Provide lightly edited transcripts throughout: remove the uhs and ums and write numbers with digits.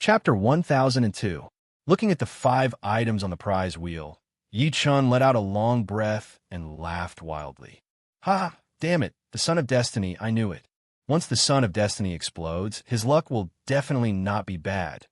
Chapter 1002. Looking at the 5 items on the prize wheel, Yi Chun let out a long breath and laughed wildly. Ha! Damn it, the Son of Destiny, I knew it. Once the Son of Destiny explodes, his luck will definitely not be bad.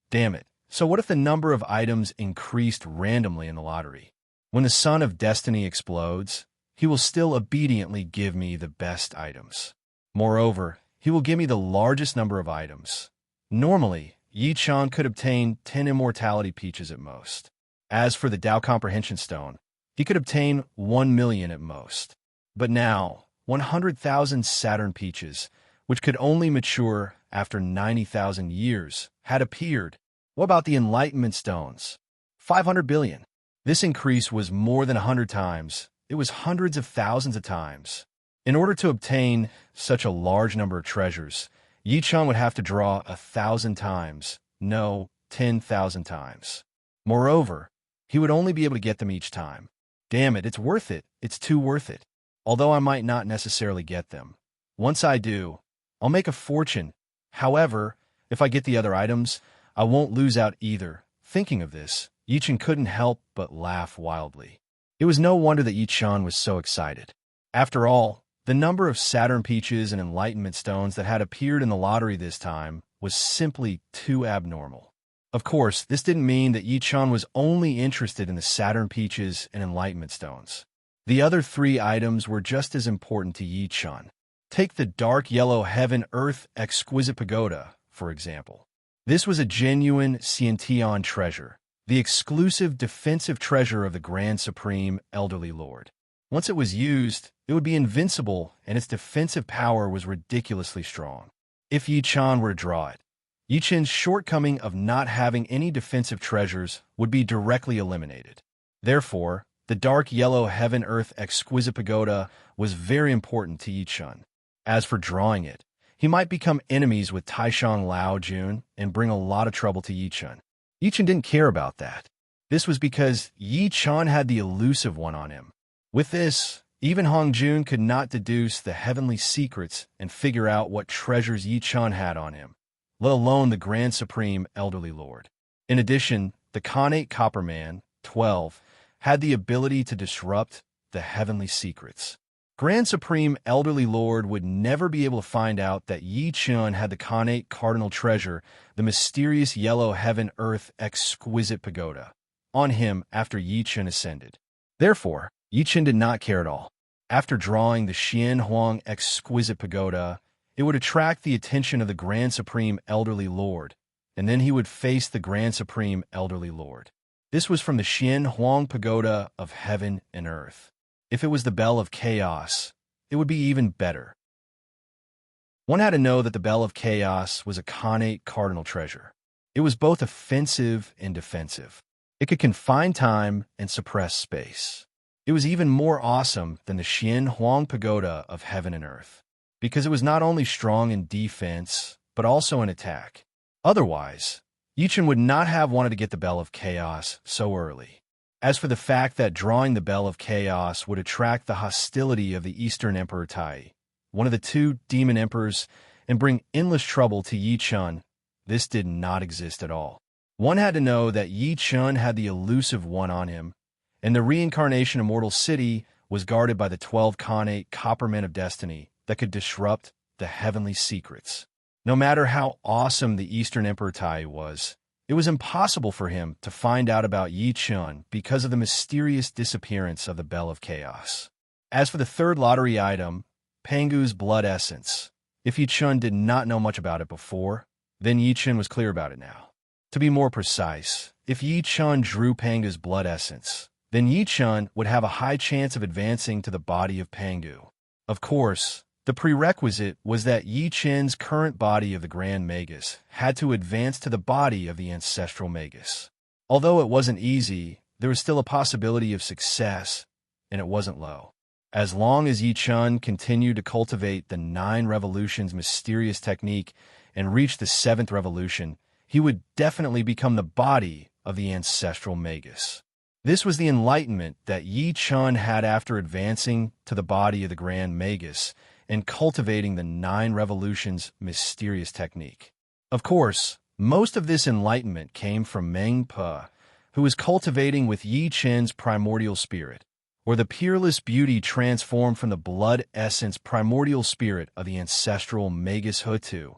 Damn it. So what if the number of items increased randomly in the lottery? When the Son of Destiny explodes, he will still obediently give me the best items. Moreover, he will give me the largest number of items. Normally, Yi Chun could obtain 10 immortality peaches at most. As for the Tao Comprehension Stone, he could obtain 1 million at most. But now, 100,000 Saturn peaches, which could only mature after 90,000 years, had appeared. What about the Enlightenment Stones? 500 billion. This increase was more than 100 times. It was hundreds of thousands of times. In order to obtain such a large number of treasures, Yi Chun would have to draw 1,000 times, no, 10,000 times. Moreover, he would only be able to get them each time. Damn it, it's worth it. It's too worth it. Although I might not necessarily get them. Once I do, I'll make a fortune. However, if I get the other items, I won't lose out either. Thinking of this, Yi Chun couldn't help but laugh wildly. It was no wonder that Yi Chun was so excited. After all, the number of Saturn peaches and Enlightenment Stones that had appeared in the lottery this time was simply too abnormal. Of course, this didn't mean that Yi Chun was only interested in the Saturn peaches and Enlightenment Stones. The other 3 items were just as important to Yi Chun. Take the dark yellow heaven-earth exquisite pagoda, for example. This was a genuine Xiantian treasure, the exclusive defensive treasure of the Grand Supreme Elderly Lord. Once it was used, it would be invincible, and its defensive power was ridiculously strong. If Yi Chun were to draw it, Yi Chun's shortcoming of not having any defensive treasures would be directly eliminated. Therefore, the dark yellow heaven-earth exquisite pagoda was very important to Yi Chun. As for drawing it, he might become enemies with Taishang Lao Jun and bring a lot of trouble to Yi Chun. Yi Chun didn't care about that. This was because Yi Chun had the elusive one on him. With this, even Hong Jun could not deduce the heavenly secrets and figure out what treasures Yi Chun had on him, let alone the Grand Supreme Elderly Lord. In addition, the Khanate Copperman, 12, had the ability to disrupt the heavenly secrets. Grand Supreme Elderly Lord would never be able to find out that Yi Chun had the Khanate Cardinal Treasure, the mysterious yellow heaven-earth exquisite pagoda, on him after Yi Chun ascended. Therefore, Yi Chun did not care at all. After drawing the Xian Huang exquisite pagoda, it would attract the attention of the Grand Supreme Elderly Lord, and then he would face the Grand Supreme Elderly Lord. This was from the Xian Huang pagoda of heaven and earth. If it was the Bell of Chaos, it would be even better. One had to know that the Bell of Chaos was a Khanate cardinal treasure. It was both offensive and defensive. It could confine time and suppress space. It was even more awesome than the Xian Huang pagoda of heaven and earth, because it was not only strong in defense, but also in attack. Otherwise, Yi Chun would not have wanted to get the Bell of Chaos so early. As for the fact that drawing the Bell of Chaos would attract the hostility of the Eastern Emperor Tai, one of the 2 demon emperors, and bring endless trouble to Yi Chun, this did not exist at all. One had to know that Yi Chun had the elusive one on him, and the reincarnation Immortal City was guarded by the 12 Khanate Coppermen of Destiny that could disrupt the heavenly secrets. No matter how awesome the Eastern Emperor Tai was, it was impossible for him to find out about Yi Chun because of the mysterious disappearance of the Bell of Chaos. As for the 3rd lottery item, Pangu's Blood Essence, if Yi Chun did not know much about it before, then Yi Chun was clear about it now. To be more precise, if Yi Chun drew Pangu's Blood Essence, then Yi Chun would have a high chance of advancing to the body of Pangu. Of course, the prerequisite was that Yi Chun's current body of the Grand Magus had to advance to the body of the Ancestral Magus. Although it wasn't easy, there was still a possibility of success, and it wasn't low. As long as Yi Chun continued to cultivate the 9 revolutions mysterious technique and reach the 7th revolution, he would definitely become the body of the Ancestral Magus. This was the enlightenment that Yi Chun had after advancing to the body of the Grand Magus and cultivating the 9 revolutions mysterious technique. Of course, Most of this enlightenment came from Meng Pe, who was cultivating with Yi Chen's primordial spirit, or the peerless beauty transformed from the blood essence primordial spirit of the ancestral Magus Hutu,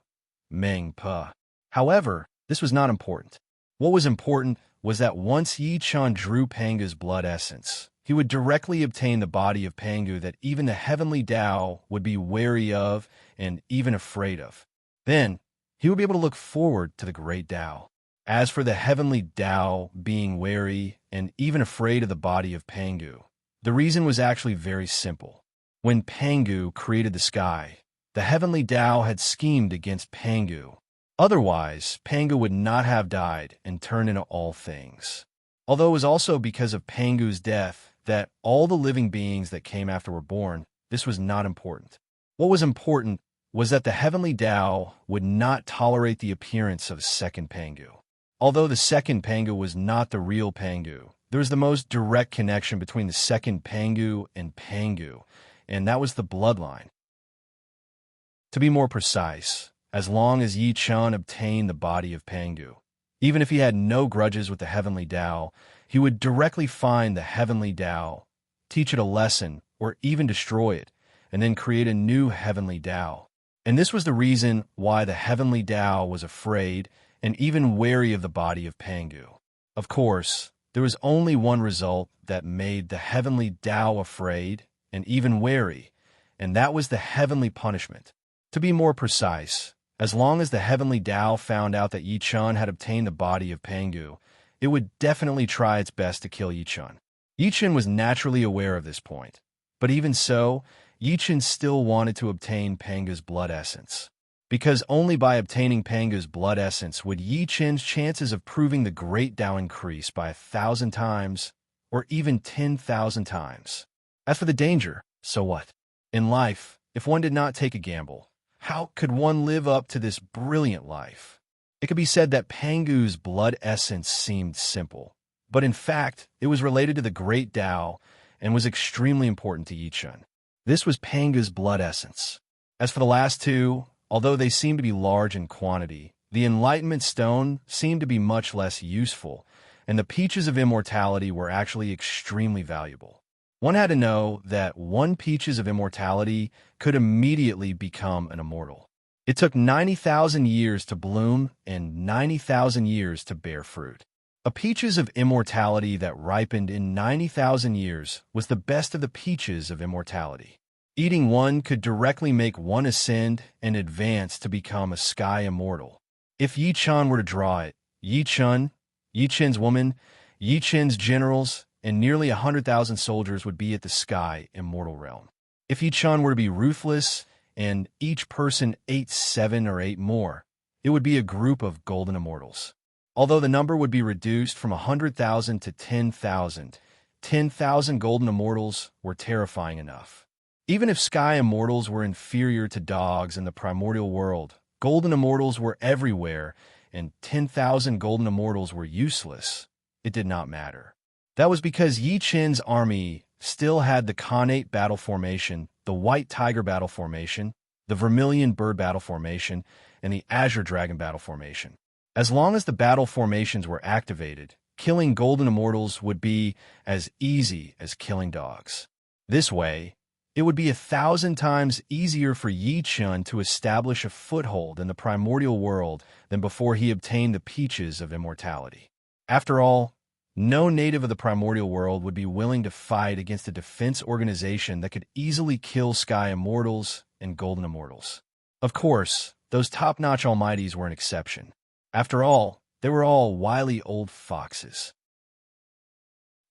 Meng Pe. However, this was not important. What was important was that once Yi Chen drew Pangu's blood essence, he would directly obtain the body of Pangu that even the heavenly Tao would be wary of and even afraid of. Then, he would be able to look forward to the great Tao. As for the heavenly Tao being wary and even afraid of the body of Pangu, the reason was actually very simple. When Pangu created the sky, the heavenly Tao had schemed against Pangu. Otherwise, Pangu would not have died and turned into all things. Although it was also because of Pangu's death that all the living beings that came after were born, this was not important. What was important was that the heavenly Tao would not tolerate the appearance of a second Pangu. Although the second Pangu was not the real Pangu, there was the most direct connection between the second Pangu and Pangu, and that was the bloodline. To be more precise, as long as Yi Chen obtained the body of Pangu, even if he had no grudges with the heavenly Tao, he would directly find the heavenly Tao, teach it a lesson, or even destroy it, and then create a new heavenly Tao. And this was the reason why the heavenly Tao was afraid and even wary of the body of Pangu. Of course, there was only one result that made the heavenly Tao afraid and even wary, and that was the heavenly punishment. To be more precise, as long as the heavenly Tao found out that Yi Chen had obtained the body of Pangu, it would definitely try its best to kill Yi Chen. Yi Chen was naturally aware of this point, but even so, Yi Chen still wanted to obtain Pangu's blood essence. Because only by obtaining Pangu's blood essence would Yi Chen's chances of proving the great Tao increase by 1,000 times, or even 10,000 times. As for the danger, so what? In life, if one did not take a gamble, how could one live up to this brilliant life? It could be said that Pangu's blood essence seemed simple, but in fact, it was related to the great Tao and was extremely important to Yi Chen. This was Pangu's blood essence. As for the last two, although they seemed to be large in quantity, the Enlightenment Stone seemed to be much less useful, and the Peaches of Immortality were actually extremely valuable. One had to know that one Peaches of Immortality could immediately become an immortal. It took 90,000 years to bloom and 90,000 years to bear fruit. A Peaches of Immortality that ripened in 90,000 years was the best of the Peaches of Immortality. Eating one could directly make one ascend and advance to become a sky immortal. If Yi Chen were to draw it, Yi Chen's woman, Yi Chen's generals, and nearly 100,000 soldiers would be at the sky immortal realm. If Yi Chen were to be ruthless, and each person ate 7 or 8 more, it would be a group of golden immortals. Although the number would be reduced from 100,000 to 10,000, 10,000 golden immortals were terrifying enough. Even if sky immortals were inferior to dogs in the primordial world, golden immortals were everywhere, and 10,000 golden immortals were useless. It did not matter. That was because Yi Chen's army still had the Connate battle formation, the White Tiger battle formation, the Vermilion Bird battle formation, and the Azure Dragon battle formation. As long as the battle formations were activated, killing golden immortals would be as easy as killing dogs. This way, it would be 1,000 times easier for Yi Chen to establish a foothold in the primordial world than before he obtained the Peaches of Immortality. After all, no native of the primordial world would be willing to fight against a defense organization that could easily kill sky immortals and golden immortals. Of course, those top-notch almighties were an exception. After all, they were all wily old foxes.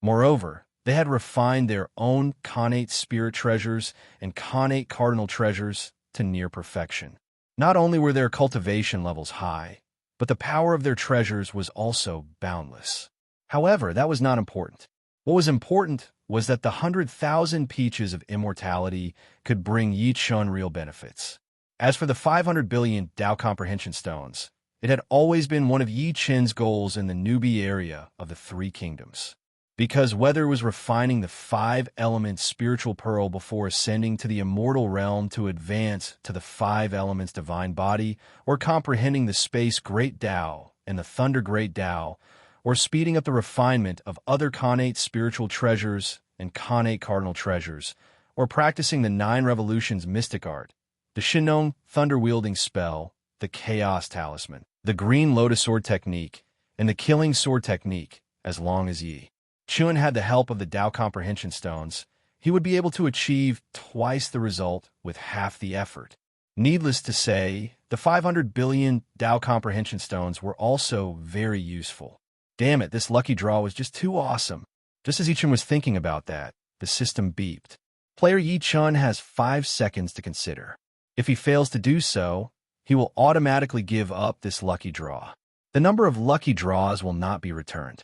Moreover, they had refined their own connate spirit treasures and connate cardinal treasures to near perfection. Not only were their cultivation levels high, but the power of their treasures was also boundless. However, that was not important. What was important was that the 100,000 Peaches of Immortality could bring Yi Chen real benefits. As for the 500 billion Tao Comprehension Stones, it had always been one of Yi Chen's goals in the newbie area of the Three Kingdoms. Because whether it was refining the five-element spiritual pearl before ascending to the immortal realm to advance to the five elements divine body, or comprehending the space great Tao and the thunder great Tao, or speeding up the refinement of other connate spiritual treasures and connate cardinal treasures, or practicing the 9 revolutions mystic art, the Shinong thunder-wielding spell, the Chaos Talisman, the Green Lotus Sword technique, and the Killing Sword technique, as long as Yi Chun had the help of the Tao Comprehension Stones, he would be able to achieve twice the result with half the effort. Needless to say, the 500 billion Tao Comprehension Stones were also very useful. Damn it, this lucky draw was just too awesome. Just as Yi Chun was thinking about that, the system beeped. Player Yi Chun has 5 seconds to consider. If he fails to do so, he will automatically give up this lucky draw. The number of lucky draws will not be returned.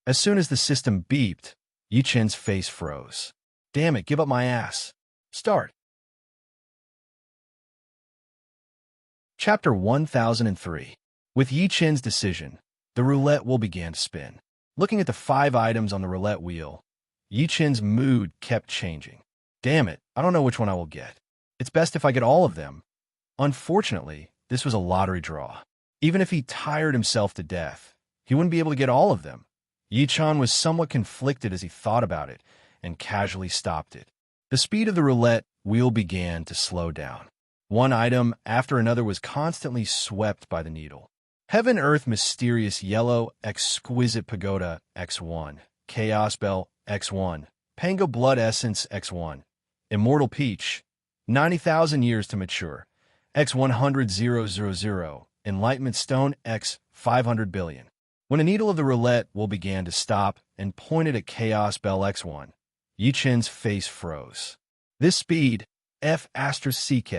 As soon as the system beeped, Yi Chun's face froze. Damn it, give up my ass. Start. Chapter 1003. With Yi Chun's decision, the roulette will begin to spin. Looking at the 5 items on the roulette wheel, Yi Chun's mood kept changing. Damn it, I don't know which one I will get. It's best if I get all of them. Unfortunately, this was a lottery draw. Even if he tired himself to death, he wouldn't be able to get all of them. Yi Chun was somewhat conflicted as he thought about it and casually stopped it. The speed of the roulette wheel began to slow down. One item after another was constantly swept by the needle. Heaven Earth Mysterious Yellow Exquisite Pagoda X1, Chaos Bell X1, Pango Blood Essence X1, Immortal Peach, 90,000 Years to Mature, X100,000, Enlightenment Stone X 500 billion. When a needle of the roulette wheel began to stop and pointed at Chaos Bell X1, Yi Chun's face froze. This speed, F***CK,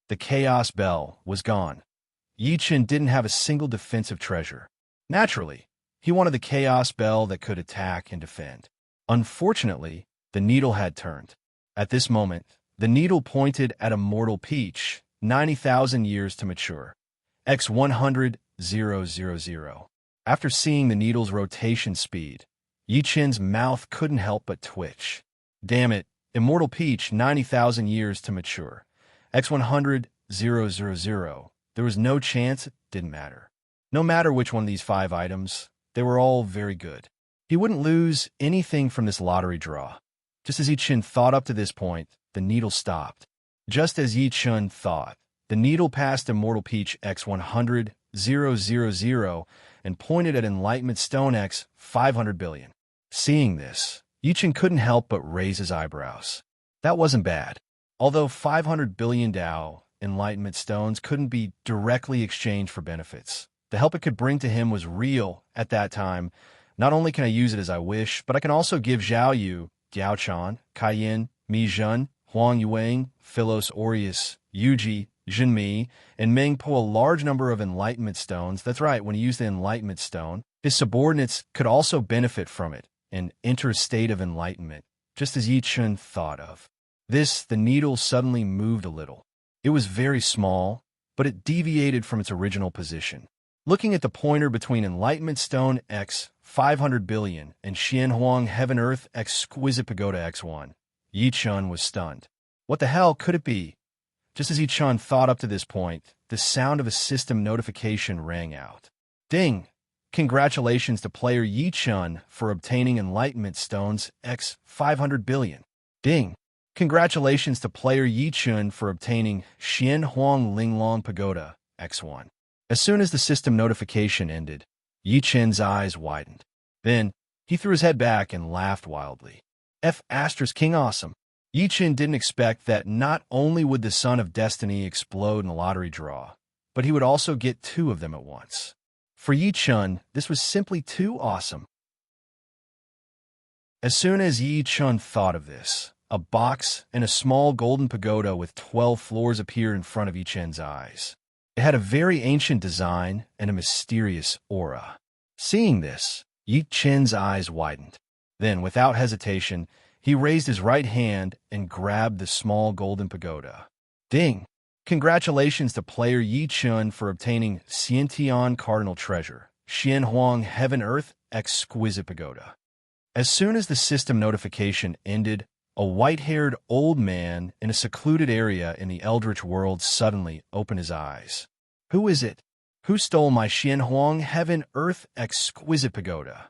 the Chaos Bell, was gone. Yi Chun didn't have a single defensive treasure. Naturally, he wanted the Chaos Bell that could attack and defend. Unfortunately, the needle had turned. At this moment, the needle pointed at Immortal Peach, 90,000 Years to Mature, X100,000. After seeing the needle's rotation speed, Yi Chun's mouth couldn't help but twitch. Damn it, Immortal Peach, 90,000 Years to Mature, X100,000. There was no chance, it didn't matter. No matter which one of these 5 items, they were all very good. He wouldn't lose anything from this lottery draw. Just as Yi Chun thought up to this point, the needle stopped. Just as Yi Chun thought, the needle passed Immortal Peach X100,000 and pointed at Enlightenment Stone X 500 billion. Seeing this, Yi Chun couldn't help but raise his eyebrows. That wasn't bad. Although 500 billion Tao Enlightenment Stones couldn't be directly exchanged for benefits, the help it could bring to him was real at that time. Not only can I use it as I wish, but I can also give Zhao Yu, Diao Chan, Kaiyin, Mi Zhen, Huang Yuang, Philos Aureus, Yuji, Jinmi, and Meng Po a large number of Enlightenment Stones. That's right, when he used the Enlightenment Stone, his subordinates could also benefit from it and enter a state of enlightenment, just as Yi Chun thought of. The needle suddenly moved a little. It was very small, but it deviated from its original position. Looking at the pointer between Enlightenment Stone X 500 billion and Xianhuang Heaven Earth Exquisite Pagoda X1, Yi Chun was stunned. What the hell could it be? Just as Yi Chun thought up to this point, the sound of a system notification rang out. Ding! Congratulations to player Yi Chun for obtaining Enlightenment Stones X 500 billion. Ding! Congratulations to player Yi Chun for obtaining Xianhuang Linglong Pagoda X1. As soon as the system notification ended, Yi Chun's eyes widened. Then, he threw his head back and laughed wildly. King awesome. Yi Chun didn't expect that not only would the Sun of Destiny explode in the lottery draw, but he would also get 2 of them at once. For Yi Chun, this was simply too awesome. As soon as Yi Chun thought of this, a box and a small golden pagoda with 12 floors appeared in front of Yi Chun's eyes. It had a very ancient design and a mysterious aura. Seeing this, Yi Chun's eyes widened. Then, without hesitation, he raised his right hand and grabbed the small golden pagoda. Ding! Congratulations to player Yi Chun for obtaining Xiantian Cardinal Treasure, Xianhuang Heaven Earth Exquisite Pagoda. As soon as the system notification ended, a white-haired old man in a secluded area in the Eldritch world suddenly opened his eyes. Who is it? Who stole my Xianhuang Heaven Earth exquisite pagoda?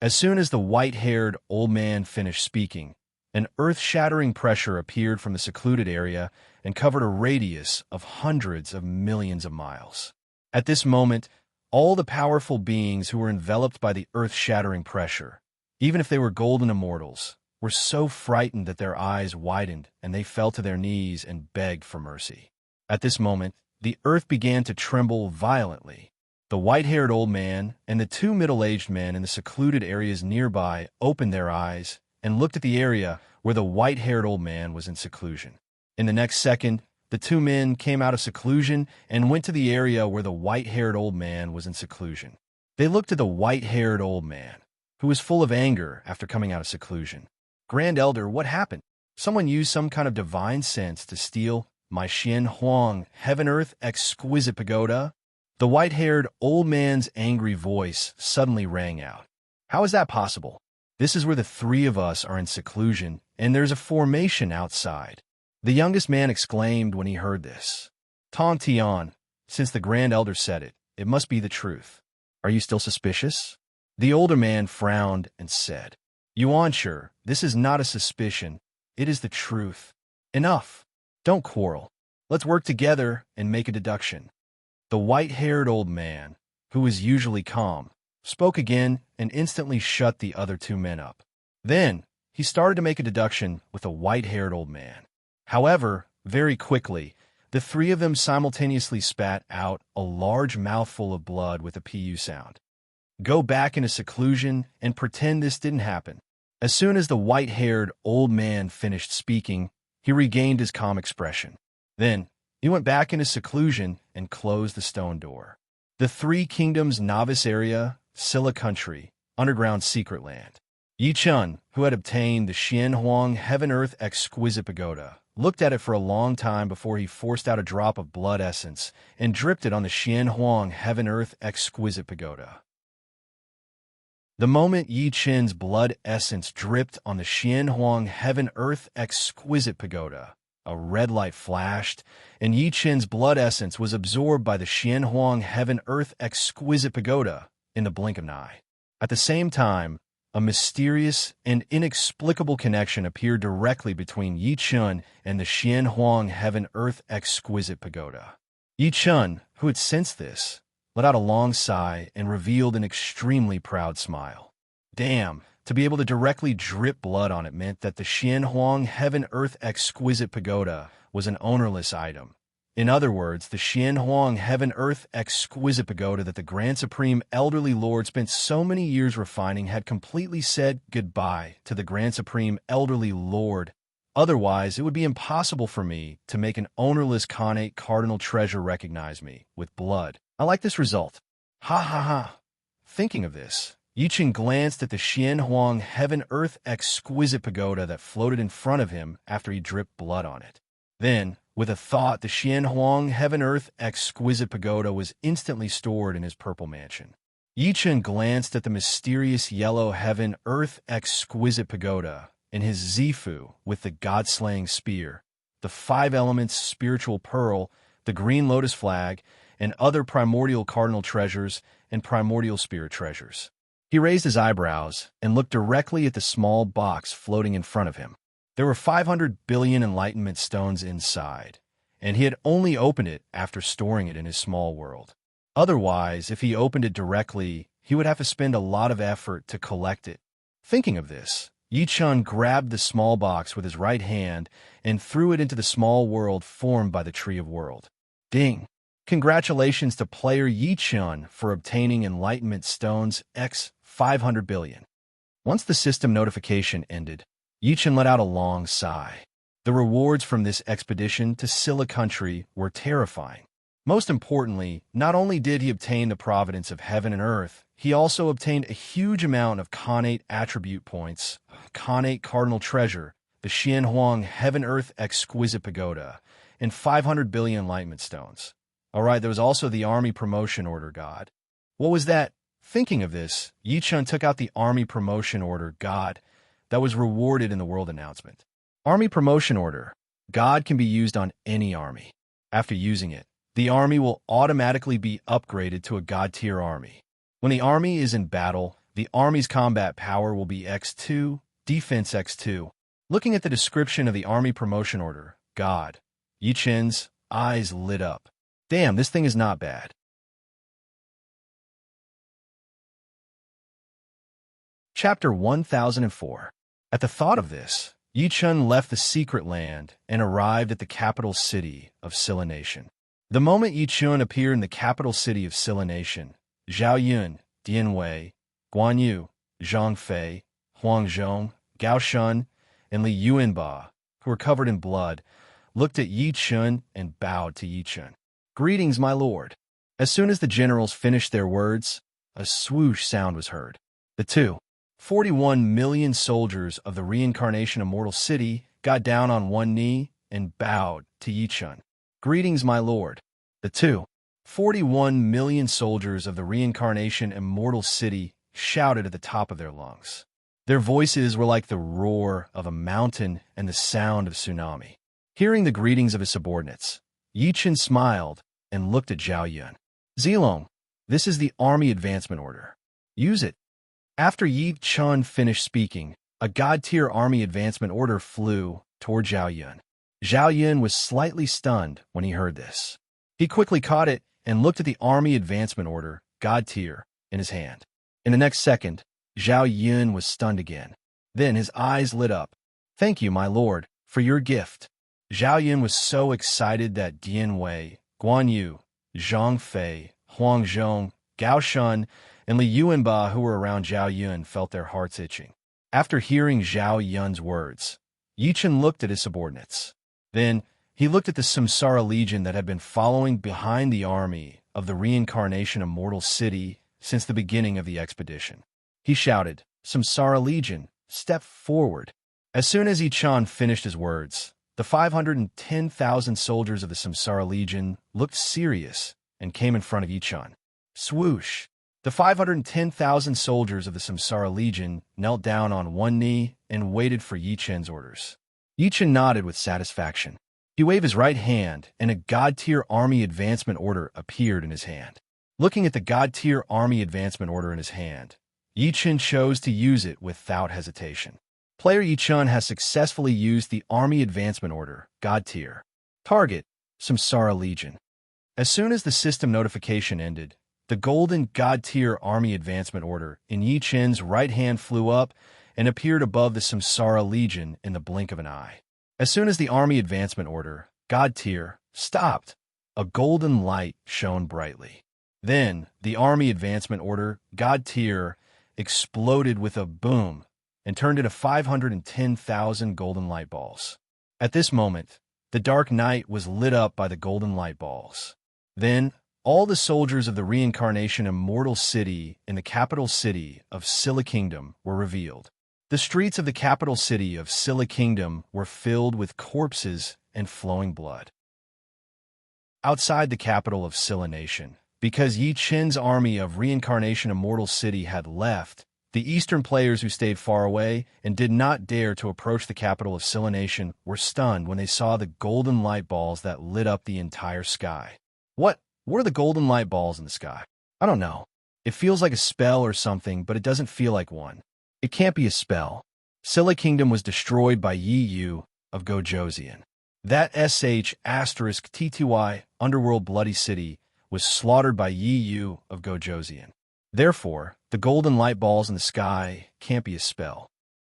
As soon as the white-haired old man finished speaking, an earth-shattering pressure appeared from the secluded area and covered a radius of hundreds of millions of miles. At this moment, all the powerful beings who were enveloped by the earth-shattering pressure, even if they were golden immortals, were so frightened that their eyes widened and they fell to their knees and begged for mercy. At this moment, the earth began to tremble violently. The white-haired old man and the two middle-aged men in the secluded areas nearby opened their eyes and looked at the area where the white-haired old man was in seclusion. In the next second, the two men came out of seclusion and went to the area where the white-haired old man was in seclusion. They looked at the white-haired old man, who was full of anger after coming out of seclusion. Grand Elder, what happened? Someone used some kind of divine sense to steal my Xianhuang Heaven-Earth exquisite pagoda? The white-haired old man's angry voice suddenly rang out. How is that possible? This is where the three of us are in seclusion, and there's a formation outside. The youngest man exclaimed when he heard this. Tion, since the Grand Elder said it, it must be the truth. Are you still suspicious? The older man frowned and said, Yuanshi, this is not a suspicion, it is the truth. Enough. Don't quarrel. Let's work together and make a deduction. The white-haired old man, who was usually calm, spoke again and instantly shut the other two men up. Then, he started to make a deduction with the white-haired old man. However, very quickly, the three of them simultaneously spat out a large mouthful of blood with a PU sound. Go back into seclusion and pretend this didn't happen. As soon as the white-haired old man finished speaking, he regained his calm expression. Then, he went back into seclusion and closed the stone door. The Three Kingdoms novice area, Silla Country, underground secret land. Yi Chun, who had obtained the Xianhuang Heaven-Earth exquisite pagoda, looked at it for a long time before he forced out a drop of blood essence and dripped it on the Xianhuang Heaven-Earth exquisite pagoda. The moment Yi Chen's blood essence dripped on the Xianhuang Heaven-Earth exquisite pagoda, a red light flashed, and Yi Chen's blood essence was absorbed by the Xianhuang Heaven-Earth exquisite pagoda in the blink of an eye. At the same time, a mysterious and inexplicable connection appeared directly between Yi Chun and the Xianhuang Heaven-Earth exquisite pagoda. Yi Chun, who had sensed this, let out a long sigh and revealed an extremely proud smile. Damn, to be able to directly drip blood on it meant that the Xianhuang Heaven-Earth exquisite pagoda was an ownerless item. In other words, the Xianhuang Heaven-Earth exquisite pagoda that the Grand Supreme Elderly Lord spent so many years refining had completely said goodbye to the Grand Supreme Elderly Lord. Otherwise, it would be impossible for me to make an ownerless Khanate Cardinal Treasure recognize me with blood. I like this result. Ha ha ha. Thinking of this, Yi Chen glanced at the Xianhuang Heaven-Earth exquisite pagoda that floated in front of him after he dripped blood on it. Then, with a thought, the Xianhuang Heaven-Earth exquisite pagoda was instantly stored in his purple mansion. Yi Chen glanced at the mysterious yellow Heaven-Earth exquisite pagoda and his Zifu with the god-slaying spear, the five elements spiritual pearl, the green lotus flag, and other primordial cardinal treasures and primordial spirit treasures. He raised his eyebrows and looked directly at the small box floating in front of him. There were 500 billion enlightenment stones inside, and he had only opened it after storing it in his small world. Otherwise, if he opened it directly, he would have to spend a lot of effort to collect it. Thinking of this, Yi Chun grabbed the small box with his right hand and threw it into the small world formed by the Tree of World. Ding! Congratulations to player Yi Chun for obtaining Enlightenment Stones X 500 billion. Once the system notification ended, Yi Chun let out a long sigh. The rewards from this expedition to Silla Country were terrifying. Most importantly, not only did he obtain the providence of heaven and earth, he also obtained a huge amount of Khanate attribute points, Khanate Cardinal Treasure, the Xianhuang Heaven-Earth Exquisite Pagoda, and 500 billion Enlightenment Stones. Alright, there was also the Army Promotion Order God. What was that? Thinking of this, Yi Chun took out the Army Promotion Order, God, that was rewarded in the world announcement. Army Promotion Order, God, can be used on any army. After using it, the army will automatically be upgraded to a God-tier army. When the army is in battle, the army's combat power will be X2, defense X2. Looking at the description of the Army Promotion Order, God, Yi Chun's eyes lit up. Damn, this thing is not bad. Chapter 1004. At the thought of this, Yi Chun left the secret land and arrived at the capital city of Silla Nation. The moment Yi Chun appeared in the capital city of Silla Nation, Zhao Yun, Dian Wei, Guan Yu, Zhang Fei, Huang Zhong, Gao Shun, and Li Yuanba, who were covered in blood, looked at Yi Chun and bowed to Yi Chun. "Greetings, my lord." As soon as the generals finished their words, a swoosh sound was heard. The 41 million soldiers of the Reincarnation Immortal City got down on one knee and bowed to Yi Chun. "Greetings, my lord." The 41 million soldiers of the Reincarnation Immortal City shouted at the top of their lungs. Their voices were like the roar of a mountain and the sound of tsunami. Hearing the greetings of his subordinates, Yi Chun smiled and looked at Zhao Yun. "Zilong, this is the Army Advancement Order. Use it." After Yi Chun finished speaking, a God-tier Army Advancement Order flew toward Zhao Yun. Zhao Yun was slightly stunned when he heard this. He quickly caught it and looked at the Army Advancement Order, God-tier, in his hand. In the next second, Zhao Yun was stunned again. Then his eyes lit up. "Thank you, my lord, for your gift." Zhao Yun was so excited that Dian Wei, Guan Yu, Zhang Fei, Huang Zhong, Gao Shun, and Li Yuanba, who were around Zhao Yun, felt their hearts itching. After hearing Zhao Yun's words, Yi Chun looked at his subordinates. Then he looked at the Samsara Legion that had been following behind the army of the Reincarnation Immortal City since the beginning of the expedition. He shouted, "Samsara Legion, step forward." As soon as Yi Chun finished his words, the 510,000 soldiers of the Samsara Legion looked serious and came in front of Yi Chun. Swoosh! The 510,000 soldiers of the Samsara Legion knelt down on one knee and waited for Yi Chun's orders. Yi Chun nodded with satisfaction. He waved his right hand, and a God-tier Army Advancement Order appeared in his hand. Looking at the God-tier Army Advancement Order in his hand, Yi Chun chose to use it without hesitation. Player Yi Chun has successfully used the Army Advancement Order, God Tier. Target, Samsara Legion. As soon as the system notification ended, the golden God Tier Army Advancement Order in Yi Chun's right hand flew up and appeared above the Samsara Legion in the blink of an eye. As soon as the Army Advancement Order, God Tier, stopped, a golden light shone brightly. Then, the Army Advancement Order, God Tier, exploded with a boom and turned into 510,000 golden light balls. At this moment, the dark night was lit up by the golden light balls. Then, all the soldiers of the Reincarnation Immortal City in the capital city of Silla Kingdom were revealed. The streets of the capital city of Silla Kingdom were filled with corpses and flowing blood. Outside the capital of Silla Nation, because Yi Chun's army of Reincarnation Immortal City had left, the eastern players who stayed far away and did not dare to approach the capital of Silla Nation were stunned when they saw the golden light balls that lit up the entire sky. What are the golden light balls in the sky? I don't know. It feels like a spell or something, but it doesn't feel like one. It can't be a spell. Silla Kingdom was destroyed by Yi Yu of Gojoseon. That **TTY Underworld Bloody City was slaughtered by Yi Yu of Gojoseon. Therefore, the golden light balls in the sky can't be a spell.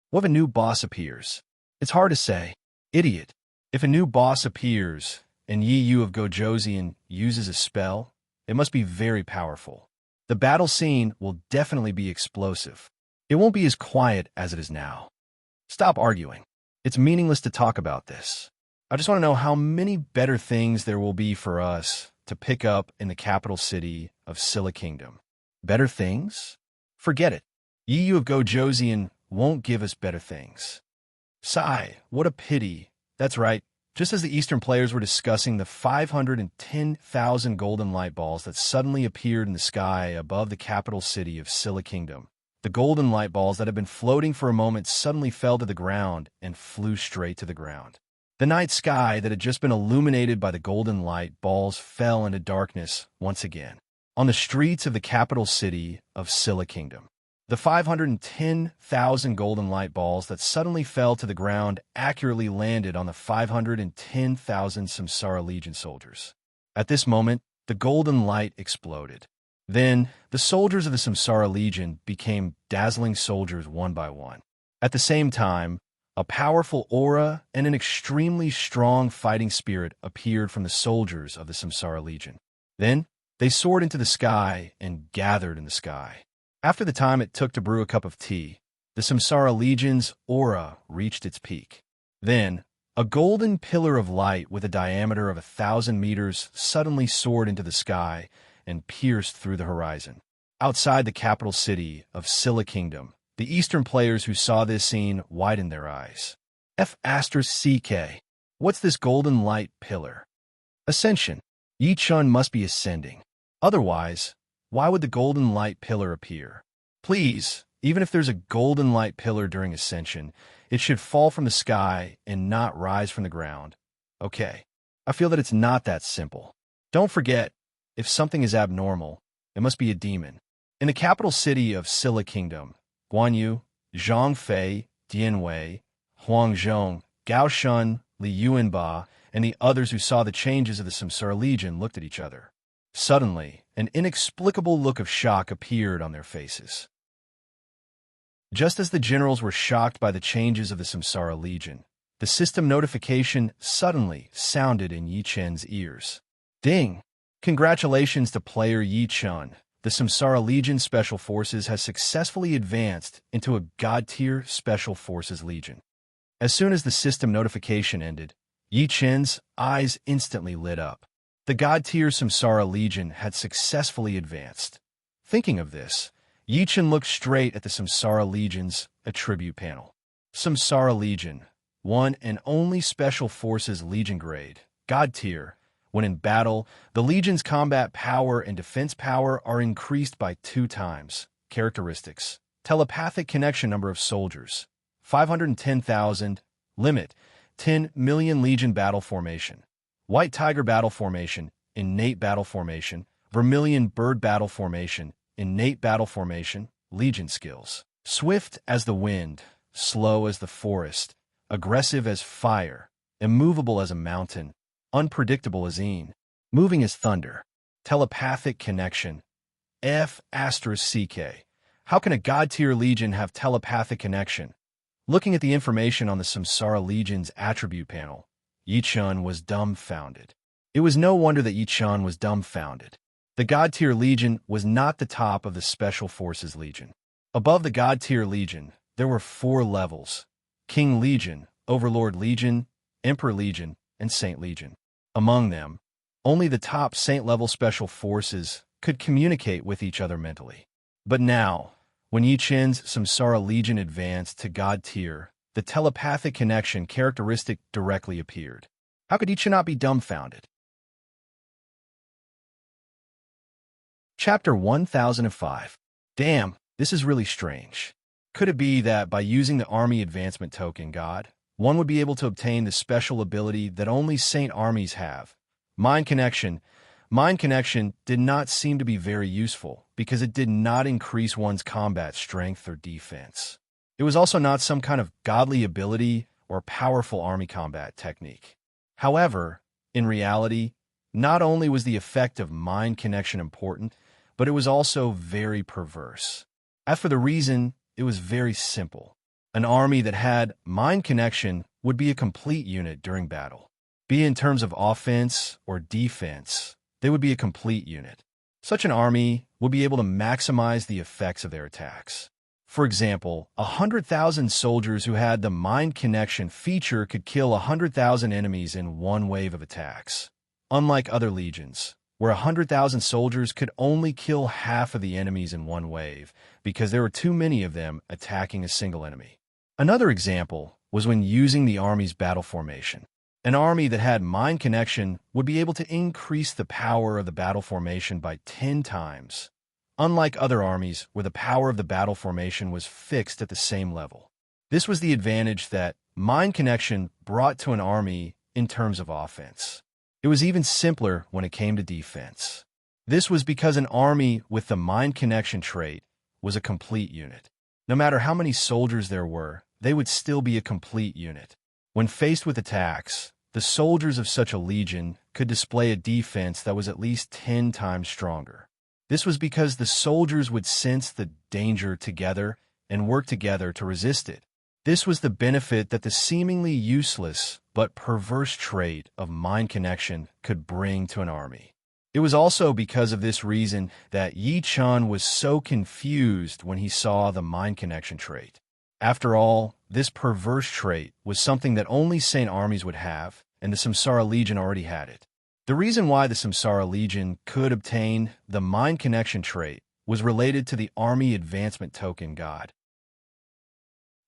What if a new boss appears? It's hard to say. Idiot. If a new boss appears and Yi Yu of Gojoseon uses a spell, it must be very powerful. The battle scene will definitely be explosive. It won't be as quiet as it is now. Stop arguing. It's meaningless to talk about this. I just want to know how many better things there will be for us to pick up in the capital city of Silla Kingdom. Better things? Forget it. Yi Yu of Gojoseon won't give us better things. Sigh, what a pity. That's right, Just as the Eastern players were discussing the 510,000 golden light balls that suddenly appeared in the sky above the capital city of Scylla Kingdom, the golden light balls that had been floating for a moment suddenly fell to the ground and flew straight to the ground. The night sky that had just been illuminated by the golden light balls fell into darkness once again on the streets of the capital city of Scylla Kingdom. The 510,000 golden light balls that suddenly fell to the ground accurately landed on the 510,000 Samsara Legion soldiers. At this moment, the golden light exploded. Then, the soldiers of the Samsara Legion became dazzling soldiers one by one. At the same time, a powerful aura and an extremely strong fighting spirit appeared from the soldiers of the Samsara Legion. Then, they soared into the sky and gathered in the sky. After the time it took to brew a cup of tea, the Samsara Legion's aura reached its peak. Then, a golden pillar of light with a diameter of 1,000 meters suddenly soared into the sky and pierced through the horizon. Outside the capital city of Scylla Kingdom, the Eastern players who saw this scene widened their eyes. F***CK. What's this golden light pillar? Ascension. Yi-chun must be ascending. Otherwise, why would the golden light pillar appear? Please, even if there's a golden light pillar during ascension, it should fall from the sky and not rise from the ground. Okay, I feel that it's not that simple. Don't forget, if something is abnormal, it must be a demon. In the capital city of Scylla Kingdom, Guanyu, Zhangfei, Dianwei, Huangzhong, Gaoshun, Li Yuanba, and the others who saw the changes of the Samsara Legion looked at each other. Suddenly, an inexplicable look of shock appeared on their faces. Just as the generals were shocked by the changes of the Samsara Legion, the system notification suddenly sounded in Yi-chun's ears. Ding! Congratulations to player Yi-chun. The Samsara Legion Special Forces has successfully advanced into a God-tier Special Forces Legion. As soon as the system notification ended, Yi-chun's eyes instantly lit up. The God-tier Samsara Legion had successfully advanced. Thinking of this, Yi-chun looked straight at the Samsara Legion's attribute panel. Samsara Legion, one and only Special Forces Legion grade, God-tier. When in battle, the Legion's combat power and defense power are increased by 2 times. Characteristics: telepathic connection number of soldiers, 510,000. Limit: 10 million Legion battle formation. White Tiger battle formation, innate battle formation. Vermilion bird battle formation, innate battle formation. Legion skills: swift as the wind, slow as the forest, aggressive as fire, immovable as a mountain, unpredictable as moving as thunder. Telepathic connection: F***CK. How can a God-tier Legion have telepathic connection? Looking at the information on the Samsara Legion's attribute panel, Yi-chun was dumbfounded. It was no wonder that Yi-chun was dumbfounded. The God-tier Legion was not the top of the Special Forces Legion. Above the God-tier Legion, there were 4 levels: King Legion, Overlord Legion, Emperor Legion, and Saint Legion. Among them, only the top Saint-level Special Forces could communicate with each other mentally. But now, when Yi-chun's Samsara Legion advanced to God tier, the telepathic connection characteristic directly appeared. How could Yi-chun not be dumbfounded? Chapter 1005. Damn, this is really strange. Could it be that by using the Army Advancement Token God, one would be able to obtain the special ability that only Saint armies have? Mind Connection. Mind Connection did not seem to be very useful because it did not increase one's combat strength or defense. It was also not some kind of godly ability or powerful army combat technique. However, in reality, not only was the effect of Mind Connection important, but it was also very perverse. As for the reason, it was very simple. An army that had Mind Connection would be a complete unit during battle. Be it in terms of offense or defense, they would be a complete unit. Such an army would be able to maximize the effects of their attacks. For example, 100,000 soldiers who had the Mind Connection feature could kill 100,000 enemies in one wave of attacks. Unlike other legions, where 100,000 soldiers could only kill half of the enemies in one wave because there were too many of them attacking a single enemy. Another example was when using the army's battle formation. An army that had mind connection would be able to increase the power of the battle formation by 10 times, unlike other armies where the power of the battle formation was fixed at the same level. This was the advantage that mind connection brought to an army in terms of offense. It was even simpler when it came to defense. This was because an army with the mind connection trait was a complete unit. No matter how many soldiers there were, they would still be a complete unit. When faced with attacks, the soldiers of such a legion could display a defense that was at least 10 times stronger. This was because the soldiers would sense the danger together and work together to resist it. This was the benefit that the seemingly useless but perverse trait of mind connection could bring to an army. It was also because of this reason that Yi Chun was so confused when he saw the mind connection trait. After all, this perverse trait was something that only saint armies would have, and the Samsara Legion already had it. The reason why the Samsara Legion could obtain the mind connection trait was related to the army advancement token God.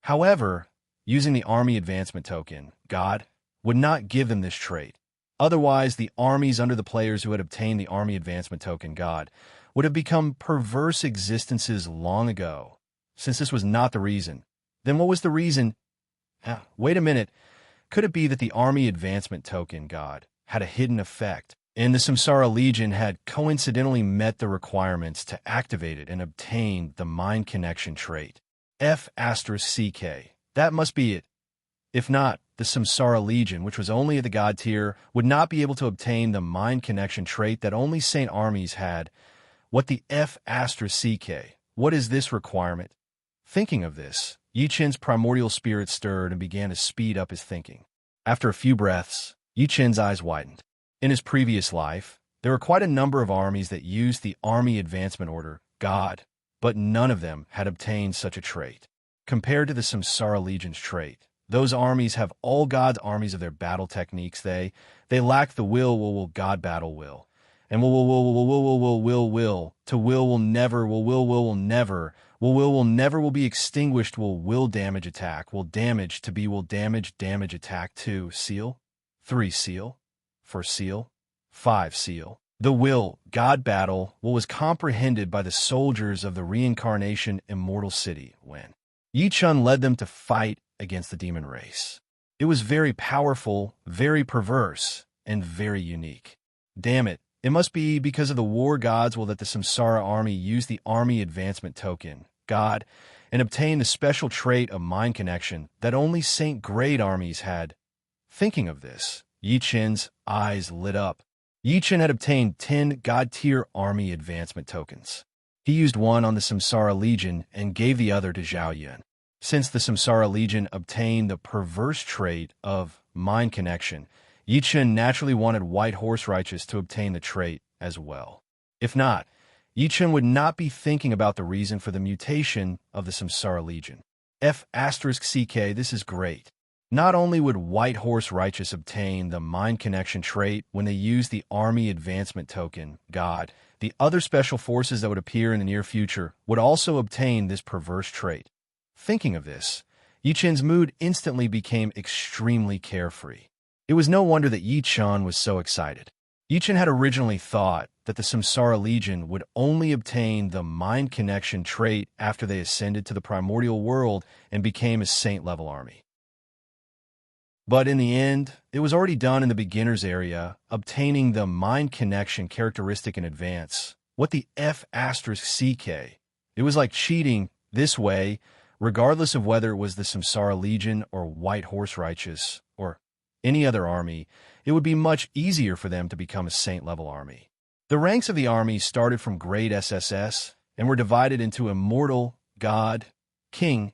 However, using the army advancement token, God, would not give them this trait. Otherwise, the armies under the players who had obtained the army advancement token, God, would have become perverse existences long ago. Since this was not the reason, then what was the reason? Wait a minute. Could it be that the army advancement token, God, had a hidden effect, and the Samsara Legion had coincidentally met the requirements to activate it and obtain the mind connection trait? F***CK. That must be it. If not, the Samsara Legion, which was only at the God tier, would not be able to obtain the mind connection trait that only saint armies had. What the F***CK? What is this requirement? Thinking of this, Yi Chen's primordial spirit stirred and began to speed up his thinking. After a few breaths, Yi Chen's eyes widened. In his previous life, there were quite a number of armies that used the army advancement order, God, but none of them had obtained such a trait. Compared to the Samsara Legion's trait, those armies have all God's armies of their battle techniques. They lack the will God battle will. And will never will be extinguished will damage attack, will damage to be will damage attack 2 seal, 3 seal, 4 seal, 5 seal. The will, God battle, was comprehended by the soldiers of the reincarnation immortal city when Yi Chun led them to fight against the demon race. It was very powerful, very perverse, and very unique. Damn it, it must be because of the war gods that the Samsara army used the army advancement token, God, and obtained the special trait of mind connection that only saint-grade armies had. Thinking of this, Yi Chen's eyes lit up. Yi Chen had obtained 10 God-tier army advancement tokens. He used one on the Samsara Legion and gave the other to Zhao Yun. Since the Samsara Legion obtained the perverse trait of mind connection, Yi Chen naturally wanted White Horse Righteous to obtain the trait as well. If not, Yi Chen would not be thinking about the reason for the mutation of the Samsara Legion. F***CK, this is great. Not only would White Horse Righteous obtain the mind connection trait when they used the army advancement token, God, the other special forces that would appear in the near future would also obtain this perverse trait. Thinking of this, Yi Chen's mood instantly became extremely carefree. It was no wonder that Yi Chen was so excited. Yi Chen had originally thought that the Samsara Legion would only obtain the mind connection trait after they ascended to the primordial world and became a saint-level army. But in the end, it was already done in the beginner's area, obtaining the mind connection characteristic in advance. What the F***CK? It was like cheating this way, regardless of whether it was the Samsara Legion or White Horse Righteous or any other army. It would be much easier for them to become a saint-level army. The ranks of the army started from grade SSS and were divided into immortal, God, king,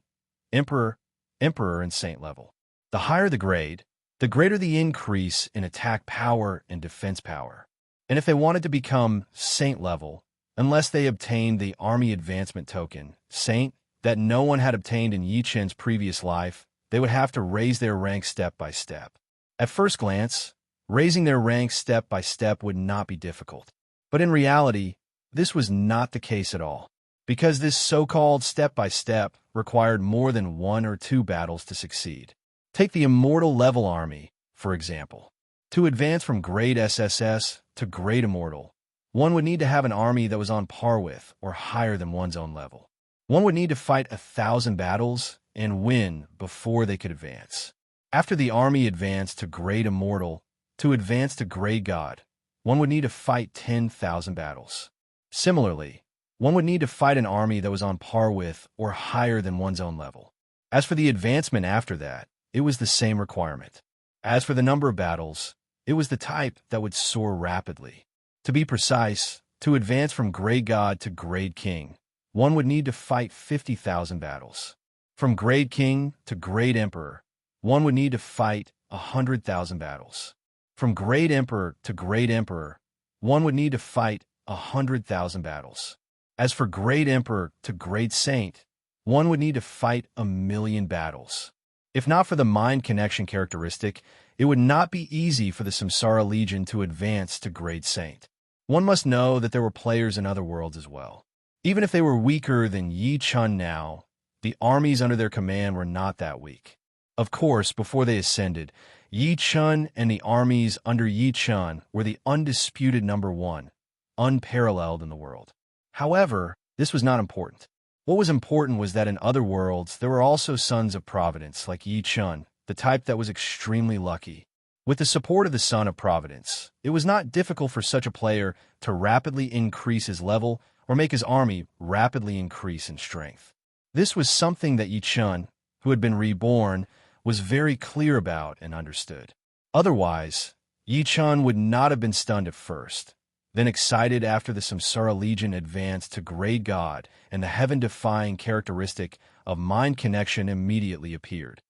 emperor, and saint level. The higher the grade, the greater the increase in attack power and defense power. And if they wanted to become saint level, unless they obtained the army advancement token, saint, that no one had obtained in Yi Chen's previous life, they would have to raise their rank step by step. At first glance, raising their rank step by step would not be difficult. But in reality, this was not the case at all, because this so-called step-by-step required more than 1 or 2 battles to succeed. Take the immortal level army, for example. To advance from grade SSS to grade immortal, one would need to have an army that was on par with or higher than one's own level. One would need to fight 1,000 battles and win before they could advance. After the army advanced to grade immortal, to advance to grade god, one would need to fight 10,000 battles. Similarly, one would need to fight an army that was on par with or higher than one's own level. As for the advancement after that, it was the same requirement. As for the number of battles, it was the type that would soar rapidly. To be precise, to advance from grade god to grade king, one would need to fight 50,000 battles. From grade king to grade emperor, one would need to fight 100,000 battles. From grade emperor to grade emperor, one would need to fight 100,000 battles. As for grade emperor to grade saint, one would need to fight 1,000,000 battles. If not for the mind connection characteristic, it would not be easy for the Samsara Legion to advance to grade saint. One must know that there were players in other worlds as well. Even if they were weaker than Yi Chun now, the armies under their command were not that weak. Of course, before they ascended, Yi Chun and the armies under Yi Chun were the undisputed number one, unparalleled in the world. However, this was not important. What was important was that in other worlds, there were also sons of Providence, like Yi Chun, the type that was extremely lucky. With the support of the Son of Providence, it was not difficult for such a player to rapidly increase his level or make his army rapidly increase in strength. This was something that Yi Chun, who had been reborn, was very clear about and understood. Otherwise, Yi Chun would not have been stunned at first, then excited after the Samsara Legion advanced to grade god, and the heaven-defying characteristic of mind connection immediately appeared.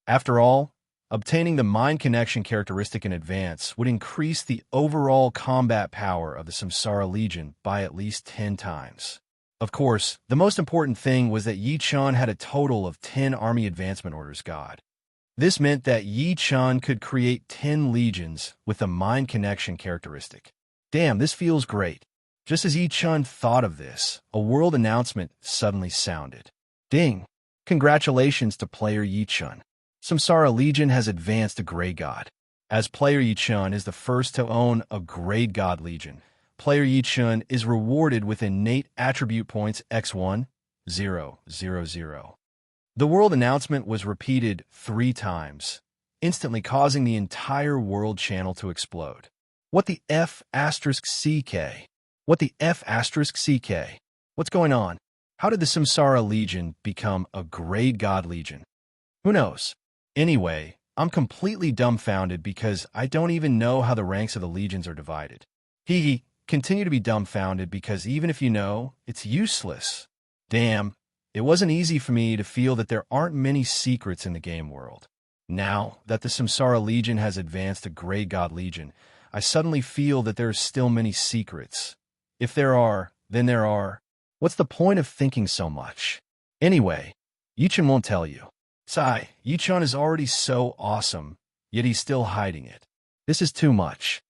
After all, obtaining the mind connection characteristic in advance would increase the overall combat power of the Samsara Legion by at least 10 times. Of course, the most important thing was that Yi Chun had a total of 10 army advancement orders god. This meant that Yi Chun could create 10 legions with the mind connection characteristic. Damn, this feels great. Just as Yi Chun thought of this, a world announcement suddenly sounded. Ding! Congratulations to player Yi Chun. Samsara Legion has advanced to Grade God. As player Yi Chun is the first to own a Grade God Legion, player Yi Chun is rewarded with innate attribute points X1, 0, 0, 0. The world announcement was repeated 3 times, instantly causing the entire world channel to explode. What the F asterisk CK? What the F asterisk CK? What's going on? How did the Samsara Legion become a Grade God Legion? Who knows? Anyway, I'm completely dumbfounded because I don't even know how the ranks of the legions are divided. Continue to be dumbfounded because even if you know, it's useless. Damn, it wasn't easy for me to feel that there aren't many secrets in the game world. Now that the Samsara Legion has advanced to Grade God Legion, I suddenly feel that there are still many secrets. If there are, then there are. What's the point of thinking so much? Anyway, Yi Chun won't tell you. Sigh, Yi Chun is already so awesome, yet he's still hiding it. This is too much.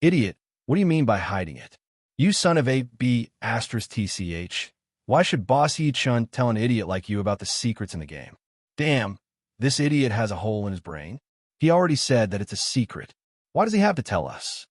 Idiot, what do you mean by hiding it? You son of a B asterisk TCH. Why should Boss Yi Chun tell an idiot like you about the secrets in the game? Damn, this idiot has a hole in his brain. He already said that it's a secret. Why does he have to tell us?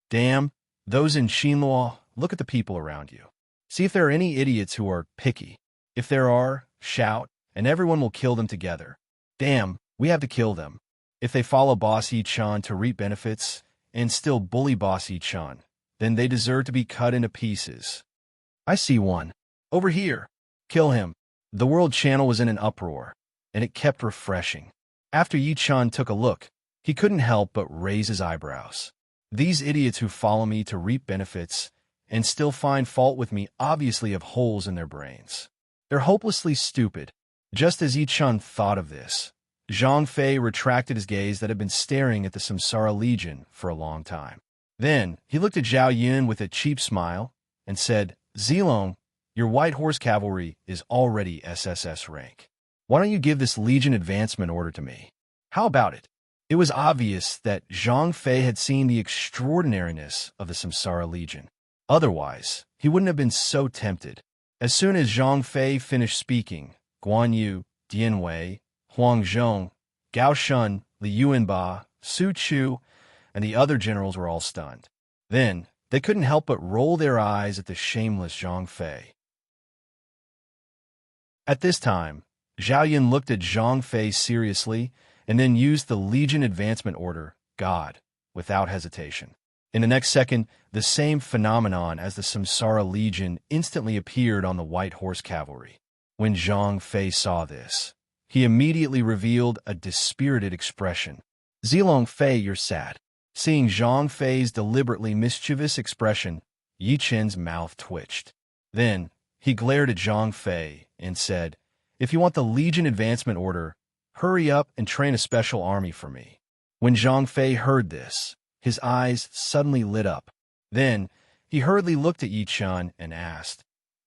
Damn, those in Shinluo, look at the people around you. See if there are any idiots who are picky. If there are, shout, and everyone will kill them together. Damn, we have to kill them. If they follow Boss Yi Chun to reap benefits and still bully Boss Yi Chun, then they deserve to be cut into pieces. I see one. Over here. Kill him. The world channel was in an uproar, and it kept refreshing. After Yi Chun took a look, he couldn't help but raise his eyebrows. These idiots who follow me to reap benefits and still find fault with me obviously have holes in their brains. They're hopelessly stupid. Just as Yi Chun thought of this, Zhang Fei retracted his gaze that had been staring at the Samsara Legion for a long time. Then, he looked at Zhao Yun with a cheap smile and said, Zilong, your White Horse Cavalry is already SSS rank. Why don't you give this Legion advancement order to me? How about it? It was obvious that Zhang Fei had seen the extraordinariness of the Samsara Legion. Otherwise, he wouldn't have been so tempted. As soon as Zhang Fei finished speaking, Guan Yu, Dian Wei, Huang Zhong, Gao Shun, Li Yuanba, Su Chu, and the other generals were all stunned. Then, they couldn't help but roll their eyes at the shameless Zhang Fei. At this time, Zhao Yun looked at Zhang Fei seriously and then used the Legion Advancement Order, God, without hesitation. In the next second, the same phenomenon as the Samsara Legion instantly appeared on the White Horse Cavalry. When Zhang Fei saw this, he immediately revealed a dispirited expression. Zilong Fei, you're sad. Seeing Zhang Fei's deliberately mischievous expression, Yi Chen's mouth twitched. Then, he glared at Zhang Fei and said, "If you want the Legion Advancement Order, hurry up and train a special army for me." When Zhang Fei heard this, his eyes suddenly lit up. Then, he hurriedly looked at Yi Chen and asked,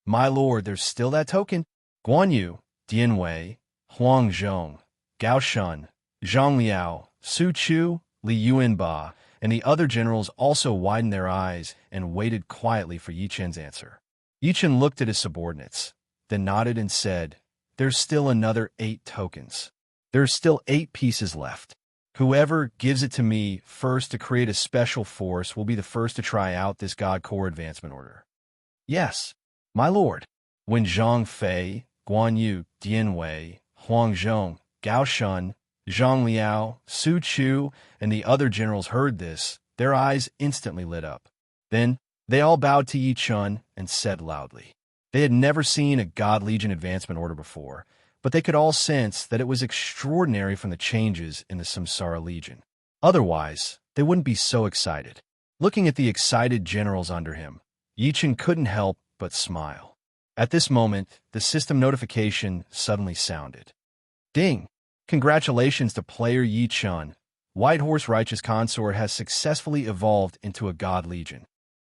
"My lord, there's still that token?" Guan Yu, Dian Wei, Huang Zhong, Gao Shun, Zhang Liao, Su Chu, Li Yuanba, and the other generals also widened their eyes and waited quietly for Yi Chen's answer. Yi Chen looked at his subordinates, then nodded and said, "There's still another 8 tokens. There's still 8 pieces left. Whoever gives it to me first to create a special force will be the first to try out this God Corps Advancement Order." "Yes, my lord." When Zhang Fei, Guan Yu, Dian Wei, Huang Zhong, Gao Shun, Zhang Liao, Su Chu, and the other generals heard this, their eyes instantly lit up. Then, they all bowed to Yi Chen and said loudly. They had never seen a God Legion Advancement Order before, but they could all sense that it was extraordinary from the changes in the Samsara Legion. Otherwise, they wouldn't be so excited. Looking at the excited generals under him, Yi Chen couldn't help but smile. At this moment, the system notification suddenly sounded. Ding! Congratulations to player Yi Chen. White Horse Righteous Consort has successfully evolved into a God Legion.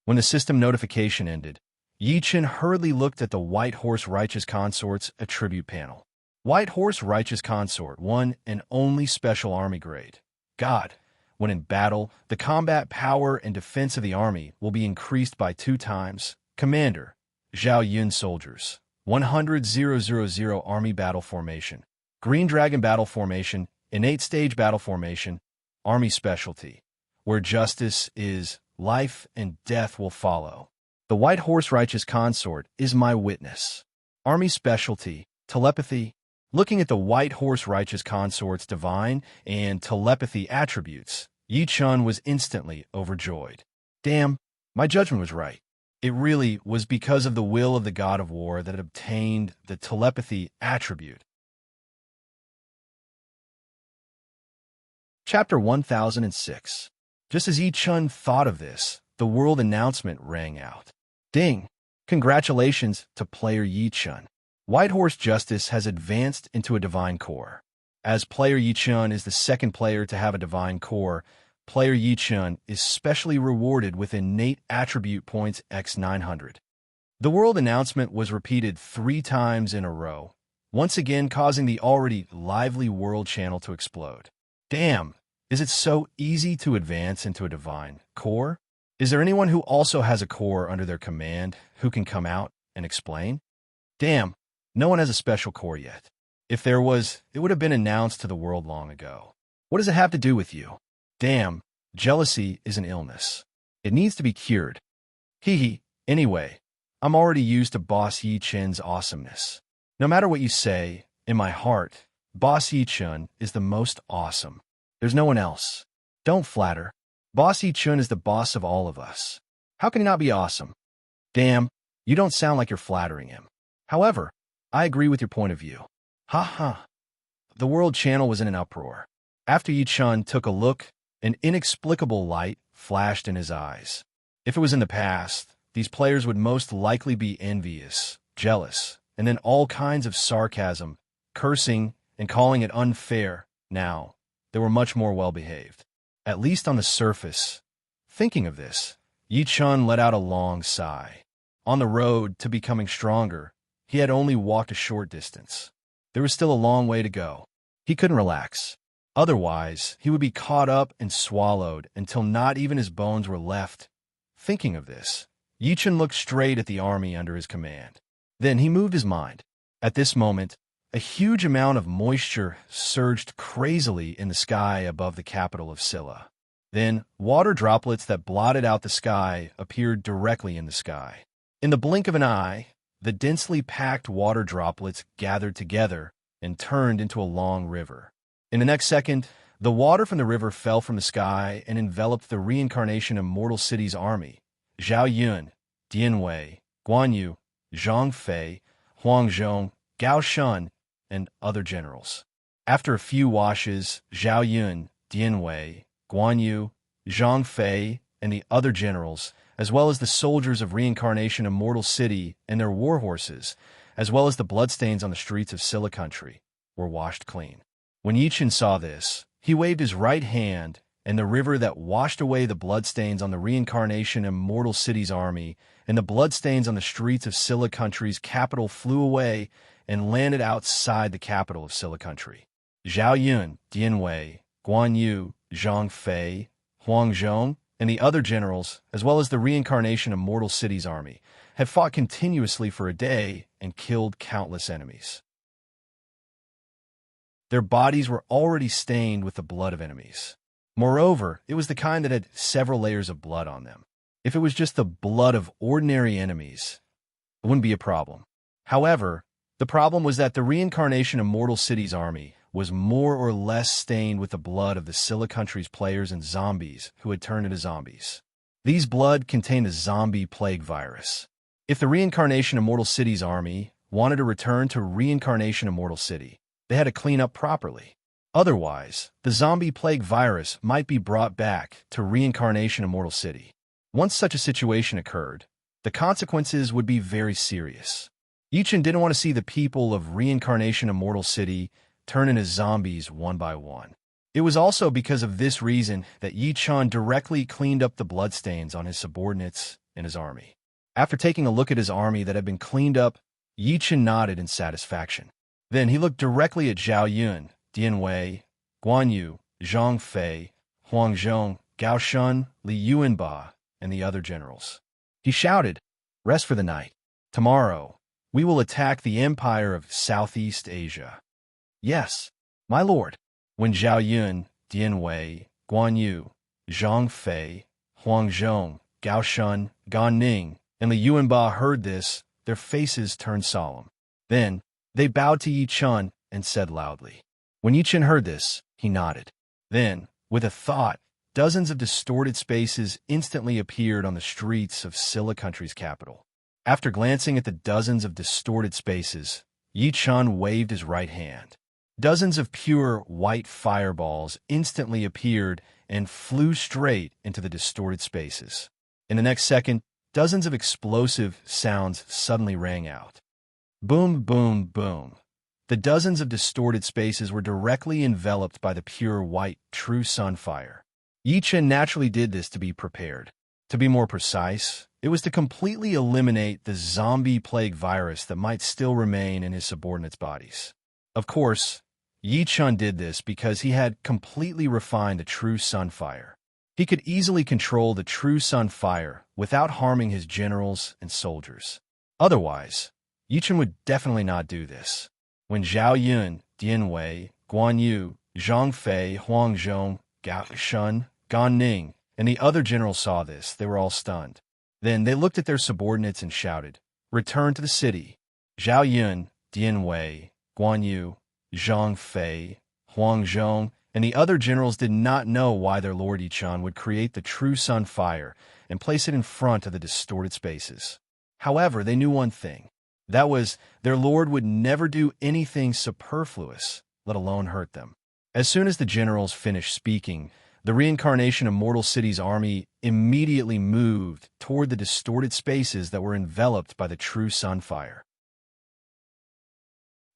When the system notification ended, Yi Chen hurriedly looked at the White Horse Righteous Consort's attribute panel. White Horse Righteous Consort won an only special army grade. God. When in battle, the combat power and defense of the army will be increased by 2 times. Commander. Zhao Yun Soldiers. 100,000 Army Battle Formation. Green Dragon Battle Formation. Innate Stage Battle Formation. Army Specialty. Where justice is, life and death will follow. The White Horse Righteous Consort is my witness. Army Specialty. Telepathy. Looking at the White Horse Righteous Consort's divine and telepathy attributes, Yi Chen was instantly overjoyed. Damn, my judgment was right. It really was because of the will of the God of War that it obtained the telepathy attribute. Chapter 1006. Just as Yi Chen thought of this, the world announcement rang out. Ding! Congratulations to player Yi Chen. White Horse Justice has advanced into a Divine Core. As player Yi Chen is the second player to have a Divine Core, player Yi Chen is specially rewarded with innate attribute points x 900. The world announcement was repeated 3 times in a row, once again causing the already lively world channel to explode. Damn, is it so easy to advance into a Divine Core? Is there anyone who also has a core under their command who can come out and explain? Damn, no one has a special core yet. If there was, it would have been announced to the world long ago. What does it have to do with you? Damn, jealousy is an illness. It needs to be cured. Hee. Anyway, I'm already used to Boss Yi Chen's awesomeness. No matter what you say, in my heart, Boss Yi Chen is the most awesome. There's no one else. Don't flatter. Boss Yi Chen is the boss of all of us. How can he not be awesome? Damn, you don't sound like you're flattering him. However, I agree with your point of view. Ha ha. The world channel was in an uproar. After Yi Chen took a look, an inexplicable light flashed in his eyes. If it was in the past, these players would most likely be envious, jealous, and then all kinds of sarcasm, cursing, and calling it unfair. Now, they were much more well-behaved. At least on the surface. Thinking of this, Yi Chen let out a long sigh. On the road to becoming stronger, he had only walked a short distance. There was still a long way to go. He couldn't relax. Otherwise, he would be caught up and swallowed until not even his bones were left. Thinking of this, Yi Chen looked straight at the army under his command. Then he moved his mind. At this moment, a huge amount of moisture surged crazily in the sky above the capital of Silla. Then, water droplets that blotted out the sky appeared directly in the sky. In the blink of an eye, the densely packed water droplets gathered together and turned into a long river. In the next second, the water from the river fell from the sky and enveloped the reincarnation Immortal City's army: Zhao Yun, Dian Wei, Guan Yu, Zhang Fei, Huang Zhong, Gao Shun, and other generals. After a few washes, Zhao Yun, Dian Wei, Guan Yu, Zhang Fei, and the other generals, as well as the soldiers of Reincarnation Immortal City and their war horses, as well as the bloodstains on the streets of Silla Country, were washed clean. When Yichen saw this, he waved his right hand, and the river that washed away the bloodstains on the Reincarnation Immortal City's army and the bloodstains on the streets of Silla Country's capital flew away and landed outside the capital of Silla Country. Zhao Yun, Dian Wei, Guan Yu, Zhang Fei, Huang Zhong, and the other generals, as well as the Reincarnation Immortal City's army, had fought continuously for a day and killed countless enemies. Their bodies were already stained with the blood of enemies. Moreover, it was the kind that had several layers of blood on them. If it was just the blood of ordinary enemies, it wouldn't be a problem. However, the problem was that the Reincarnation Immortal City's army was more or less stained with the blood of the Silla Country's players and zombies who had turned into zombies. These blood contained a zombie plague virus. If the Reincarnation Immortal City's army wanted to return to Reincarnation Immortal City, they had to clean up properly. Otherwise, the zombie plague virus might be brought back to Reincarnation Immortal City. Once such a situation occurred, the consequences would be very serious. Yichen didn't want to see the people of Reincarnation Immortal City turn into zombies one by one. It was also because of this reason that Yichen directly cleaned up the bloodstains on his subordinates and his army. After taking a look at his army that had been cleaned up, Yichen nodded in satisfaction. Then he looked directly at Zhao Yun, Dian Wei, Guan Yu, Zhang Fei, Huang Zhong, Gao Shun, Li Yuanba, and the other generals. He shouted, "Rest for the night. Tomorrow, we will attack the Empire of Southeast Asia." "Yes, my lord." When Zhao Yun, Dian Wei, Guan Yu, Zhang Fei, Huang Zhong, Gao Shun, Gan Ning, and Li Yuanba heard this, their faces turned solemn. Then, they bowed to Yichen and said loudly. When Yichen heard this, he nodded. Then, with a thought, dozens of distorted spaces instantly appeared on the streets of Silla Country's capital. After glancing at the dozens of distorted spaces, Yichen waved his right hand. Dozens of pure white fireballs instantly appeared and flew straight into the distorted spaces. In the next second, dozens of explosive sounds suddenly rang out. Boom, boom, boom. The dozens of distorted spaces were directly enveloped by the pure white true sun fire. Yichen naturally did this to be prepared. To be more precise, it was to completely eliminate the zombie plague virus that might still remain in his subordinates' bodies. Of course, Yichen did this because he had completely refined the true sun fire. He could easily control the true sun fire without harming his generals and soldiers. Otherwise, Yichen would definitely not do this. When Zhao Yun, Dian Wei, Guan Yu, Zhang Fei, Huang Zhong, Gao Shun, Gan Ning, and the other generals saw this, they were all stunned. Then they looked at their subordinates and shouted, "Return to the city." Zhao Yun, Dian Wei, Guan Yu, Zhang Fei, Huang Zhong, and the other generals did not know why their lord Yichen would create the true sun fire and place it in front of the distorted spaces. However, they knew one thing. That was, their lord would never do anything superfluous, let alone hurt them. As soon as the generals finished speaking, the Reincarnation Immortal City's army immediately moved toward the distorted spaces that were enveloped by the true sun fire.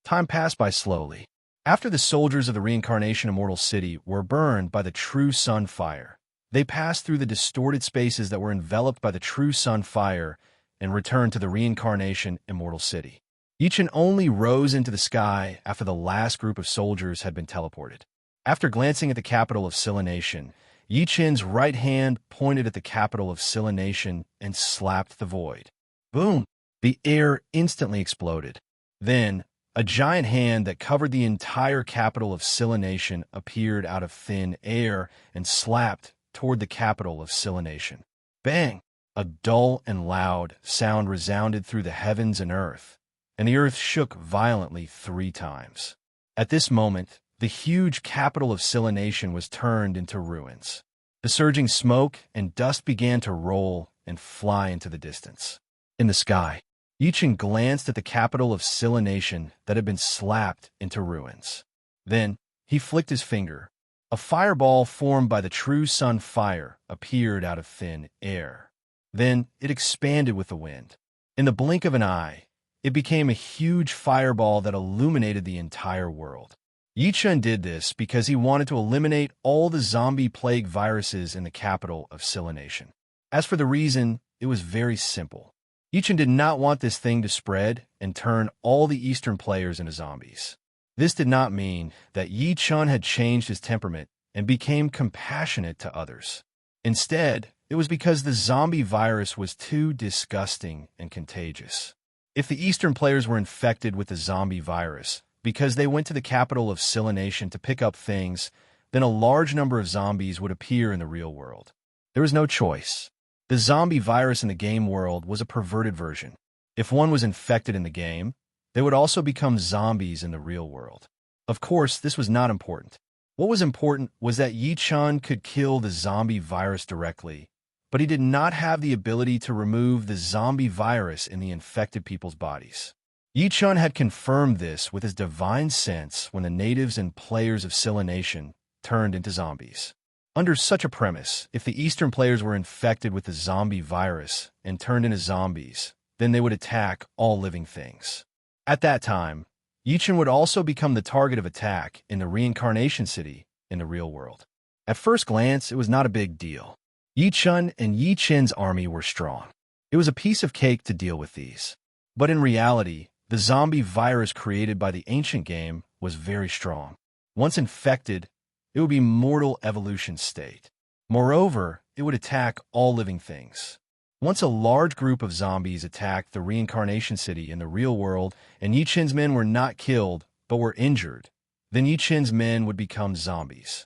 Time passed by slowly. After the soldiers of the Reincarnation Immortal City were burned by the true sun fire, they passed through the distorted spaces that were enveloped by the true sun fire and returned to the Reincarnation Immortal City. Yichen only rose into the sky after the last group of soldiers had been teleported. After glancing at the capital of Silla Nation, Yichen's right hand pointed at the capital of Silla Nation and slapped the void. Boom! The air instantly exploded. Then, A giant hand that covered the entire capital of Scylla Nation appeared out of thin air and slapped toward the capital of Scylla Nation. Bang! A dull and loud sound resounded through the heavens and earth, and the earth shook violently 3 times. At this moment, the huge capital of Scylla Nation was turned into ruins. The surging smoke and dust began to roll and fly into the distance. In the sky, Yichen glanced at the capital of Scylla Nation that had been slapped into ruins. Then, he flicked his finger. A fireball formed by the true sun fire appeared out of thin air. Then, it expanded with the wind. In the blink of an eye, it became a huge fireball that illuminated the entire world. Yichen did this because he wanted to eliminate all the zombie plague viruses in the capital of Scylla Nation. As for the reason, it was very simple. Yichen did not want this thing to spread and turn all the Eastern players into zombies. This did not mean that Yichen had changed his temperament and became compassionate to others. Instead, it was because the zombie virus was too disgusting and contagious. If the Eastern players were infected with the zombie virus because they went to the capital of Scylla Nation to pick up things, then a large number of zombies would appear in the real world. There was no choice. The zombie virus in the game world was a perverted version. If one was infected in the game, they would also become zombies in the real world. Of course, this was not important. What was important was that Yichen could kill the zombie virus directly, but he did not have the ability to remove the zombie virus in the infected people's bodies. Yichen had confirmed this with his divine sense when the natives and players of Scylla Nation turned into zombies. Under such a premise, if the Eastern players were infected with the zombie virus and turned into zombies, then they would attack all living things. At that time, Yichen would also become the target of attack in the reincarnation city in the real world. At first glance, it was not a big deal. Yichen and Yichen's army were strong. It was a piece of cake to deal with these. But in reality, the zombie virus created by the ancient game was very strong. Once infected, it would be mortal evolution state. Moreover, it would attack all living things. Once a large group of zombies attacked the reincarnation city in the real world and Yichen's men were not killed but were injured, then Yichen's men would become zombies.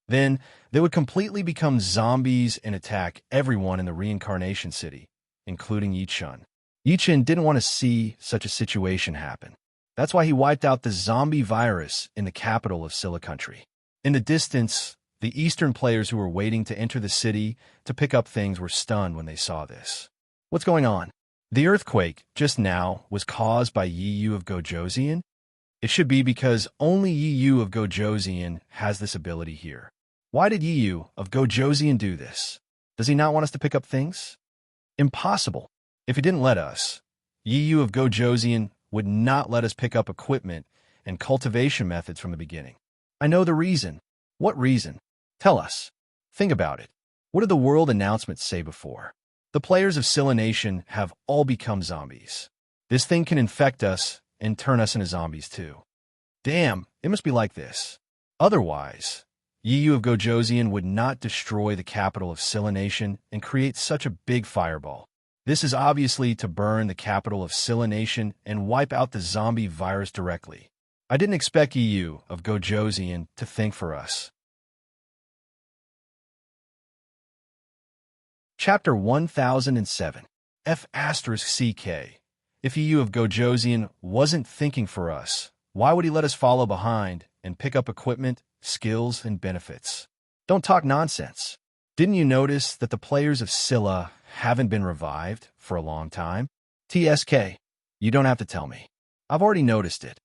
Then they would completely become zombies and attack everyone in the reincarnation city, including Yichen. Yichen didn't want to see such a situation happen. That's why he wiped out the zombie virus in the capital of Scylla country. In the distance, the Eastern players who were waiting to enter the city to pick up things were stunned when they saw this. What's going on? The earthquake just now was caused by Yiyu of Gojosian? It should be because only Yiyu of Gojosian has this ability here. Why did Yiyu of Gojosian do this? Does he not want us to pick up things? Impossible. If he didn't let us, Yiyu of Gojosian would not let us pick up equipment and cultivation methods from the beginning. I know the reason. What reason? Tell us. Think about it. What did the world announcements say before? The players of Scylla Nation have all become zombies. This thing can infect us and turn us into zombies too. Damn, it must be like this. Otherwise, Yiyu of Gojosian would not destroy the capital of Scylla Nation and create such a big fireball. This is obviously to burn the capital of Scylla Nation and wipe out the zombie virus directly. I didn't expect Yiyu of Gojosian to think for us. Chapter 1007 F***CK If Yiyu of Gojosian wasn't thinking for us, why would he let us follow behind and pick up equipment, skills, and benefits? Don't talk nonsense. Didn't you notice that the players of Scylla haven't been revived for a long time? TSK, you don't have to tell me. I've already noticed it.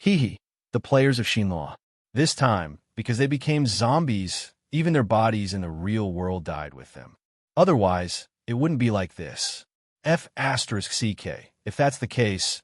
Hehe, the players of Shinlaw. This time, because they became zombies, even their bodies in the real world died with them. Otherwise, it wouldn't be like this. F***CK. If that's the case,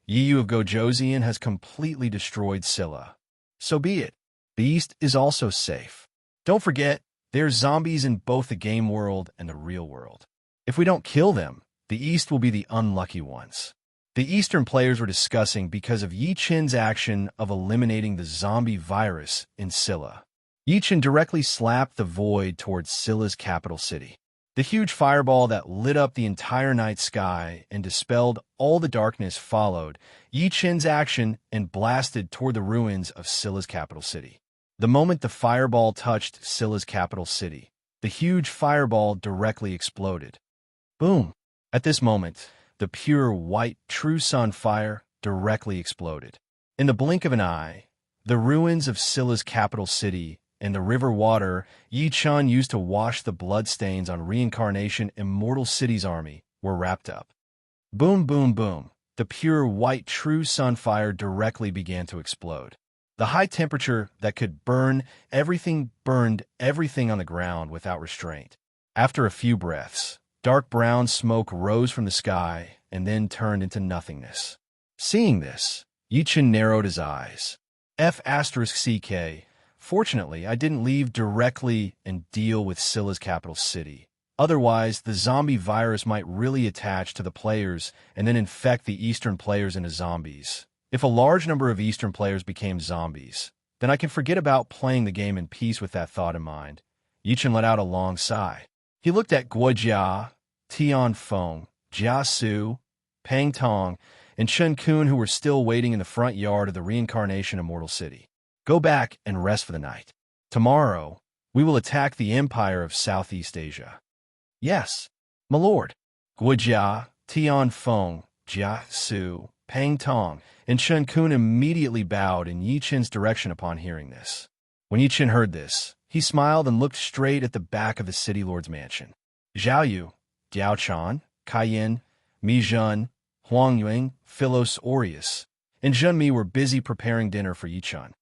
Yiyu of Gojosian has completely destroyed Scylla. So be it. The East is also safe. Don't forget, there's zombies in both the game world and the real world. If we don't kill them, the East will be the unlucky ones. The Eastern players were discussing because of Yichen's action of eliminating the zombie virus in Scylla. Yichen directly slapped the void towards Scylla's capital city. The huge fireball that lit up the entire night sky and dispelled all the darkness followed Yi Chen's action and blasted toward the ruins of Scylla's capital city. The moment the fireball touched Scylla's capital city, the huge fireball directly exploded. Boom! At this moment, the pure white true sun fire directly exploded. In the blink of an eye, the ruins of Scylla's capital city and the river water Yi Chen used to wash the bloodstains on Reincarnation Immortal City's army were wrapped up. Boom, boom, boom. The pure white true sun fire directly began to explode. The high temperature that could burn everything burned everything on the ground without restraint. After a few breaths, dark brown smoke rose from the sky and then turned into nothingness. Seeing this, Yi Chen narrowed his eyes. F***CK. Fortunately, I didn't leave directly and deal with Scylla's capital city. Otherwise, the zombie virus might really attach to the players and then infect the Eastern players into zombies. If a large number of Eastern players became zombies, then I can forget about playing the game in peace with that thought in mind. Yi Chen let out a long sigh. He looked at Guojia, Tian Feng, Jia Su, Pang Tong, and Chen Kun, who were still waiting in the front yard of the Reincarnation Immortal City. Go back and rest for the night. Tomorrow, we will attack the Empire of Southeast Asia. Yes, my lord. Guojia, Tian Feng, Jia Su, Pang Tong, and Chen Kun immediately bowed in Yi Chen's direction upon hearing this. When Yi Chen heard this, he smiled and looked straight at the back of the city lord's mansion. Zhao Yu, Diao Chan, Kaiyan, Mi Zhen, Huang Yuan, Philos Aureus, and Zhen Mi were busy preparing dinner for Yi Chen.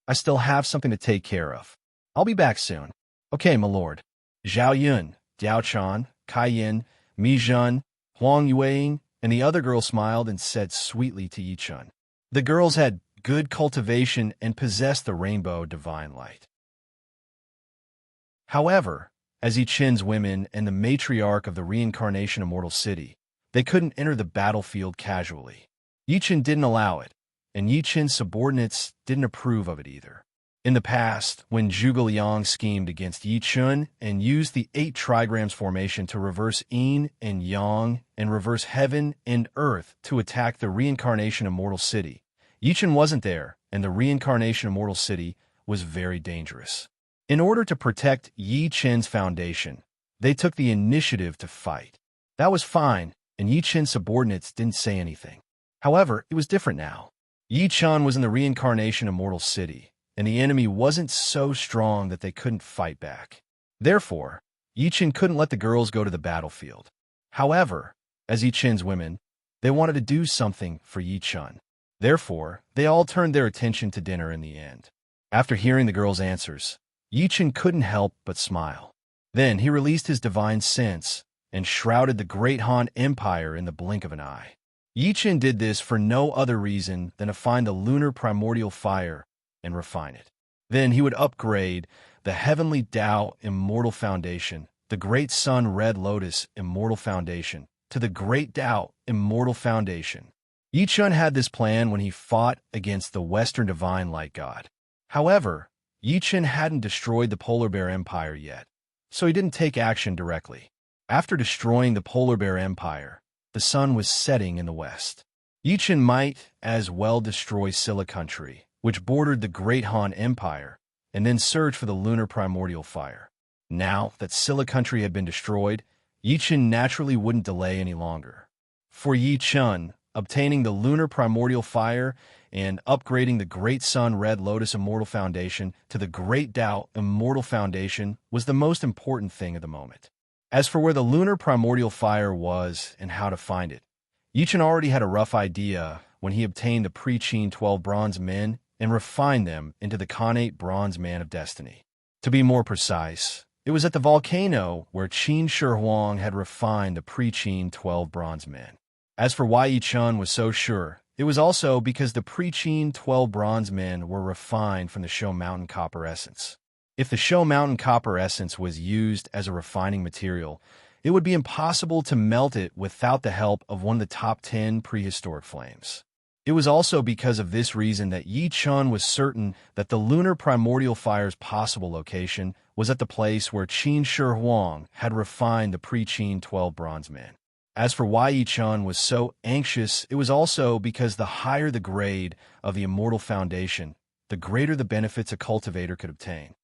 I still have something to take care of. I'll be back soon. Okay, my lord. Zhao Yun, Diao Chan, Kaiyan, Mi Zhen, Huang Yuan, and the other girl smiled and said sweetly to Yi Chen. The girls had good cultivation and possessed the rainbow divine light. However, as Yi Chen's women and the matriarch of the Reincarnation Immortal City, they couldn't enter the battlefield casually. Yi Chen didn't allow it, and Yi Chen's subordinates didn't approve of it either. In the past, when Zhuge Liang schemed against Yi Chen and used the 8 trigrams formation to reverse yin and yang and reverse heaven and earth to attack the Reincarnation Immortal City, Yi Chen wasn't there, and the Reincarnation Immortal City was very dangerous. In order to protect Yi Chen's foundation, they took the initiative to fight. That was fine, and Yi Chen's subordinates didn't say anything. However, it was different now. Yi Chen was in the Reincarnation Immortal City, and the enemy wasn't so strong that they couldn't fight back. Therefore, Yi Chen couldn't let the girls go to the battlefield. However, as Yi Chen's women, they wanted to do something for Yi Chen. Therefore, they all turned their attention to dinner in the end. After hearing the girls' answers, Yi Chen couldn't help but smile. Then he released his divine sense and shrouded the Great Han Empire in the blink of an eye. Yi Chen did this for no other reason than to find the lunar primordial fire and refine it. Then he would upgrade the Heavenly Tao Immortal Foundation, the Great Sun Red Lotus Immortal Foundation, to the Great Tao Immortal Foundation. Yi Chen had this plan when he fought against the Western Divine Light God. However, Yi Chen hadn't destroyed the Polar Bear Empire yet, so he didn't take action directly. After destroying the Polar Bear Empire, the sun was setting in the west. Yi Chen might as well destroy Scylla country, which bordered the Great Han Empire, and then search for the lunar primordial fire. Now that Scylla country had been destroyed, Yi Chen naturally wouldn't delay any longer. For Yi Chen, obtaining the lunar primordial fire and upgrading the Great Sun Red Lotus Immortal Foundation to the Great Tao Immortal Foundation was the most important thing at the moment. As for where the lunar primordial fire was and how to find it, Yi Chen already had a rough idea when he obtained the pre-Qin 12 bronze men and refined them into the Khanate bronze man of destiny. To be more precise, it was at the volcano where Qin Shi Huang had refined the pre-Qin 12 bronze men. As for why Yi Chen was so sure, it was also because the pre-Qin 12 bronze men were refined from the Show Mountain copper essence. If the Show Mountain copper essence was used as a refining material, it would be impossible to melt it without the help of one of the top 10 prehistoric flames. It was also because of this reason that Yi Chun was certain that the lunar primordial fire's possible location was at the place where Qin Shi Huang had refined the pre-Qin 12 bronze men. As for why Yi Chun was so anxious, it was also because the higher the grade of the immortal foundation, the greater the benefits a cultivator could obtain.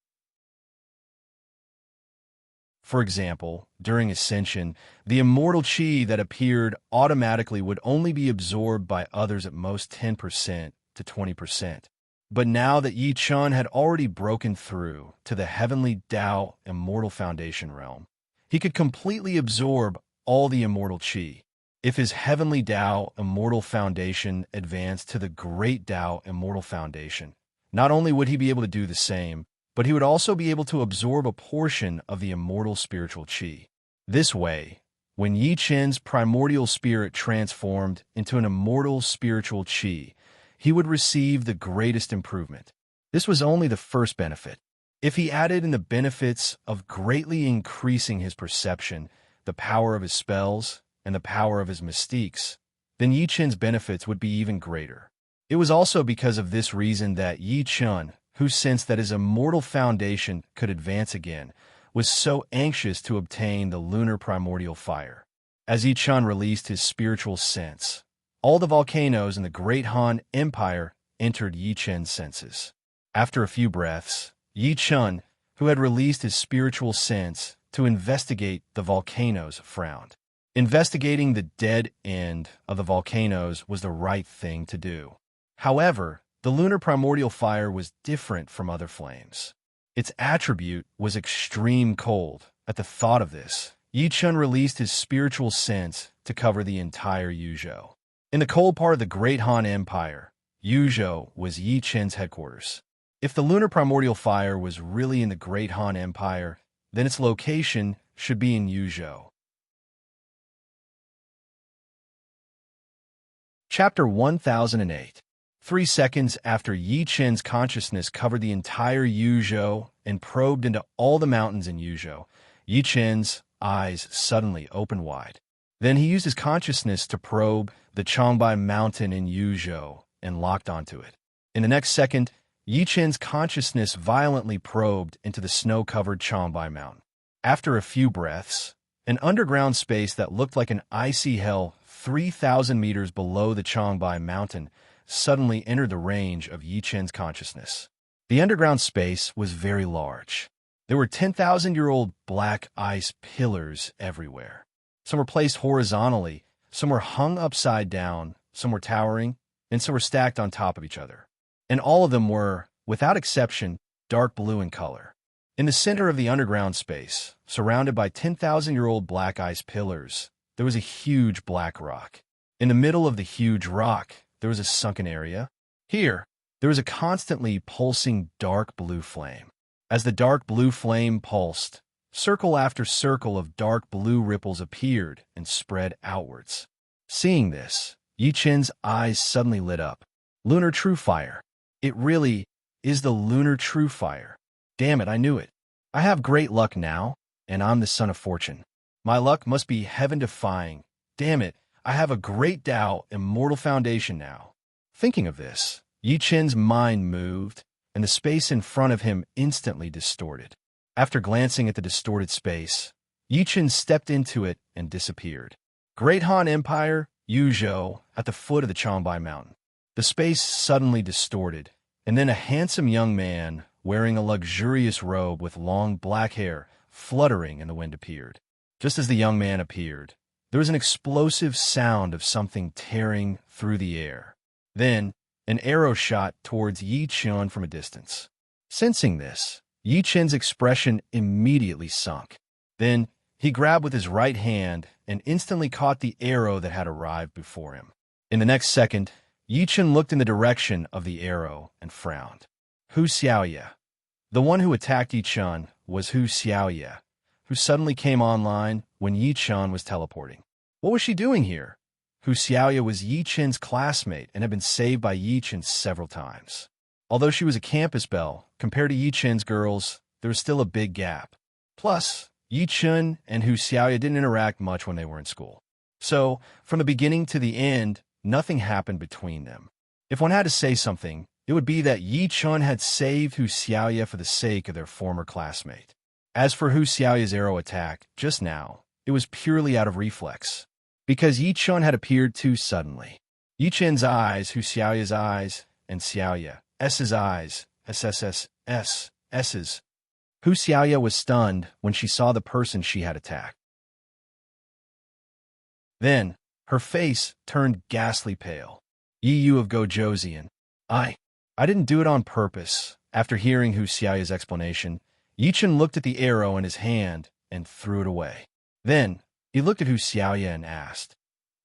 For example, during ascension, the immortal qi that appeared automatically would only be absorbed by others at most 10% to 20%. But now that Yi Chun had already broken through to the heavenly Tao immortal foundation realm, he could completely absorb all the immortal qi. If his heavenly Tao immortal foundation advanced to the great Tao immortal foundation, not only would he be able to do the same, but he would also be able to absorb a portion of the immortal spiritual qi. This way, when Yi Chen's primordial spirit transformed into an immortal spiritual qi, he would receive the greatest improvement. This was only the first benefit. If he added in the benefits of greatly increasing his perception, the power of his spells, and the power of his mystiques, then Yi Chen's benefits would be even greater. It was also because of this reason that Yi Chun, who sensed that his immortal foundation could advance again, was so anxious to obtain the lunar primordial fire. As Yi Chun released his spiritual sense, all the volcanoes in the Great Han Empire entered Yi Chen's senses. After a few breaths, Yi Chun, who had released his spiritual sense to investigate the volcanoes, frowned. Investigating the dead end of the volcanoes was the right thing to do. However, the lunar primordial fire was different from other flames. Its attribute was extreme cold. At the thought of this, Yi Chun released his spiritual sense to cover the entire Yuzhou. In the cold part of the Great Han Empire, Yuzhou was Yi Chen's headquarters. If the lunar primordial fire was really in the Great Han Empire, then its location should be in Yuzhou. Chapter 1008. 3 seconds after Yi Chen's consciousness covered the entire Yuzhou and probed into all the mountains in Yuzhou, Yi Chen's eyes suddenly opened wide. Then he used his consciousness to probe the Changbai mountain in Yuzhou and locked onto it. In the next second, Yi Chen's consciousness violently probed into the snow-covered Changbai mountain. After a few breaths, an underground space that looked like an icy hell 3,000 meters below the Changbai mountain suddenly entered the range of Yi Chen's consciousness. The underground space was very large. There were 10,000-year-old black ice pillars everywhere. Some were placed horizontally, some were hung upside down, some were towering, and some were stacked on top of each other. And all of them were, without exception, dark blue in color. In the center of the underground space, surrounded by 10,000-year-old black ice pillars, there was a huge black rock. In the middle of the huge rock, there was a sunken area. Here, there was a constantly pulsing dark blue flame. As the dark blue flame pulsed, circle after circle of dark blue ripples appeared and spread outwards. Seeing this, Yi Chen's eyes suddenly lit up. Lunar True Fire. It really is the Lunar True Fire. Damn it, I knew it. I have great luck now, and I'm the son of fortune. My luck must be heaven-defying. Damn it, I have a great Tao immortal foundation now. Thinking of this, Yi Chen's mind moved, and the space in front of him instantly distorted. After glancing at the distorted space, Yi Chen stepped into it and disappeared. Great Han Empire, Yuzhou, at the foot of the Changbai Mountain. The space suddenly distorted, and then a handsome young man, wearing a luxurious robe with long black hair, fluttering in the wind appeared. Just as the young man appeared, there was an explosive sound of something tearing through the air. Then, an arrow shot towards Yi Chen from a distance. Sensing this, Yi Chen's expression immediately sunk. Then, he grabbed with his right hand and instantly caught the arrow that had arrived before him. In the next second, Yi Chen looked in the direction of the arrow and frowned. Hu Xiaoye. The one who attacked Yi Chen was Hu Xiaoye, who suddenly came online when Yi Chen was teleporting. What was she doing here? Hu Xiaoye was Yi Chen's classmate and had been saved by Yi Chen several times. Although she was a campus belle, compared to Yi Chen's girls, there was still a big gap. Plus, Yi Chen and Hu Xiaoye didn't interact much when they were in school. So, from the beginning to the end, nothing happened between them. If one had to say something, it would be that Yi Chun had saved Hu Xiaoye for the sake of their former classmate. As for Hu Xiaoye's arrow attack, just now, it was purely out of reflex, because Yi Chun had appeared too suddenly. Yi Chun's eyes, Hu Xiaoye's eyes, and Xiaoye's eyes, S's. Hu Xiaoye was stunned when she saw the person she had attacked. Then, her face turned ghastly pale. Yi Yu of Gojoseon. I didn't do it on purpose. After hearing Hu Xiaoye's explanation, Yi Chun looked at the arrow in his hand and threw it away. Then, he looked at Hu Xiaoye and asked,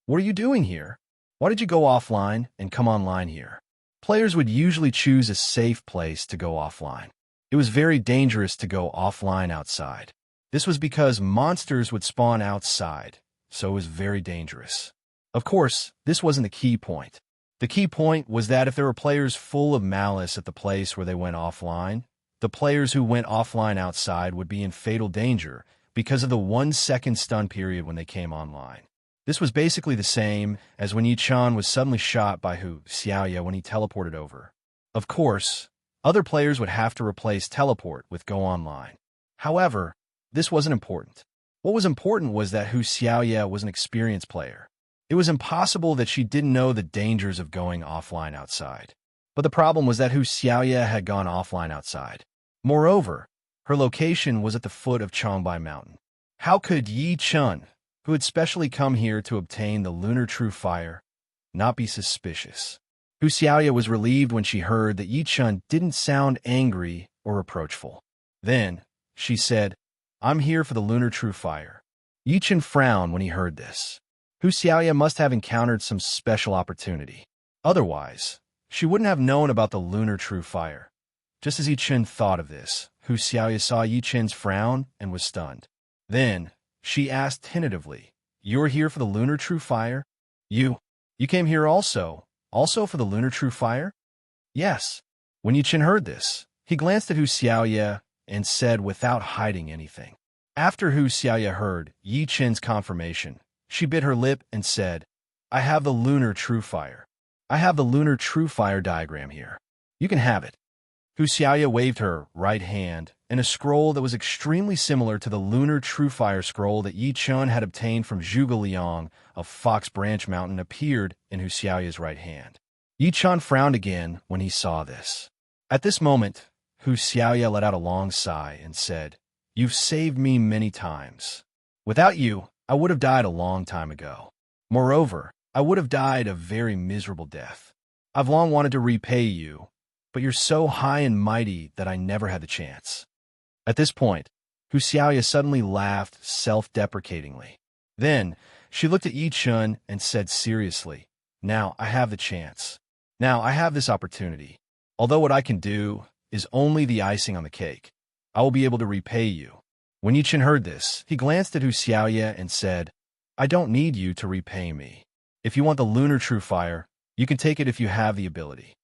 "What are you doing here? Why did you go offline and come online here?" Players would usually choose a safe place to go offline. It was very dangerous to go offline outside. This was because monsters would spawn outside, so it was very dangerous. Of course, this wasn't the key point. The key point was that if there were players full of malice at the place where they went offline, the players who went offline outside would be in fatal danger because of the 1-second stun period when they came online. This was basically the same as when Yi Chun was suddenly shot by Hu Xiaoye when he teleported over. Of course, other players would have to replace teleport with go online. However, this wasn't important. What was important was that Hu Xiaoye was an experienced player. It was impossible that she didn't know the dangers of going offline outside. But the problem was that Hu Xiaoye had gone offline outside. Moreover, her location was at the foot of Changbai Mountain. How could Yi Chun, who had specially come here to obtain the lunar true fire, not be suspicious? Hu Xiaoye was relieved when she heard that Yi Chun didn't sound angry or reproachful. Then, she said, "I'm here for the lunar true fire." Yi Chun frowned when he heard this. Hu Xiaoye must have encountered some special opportunity. Otherwise, she wouldn't have known about the lunar true fire. Just as Yi Chun thought of this, Hu Xiaoye saw Yi Chun's frown and was stunned. Then, she asked tentatively, "You're here for the lunar true fire? You came here also for the lunar true fire?" "Yes." When Yi Chun heard this, he glanced at Hu Xiaoye and said without hiding anything. After Hu Xiaoye heard Yi Chun's confirmation, she bit her lip and said, "I have the lunar true fire. I have the lunar true fire diagram here. You can have it." Hu Xiaoye waved her right hand, and a scroll that was extremely similar to the lunar true fire scroll that Yi Chun had obtained from Zhuge Liang of Fox Branch Mountain appeared in Hu Xiaoye's right hand. Yi Chun frowned again when he saw this. At this moment, Hu Xiaoye let out a long sigh and said, "You've saved me many times. Without you, I would have died a long time ago. Moreover, I would have died a very miserable death. I've long wanted to repay you, but you're so high and mighty that I never had the chance." At this point, Hu Xiaoye suddenly laughed self-deprecatingly. Then, she looked at Yi Chun and said seriously, "Now I have the chance. Now I have this opportunity. Although what I can do is only the icing on the cake, I will be able to repay you." When Yi Chun heard this, he glanced at Hu Xiaoye and said, "I don't need you to repay me. If you want the lunar true fire, you can take it if you have the ability.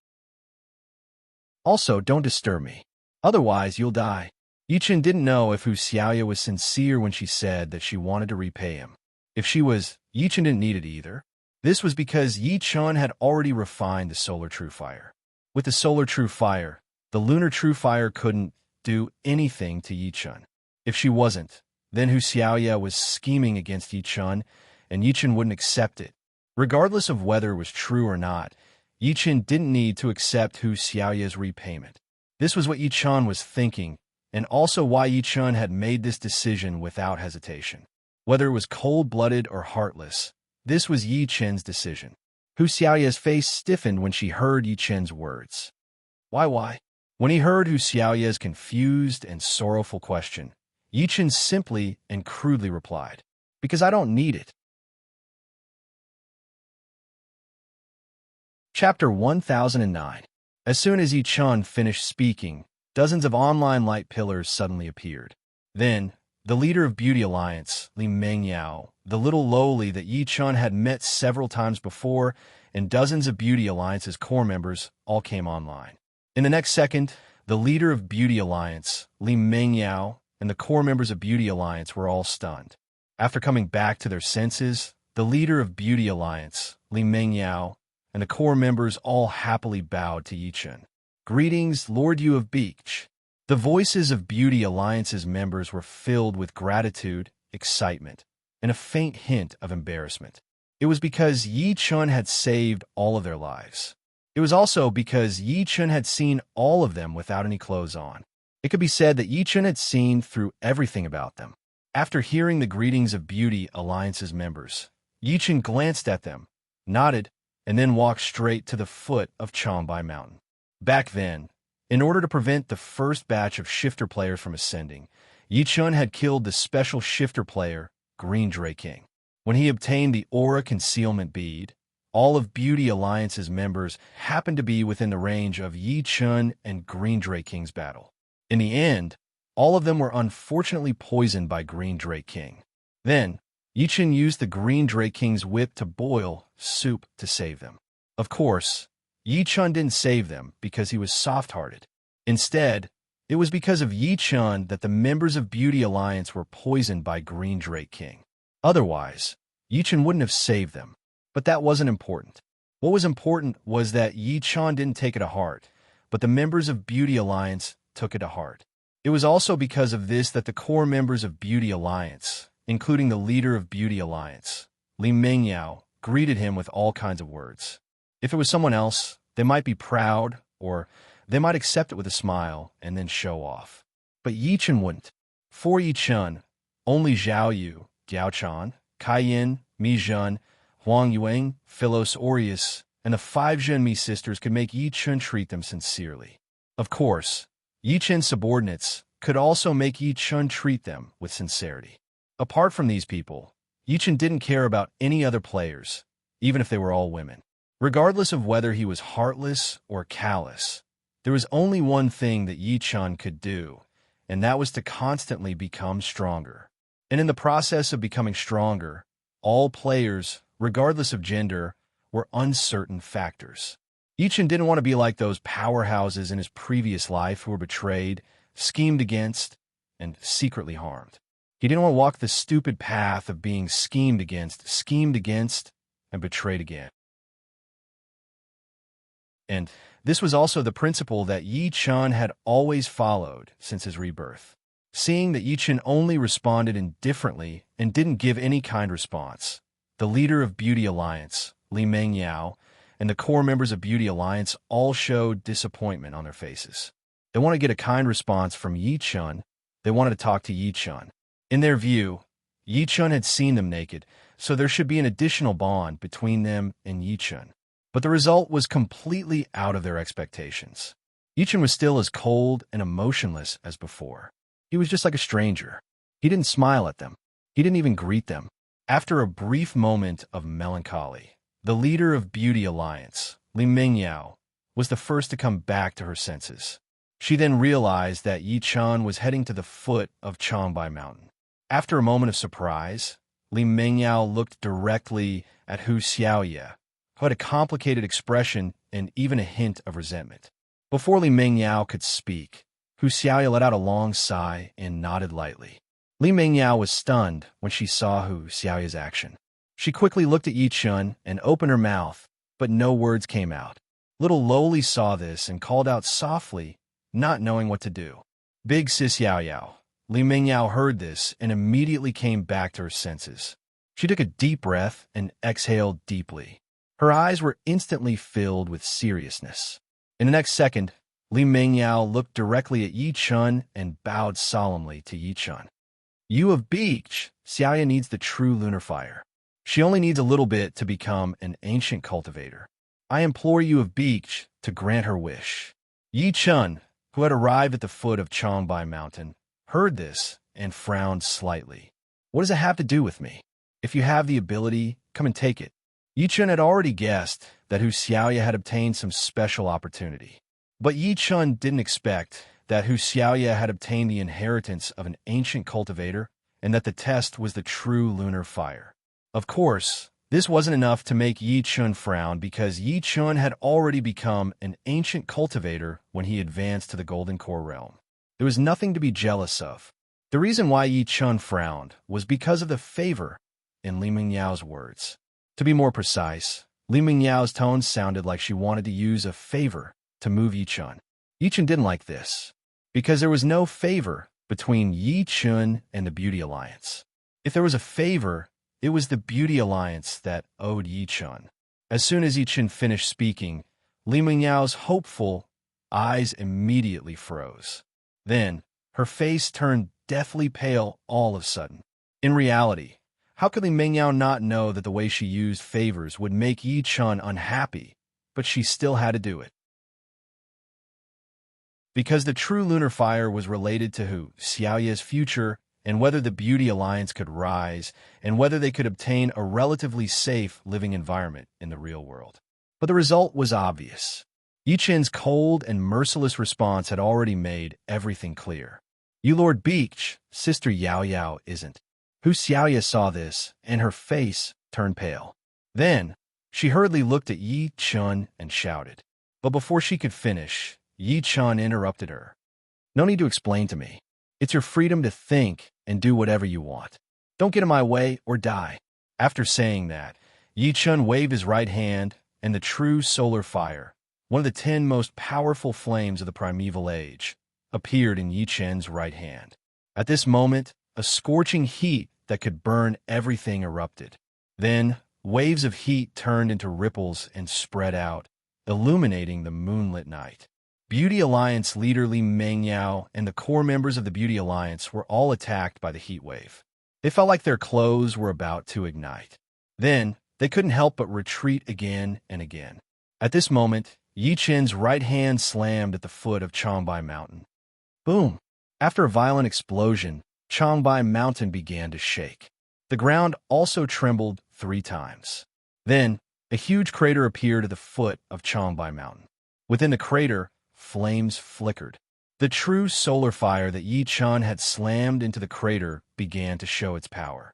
Also, don't disturb me. Otherwise, you'll die." Yi Chun didn't know if Hu Xiaoye was sincere when she said that she wanted to repay him. If she was, Yi Chun didn't need it either. This was because Yi Chun had already refined the solar true fire. With the solar true fire, the lunar true fire couldn't do anything to Yi Chun. If she wasn't, then Hu Xiaoye was scheming against Yi Chun, and Yi Chun wouldn't accept it. Regardless of whether it was true or not, Yi Chun didn't need to accept Hu Xiaoye's repayment. This was what Yi Chun was thinking, and also why Yi Chun had made this decision without hesitation. Whether it was cold-blooded or heartless, this was Yi Chun's decision. Hu Xiaoye's face stiffened when she heard Yi Chun's words. Why? When he heard Hu Xiaoye's confused and sorrowful question, Yi Chun simply and crudely replied, "Because I don't need it." Chapter 1009. As soon as Yi Chun finished speaking, dozens of online light pillars suddenly appeared. Then, the leader of Beauty Alliance, Li Mengyao, the little lowly that Yi Chun had met several times before, and dozens of Beauty Alliance's core members all came online. In the next second, the leader of Beauty Alliance, Li Mengyao, and the core members of Beauty Alliance were all stunned. After coming back to their senses, the leader of Beauty Alliance, Li Mengyao, and the core members all happily bowed to Yi Chun. "Greetings, Lord Yu of Beach." The voices of Beauty Alliance's members were filled with gratitude, excitement, and a faint hint of embarrassment. It was because Yi Chun had saved all of their lives. It was also because Yi Chun had seen all of them without any clothes on. It could be said that Yi Chun had seen through everything about them. After hearing the greetings of Beauty Alliance's members, Yi Chun glanced at them, nodded, and then walked straight to the foot of Changbai Mountain. Back then, in order to prevent the first batch of shifter players from ascending, Yi Chun had killed the special shifter player, Green Dray King. When he obtained the Aura Concealment Bead, all of Beauty Alliance's members happened to be within the range of Yi Chun and Green Dray King's battle. In the end, all of them were unfortunately poisoned by Green Dray King. Then, Yi Chun used the Green Dray King's whip to boil soup to save them. Of course, Yi Chun didn't save them because he was soft-hearted. Instead, it was because of Yi Chun that the members of Beauty Alliance were poisoned by Green Dray King. Otherwise, Yi Chun wouldn't have saved them. But that wasn't important. What was important was that Yi Chun didn't take it to heart, but the members of Beauty Alliance took it to heart. It was also because of this that the core members of Beauty Alliance, including the leader of Beauty Alliance, Li Mingyao, greeted him with all kinds of words. If it was someone else, they might be proud, or they might accept it with a smile and then show off. But Yi Chun wouldn't. For Yi Chun, only Zhao Yu, Gao Chan, Kai Yin, Mi Zhen, Huang Yuang, Philos Aureus, and the 5 Zhenmi sisters could make Yi Chun treat them sincerely. Of course, Yi Chun's subordinates could also make Yi Chun treat them with sincerity. Apart from these people, Yi Chun didn't care about any other players, even if they were all women. Regardless of whether he was heartless or callous, there was only one thing that Yi Chun could do, and that was to constantly become stronger. And in the process of becoming stronger, all players, regardless of gender, were uncertain factors. Yi Chun didn't want to be like those powerhouses in his previous life who were betrayed, schemed against, and secretly harmed. He didn't want to walk the stupid path of being schemed against, and betrayed again. And this was also the principle that Yi Chun had always followed since his rebirth. Seeing that Yi Chun only responded indifferently and didn't give any kind response, the leader of Beauty Alliance, Li Mingyao, and the core members of Beauty Alliance all showed disappointment on their faces. They wanted to get a kind response from Yi Chun. They wanted to talk to Yi Chun. In their view, Yi Chun had seen them naked, so there should be an additional bond between them and Yi Chun. But the result was completely out of their expectations. Yi Chun was still as cold and emotionless as before. He was just like a stranger. He didn't smile at them. He didn't even greet them. After a brief moment of melancholy, the leader of Beauty Alliance, Li Mingyao, was the first to come back to her senses. She then realized that Yi Chun was heading to the foot of Changbai Mountain. After a moment of surprise, Li Mingyao looked directly at Hu Xiaoye, who had a complicated expression and even a hint of resentment. Before Li Mingyao could speak, Hu Xiaoye let out a long sigh and nodded lightly. Li Mingyao was stunned when she saw Hu Xiaoye's action. She quickly looked at Yi Chun and opened her mouth, but no words came out. Little Loli saw this and called out softly, not knowing what to do. "Big Sis Yao Yao." Li Mingyao heard this and immediately came back to her senses. She took a deep breath and exhaled deeply. Her eyes were instantly filled with seriousness. In the next second, Li Mingyao looked directly at Yi Chun and bowed solemnly to Yi Chun. "You of Beach, Xiaoya needs the true lunar fire. She only needs a little bit to become an ancient cultivator. I implore you of Beach to grant her wish." Yi Chun, who had arrived at the foot of Changbai Mountain, heard this and frowned slightly. "What does it have to do with me? If you have the ability, come and take it." Yi Chun had already guessed that Hu Xiaoye had obtained some special opportunity. But Yi Chun didn't expect that Hu Xiaoye had obtained the inheritance of an ancient cultivator and that the test was the true lunar fire. Of course, this wasn't enough to make Yi Chun frown because Yi Chun had already become an ancient cultivator when he advanced to the Golden Core realm. There was nothing to be jealous of. The reason why Yi Chun frowned was because of the favor in Li Mingyao's words. To be more precise, Li Mingyao's tone sounded like she wanted to use a favor to move Yi Chun. Yi Chun didn't like this, because there was no favor between Yi Chun and the Beauty Alliance. If there was a favor, it was the Beauty Alliance that owed Yi Chun. As soon as Yi Chun finished speaking, Li Mingyao's hopeful eyes immediately froze. Then, her face turned deathly pale all of a sudden. In reality, how could Li Mingyao not know that the way she used favors would make Yi Chun unhappy, but she still had to do it? Because the true lunar fire was related to Hu Xiaoya's future and whether the Beauty Alliance could rise and whether they could obtain a relatively safe living environment in the real world. But the result was obvious. Yi Chun's cold and merciless response had already made everything clear. You Lord Beach, Sister Yao Yao isn't. Hu Xiaoya saw this, and her face turned pale. Then, she hurriedly looked at Yi Chun and shouted. But before she could finish, Yi Chun interrupted her. No need to explain to me. It's your freedom to think and do whatever you want. Don't get in my way or die. After saying that, Yi Chun waved his right hand, and the true solar fire, one of the 10 most powerful flames of the primeval age, appeared in Yi Chun's right hand. At this moment, a scorching heat that could burn everything erupted. Then, waves of heat turned into ripples and spread out, illuminating the moonlit night. Beauty Alliance leader Li Mingyao and the core members of the Beauty Alliance were all attacked by the heat wave. They felt like their clothes were about to ignite. Then, they couldn't help but retreat again and again. At this moment, Yi Chun's right hand slammed at the foot of Changbai Mountain. Boom! After a violent explosion, Changbai Mountain began to shake. The ground also trembled 3 times. Then, a huge crater appeared at the foot of Changbai Mountain. Within the crater, flames flickered. The true solar fire that Yi Chun had slammed into the crater began to show its power.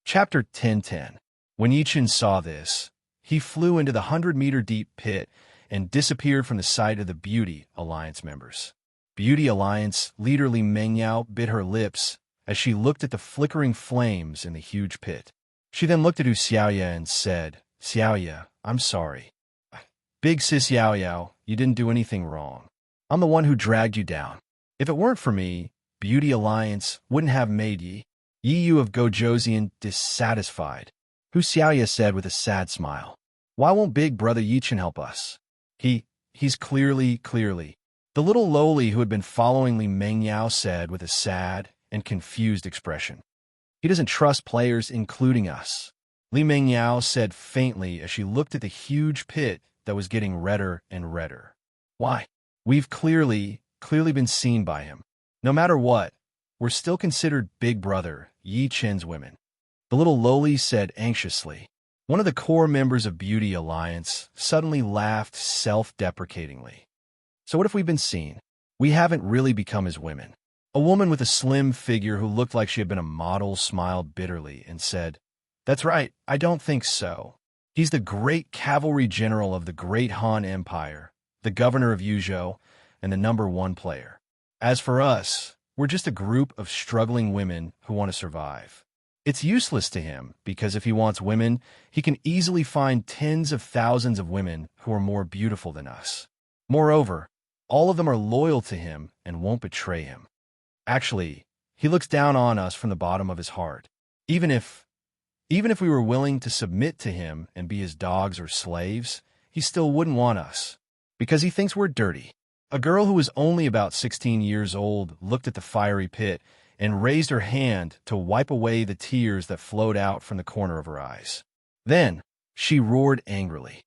Chapter 10:10. When Yi Chun saw this, he flew into the 100-meter-deep pit and disappeared from the sight of the Beauty Alliance members. Beauty Alliance leader Li Mingyao bit her lips as she looked at the flickering flames in the huge pit. She then looked at Hu Xiaoya and said, Xiaoya, I'm sorry. Big sis Xiaoyao, you didn't do anything wrong. I'm the one who dragged you down. If it weren't for me, Beauty Alliance wouldn't have made Yi Yu of Gojoseon dissatisfied. Hu Xiaoya said with a sad smile. Why won't big brother Yi Chun help us? He's clearly. The little lowly who had been following Li Mingyao said with a sad and confused expression. He doesn't trust players, including us. Li Mingyao said faintly as she looked at the huge pit that was getting redder and redder. Why? We've clearly been seen by him. No matter what, we're still considered big brother, Yi Chun's women. The little lowly said anxiously. One of the core members of Beauty Alliance suddenly laughed self-deprecatingly. So what if we've been seen? We haven't really become his women. A woman with a slim figure who looked like she had been a model smiled bitterly and said, That's right, I don't think so. He's the great cavalry general of the Great Han Empire, the governor of Yuzhou, and the #1 player. As for us, we're just a group of struggling women who want to survive. It's useless to him because if he wants women, he can easily find tens of thousands of women who are more beautiful than us. Moreover, all of them are loyal to him and won't betray him. Actually, he looks down on us from the bottom of his heart. Even if we were willing to submit to him and be his dogs or slaves, he still wouldn't want us, because he thinks we're dirty. A girl who was only about 16 years old looked at the fiery pit and raised her hand to wipe away the tears that flowed out from the corner of her eyes. Then, she roared angrily.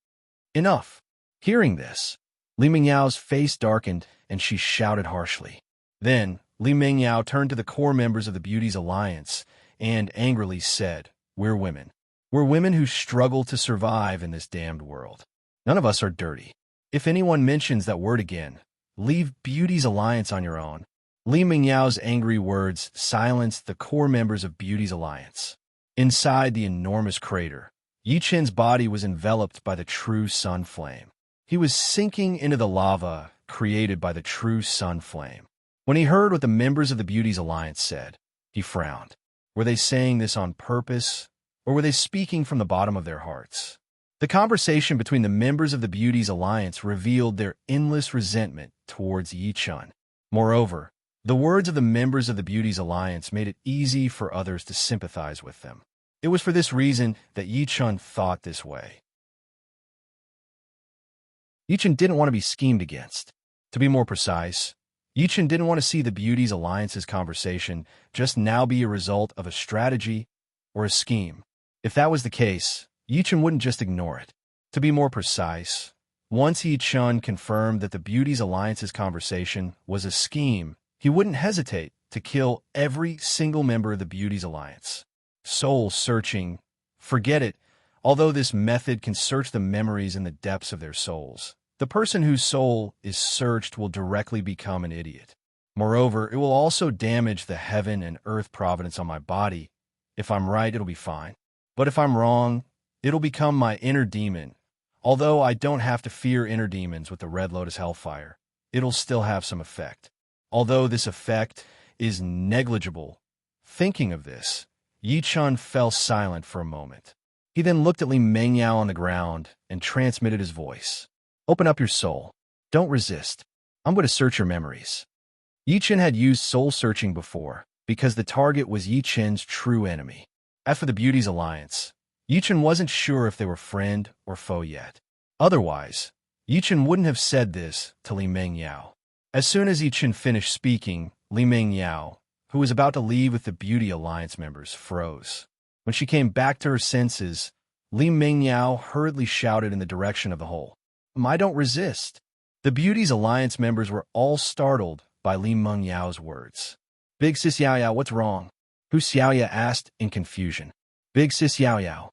Enough! Hearing this, Li Mingyao's face darkened and she shouted harshly. Then, Li Mingyao turned to the core members of the Beauty's Alliance and angrily said, We're women. We're women who struggle to survive in this damned world. None of us are dirty. If anyone mentions that word again, leave Beauty's Alliance on your own. Li Mingyao's angry words silenced the core members of Beauty's Alliance. Inside the enormous crater, Yi Chun's body was enveloped by the true sun flame. He was sinking into the lava created by the true sun flame. When he heard what the members of the Beauty's Alliance said, he frowned. Were they saying this on purpose, or were they speaking from the bottom of their hearts? The conversation between the members of the Beauty's Alliance revealed their endless resentment towards Yi Chun. Moreover, the words of the members of the Beauty's Alliance made it easy for others to sympathize with them. It was for this reason that Yi Chun thought this way. Yi Chun didn't want to be schemed against. To be more precise, Yi Chun didn't want to see the Beauty's Alliance's conversation just now be a result of a strategy or a scheme. If that was the case, Yi Chun wouldn't just ignore it. To be more precise, once Yi Chun confirmed that the Beauty's Alliance's conversation was a scheme, he wouldn't hesitate to kill every single member of the Beauty's Alliance. Soul searching. Forget it. Although this method can search the memories in the depths of their souls, the person whose soul is searched will directly become an idiot. Moreover, it will also damage the heaven and earth providence on my body. If I'm right, it'll be fine. But if I'm wrong, it'll become my inner demon. Although I don't have to fear inner demons with the Red Lotus Hellfire, it'll still have some effect. Although this effect is negligible. Thinking of this, Yi Chun fell silent for a moment. He then looked at Li Mengyao on the ground and transmitted his voice. Open up your soul. Don't resist. I'm going to search your memories. Yi Chun had used soul searching before, because the target was Yi Chun's true enemy. As for the Beauty's Alliance, Yi Chun wasn't sure if they were friend or foe yet. Otherwise, Yi Chun wouldn't have said this to Li Mengyao. As soon as Yi Chun finished speaking, Li Mengyao, who was about to leave with the Beauty Alliance members, froze. When she came back to her senses, Li Mengyao hurriedly shouted in the direction of the hole. I don't resist. The Beauty's Alliance members were all startled by Li Mengyao's words. Big Sis Yao Yao, what's wrong? Hu Xiaoya asked in confusion. Big Sis Yao Yao.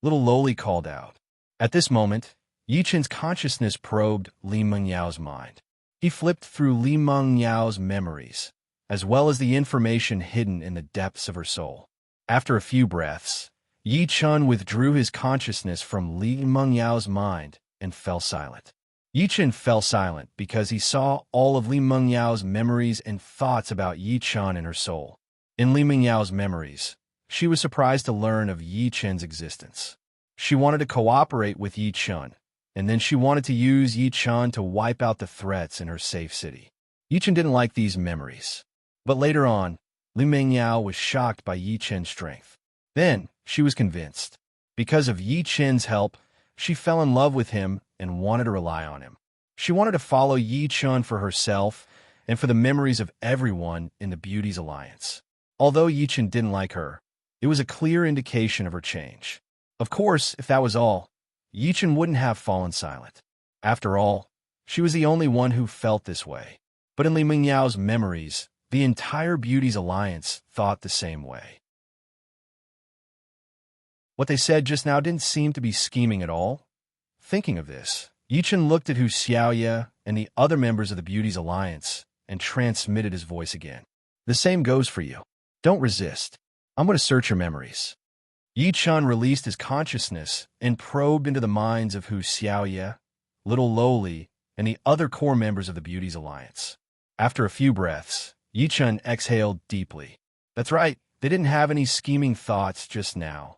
Little Loli called out. At this moment, Yi Chun's consciousness probed Li Mengyao's mind. He flipped through Li Mengyao's memories, as well as the information hidden in the depths of her soul. After a few breaths, Yi Chun withdrew his consciousness from Li Mengyao's mind and fell silent. Yi Chun fell silent because he saw all of Li Mengyao's memories and thoughts about Yi Chun in her soul. In Li Mengyao's memories, she was surprised to learn of Yi Chun's existence. She wanted to cooperate with Yi Chun, and then she wanted to use Yi Chun to wipe out the threats in her safe city. Yi Chun didn't like these memories. But later on, Li Mengyao was shocked by Yi Chun's strength. Then, she was convinced. Because of Yi Chun's help, she fell in love with him and wanted to rely on him. She wanted to follow Yi Chun for herself and for the memories of everyone in the Beauty's Alliance. Although Yi Chun didn't like her, it was a clear indication of her change. Of course, if that was all, Yi Chun wouldn't have fallen silent. After all, she was the only one who felt this way. But in Li Mengyao's memories, the entire Beauty's Alliance thought the same way. What they said just now didn't seem to be scheming at all. Thinking of this, Yi Chun looked at Hu Xiaoya and the other members of the Beauty's Alliance and transmitted his voice again. The same goes for you. Don't resist. I'm going to search your memories. Yi Chun released his consciousness and probed into the minds of Hu Xiaoya, Little Loli, and the other core members of the Beauty's Alliance. After a few breaths, Yi Chun exhaled deeply. That's right, they didn't have any scheming thoughts just now.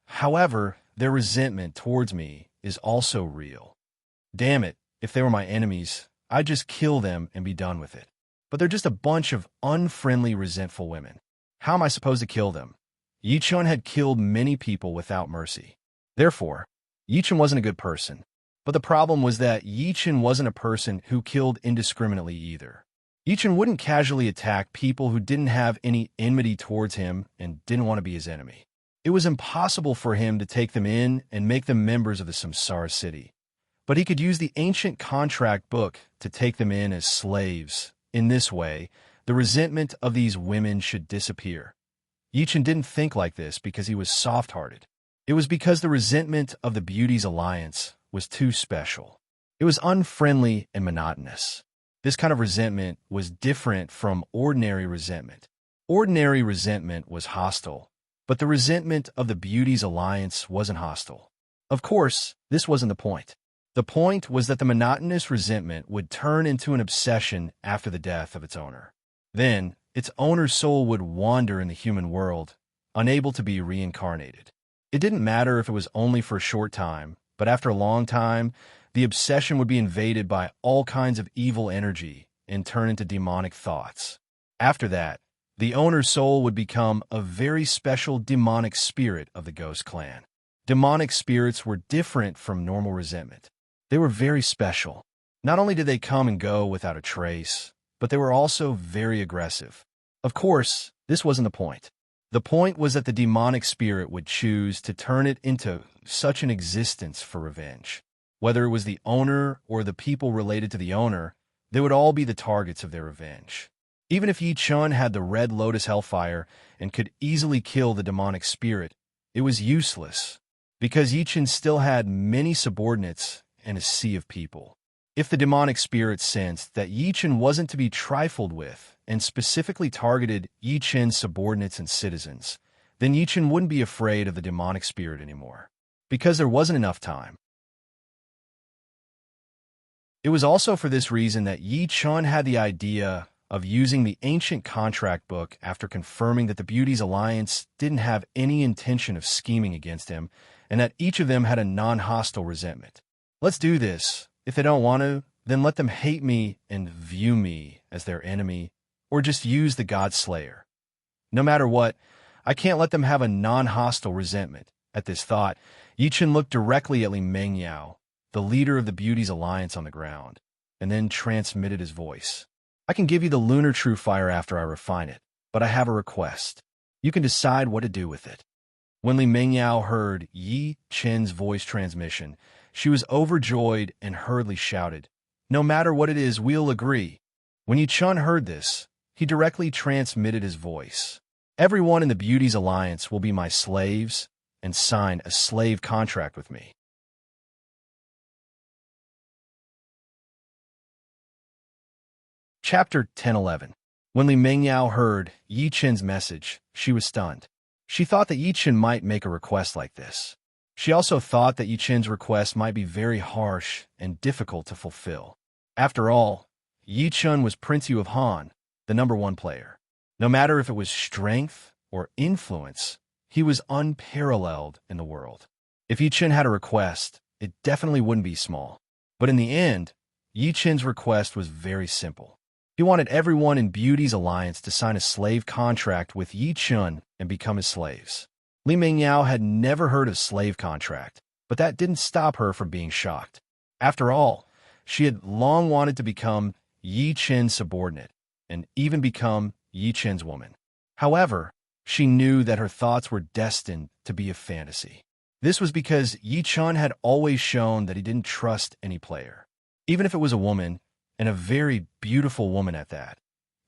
However, their resentment towards me is also real. Damn it, if they were my enemies, I'd just kill them and be done with it. But they're just a bunch of unfriendly, resentful women. How am I supposed to kill them? Yi Chun had killed many people without mercy. Therefore, Yi Chun wasn't a good person. But the problem was that Yi Chun wasn't a person who killed indiscriminately either. Yi Chun wouldn't casually attack people who didn't have any enmity towards him and didn't want to be his enemy. It was impossible for him to take them in and make them members of the Samsara city. But he could use the ancient contract book to take them in as slaves. In this way, the resentment of these women should disappear. Yi Chun didn't think like this because he was soft-hearted. It was because the resentment of the Beauty's Alliance was too special. It was unfriendly and monotonous. This kind of resentment was different from ordinary resentment. Ordinary resentment was hostile, but the resentment of the Beauty's Alliance wasn't hostile. Of course, this wasn't the point. The point was that the monotonous resentment would turn into an obsession after the death of its owner. Then, its owner's soul would wander in the human world, unable to be reincarnated. It didn't matter if it was only for a short time, but after a long time, the obsession would be invaded by all kinds of evil energy and turn into demonic thoughts. After that, the owner's soul would become a very special demonic spirit of the ghost clan. Demonic spirits were different from normal resentment. They were very special. Not only did they come and go without a trace, but they were also very aggressive. Of course, this wasn't the point. The point was that the demonic spirit would choose to turn it into such an existence for revenge. Whether it was the owner or the people related to the owner, they would all be the targets of their revenge. Even if Yi Chun had the Red Lotus Hellfire and could easily kill the demonic spirit, it was useless, because Yi Chun still had many subordinates and a sea of people. If the demonic spirit sensed that Yi Chun wasn't to be trifled with and specifically targeted Yi Chun's subordinates and citizens, then Yi Chun wouldn't be afraid of the demonic spirit anymore, because there wasn't enough time. It was also for this reason that Yi Chun had the idea of using the ancient contract book after confirming that the Beauty's Alliance didn't have any intention of scheming against him and that each of them had a non-hostile resentment. Let's do this. If they don't want to, then let them hate me and view me as their enemy, or just use the God Slayer. No matter what, I can't let them have a non-hostile resentment. At this thought, Yi Chun looked directly at Li Mengyao, the leader of the Beauty's Alliance, on the ground, and then transmitted his voice. I can give you the lunar true fire after I refine it, but I have a request. You can decide what to do with it. When Li Mengyao heard Yi Chun's voice transmission, she was overjoyed and hurriedly shouted, "No matter what it is, we'll agree." When Yi Chun heard this, he directly transmitted his voice. "Everyone in the Beauty's Alliance will be my slaves and sign a slave contract with me." Chapter 10:11. When Li Mengyao heard Yi Chun's message, she was stunned. She thought that Yi Chun might make a request like this. She also thought that Yi Chun's request might be very harsh and difficult to fulfill. After all, Yi Chun was Prince Yu of Han, the #1 player. No matter if it was strength or influence, he was unparalleled in the world. If Yi Chun had a request, it definitely wouldn't be small. But in the end, Yi Chun's request was very simple. He wanted everyone in Beauty's Alliance to sign a slave contract with Yi Chun and become his slaves. Li Mengyao had never heard of slave contract, but that didn't stop her from being shocked. After all, she had long wanted to become Yi Chun's subordinate and even become Yi Chun's woman. However, she knew that her thoughts were destined to be a fantasy. This was because Yi Chun had always shown that he didn't trust any player. Even if it was a woman, and a very beautiful woman at that,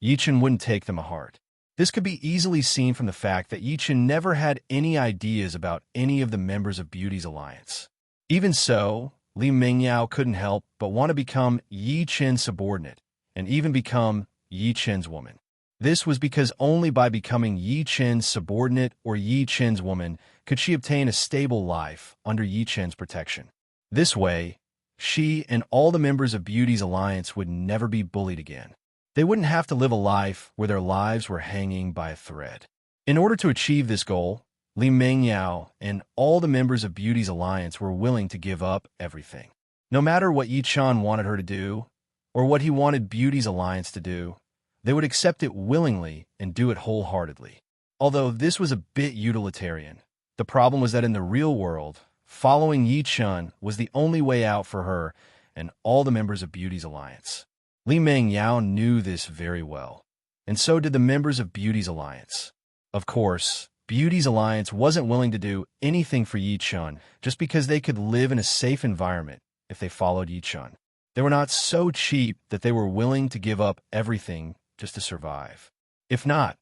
Yi Chun wouldn't take them to heart. This could be easily seen from the fact that Yi Chun never had any ideas about any of the members of Beauty's Alliance. Even so, Li Mengyao couldn't help but want to become Yi Chun's subordinate, and even become Yi Chun's woman. This was because only by becoming Yi Chun's subordinate or Yi Chun's woman could she obtain a stable life under Yi Chun's protection. This way, she and all the members of Beauty's Alliance would never be bullied again. They wouldn't have to live a life where their lives were hanging by a thread. In order to achieve this goal, Li Mengyao and all the members of Beauty's Alliance were willing to give up everything. No matter what Yi Chun wanted her to do, or what he wanted Beauty's Alliance to do, they would accept it willingly and do it wholeheartedly. Although this was a bit utilitarian, the problem was that in the real world, following Yi Chun was the only way out for her and all the members of Beauty's Alliance. Li Mengyao knew this very well, and so did the members of Beauty's Alliance. Of course, Beauty's Alliance wasn't willing to do anything for Yi Chun just because they could live in a safe environment if they followed Yi Chun. They were not so cheap that they were willing to give up everything just to survive. If not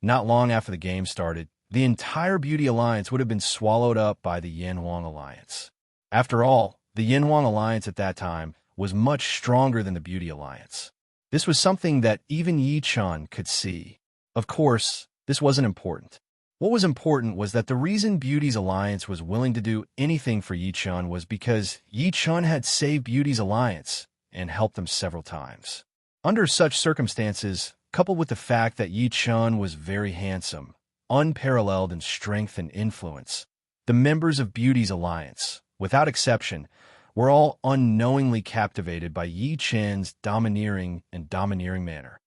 long after the game started, the entire Beauty Alliance would have been swallowed up by the Yanhuang Alliance. After all, the Yanhuang Alliance at that time was much stronger than the Beauty Alliance. This was something that even Yi Chun could see. Of course, this wasn't important. What was important was that the reason Beauty's Alliance was willing to do anything for Yi Chun was because Yi Chun had saved Beauty's Alliance and helped them several times. Under such circumstances, coupled with the fact that Yi Chun was very handsome, unparalleled in strength and influence. The members of Beauty's alliance, without exception, were all unknowingly captivated by Yi Chen's domineering manner.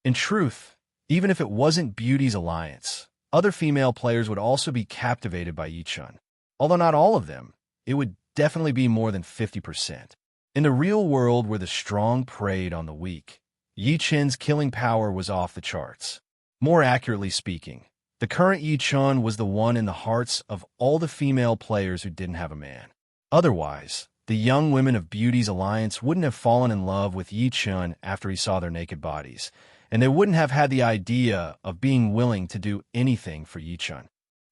In truth, even if it wasn't Beauty's alliance, other female players would also be captivated by Yi Chen. Although not all of them, it would definitely be more than 50%. In the real world where the strong preyed on the weak, Yi Chen's killing power was off the charts. More accurately speaking, the current Yi Chen was the one in the hearts of all the female players who didn't have a man. Otherwise, the young women of Beauty's alliance wouldn't have fallen in love with Yi Chen after he saw their naked bodies, and they wouldn't have had the idea of being willing to do anything for Yi Chen.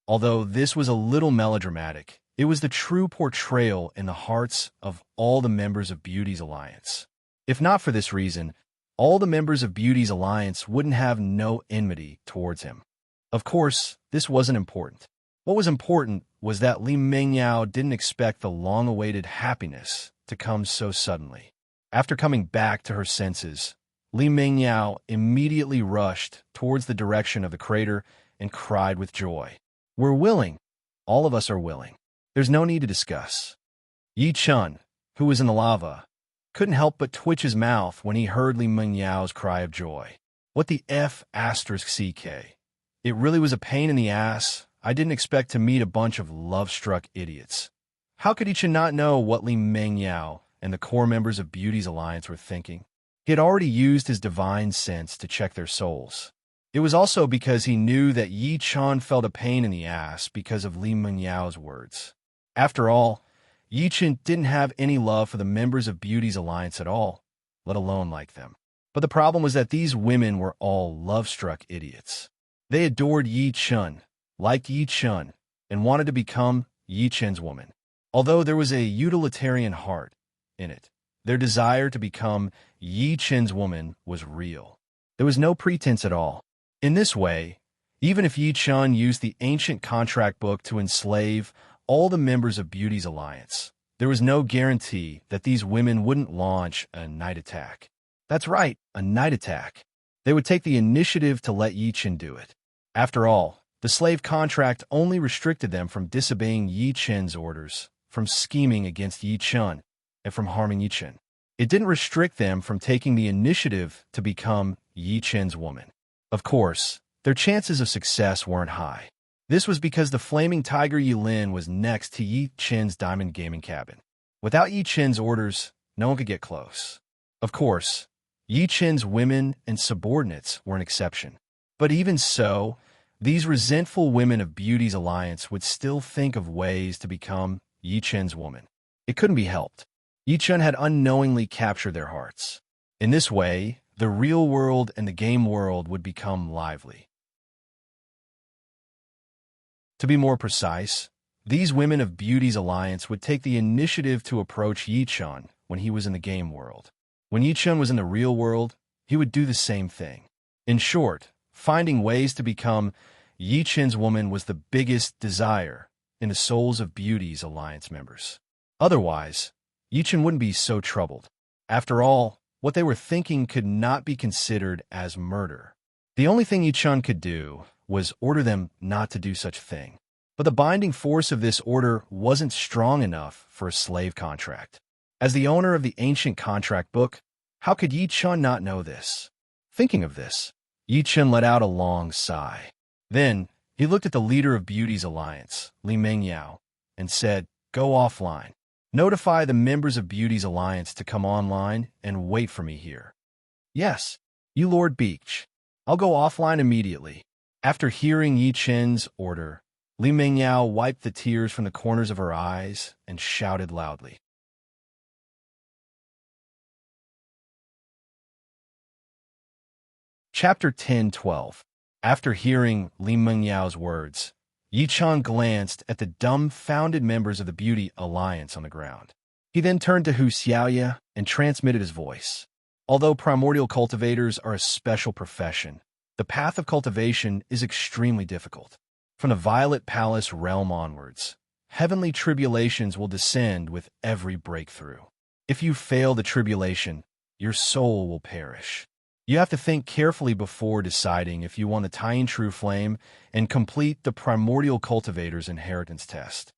Although this was a little melodramatic, it was the true portrayal in the hearts of all the members of Beauty's alliance. If not for this reason, all the members of Beauty's alliance wouldn't have no enmity towards him. Of course, this wasn't important. What was important was that Li Mengyao didn't expect the long-awaited happiness to come so suddenly. After coming back to her senses, Li Mengyao immediately rushed towards the direction of the crater and cried with joy. "We're willing. All of us are willing. There's no need to discuss." Yi Chen, who was in the lava, couldn't help but twitch his mouth when he heard Li Mengyao's cry of joy. What the F***CK? It really was a pain in the ass. I didn't expect to meet a bunch of love-struck idiots. How could Yi Chen not know what Li Mengyao and the core members of Beauty's alliance were thinking? He had already used his divine sense to check their souls. It was also because he knew that Yi Chen felt a pain in the ass because of Li Mengyao's words. After all, Yi Chen didn't have any love for the members of Beauty's alliance at all, let alone like them. But the problem was that these women were all love-struck idiots. They adored Yi Chen, liked Yi Chen, and wanted to become Yi Chen's woman. Although there was a utilitarian heart in it, their desire to become Yi Chen's woman was real. There was no pretense at all. In this way, even if Yi Chen used the ancient contract book to enslave all the members of Beauty's alliance, there was no guarantee that these women wouldn't launch a night attack. That's right, a night attack. They would take the initiative to let Yi Chen do it. After all, the slave contract only restricted them from disobeying Yi Chen's orders, from scheming against Yi Chen, and from harming Yi Chen. It didn't restrict them from taking the initiative to become Yi Chen's woman. Of course, their chances of success weren't high. This was because the flaming tiger Yilin was next to Yi Chen's diamond gaming cabin. Without Yi Chen's orders, no one could get close. Of course, Yi Chen's women and subordinates were an exception. But even so, these resentful women of Beauty's alliance would still think of ways to become Yi Chen's woman. It couldn't be helped. Yi Chen had unknowingly captured their hearts. In this way, the real world and the game world would become lively. To be more precise, these women of Beauty's alliance would take the initiative to approach Yi Chen when he was in the game world. When Yi Chen was in the real world, he would do the same thing. In short, finding ways to become Yi Chen's woman was the biggest desire in the souls of Beauty's alliance members. Otherwise, Yi Chen wouldn't be so troubled. After all, what they were thinking could not be considered as murder. The only thing Yi Chen could do was order them not to do such a thing. But the binding force of this order wasn't strong enough for a slave contract. As the owner of the ancient contract book, how could Yi Chen not know this? Thinking of this, Yi Chen let out a long sigh. Then, he looked at the leader of Beauty's alliance, Li Mengyao, and said, "Go offline. Notify the members of Beauty's alliance to come online and wait for me here." "Yes, you Lord Beach. I'll go offline immediately." After hearing Yi Chen's order, Li Mengyao wiped the tears from the corners of her eyes and shouted loudly. Chapter 10:12. After hearing Li Mengyao's words, Yi Chen glanced at the dumbfounded members of the Beauty Alliance on the ground. He then turned to Hu Xiaoya and transmitted his voice. Although primordial cultivators are a special profession, the path of cultivation is extremely difficult. From the Violet Palace realm onwards, heavenly tribulations will descend with every breakthrough. If you fail the tribulation, your soul will perish. You have to think carefully before deciding if you want the tying true flame and complete the Primordial Cultivator's inheritance test.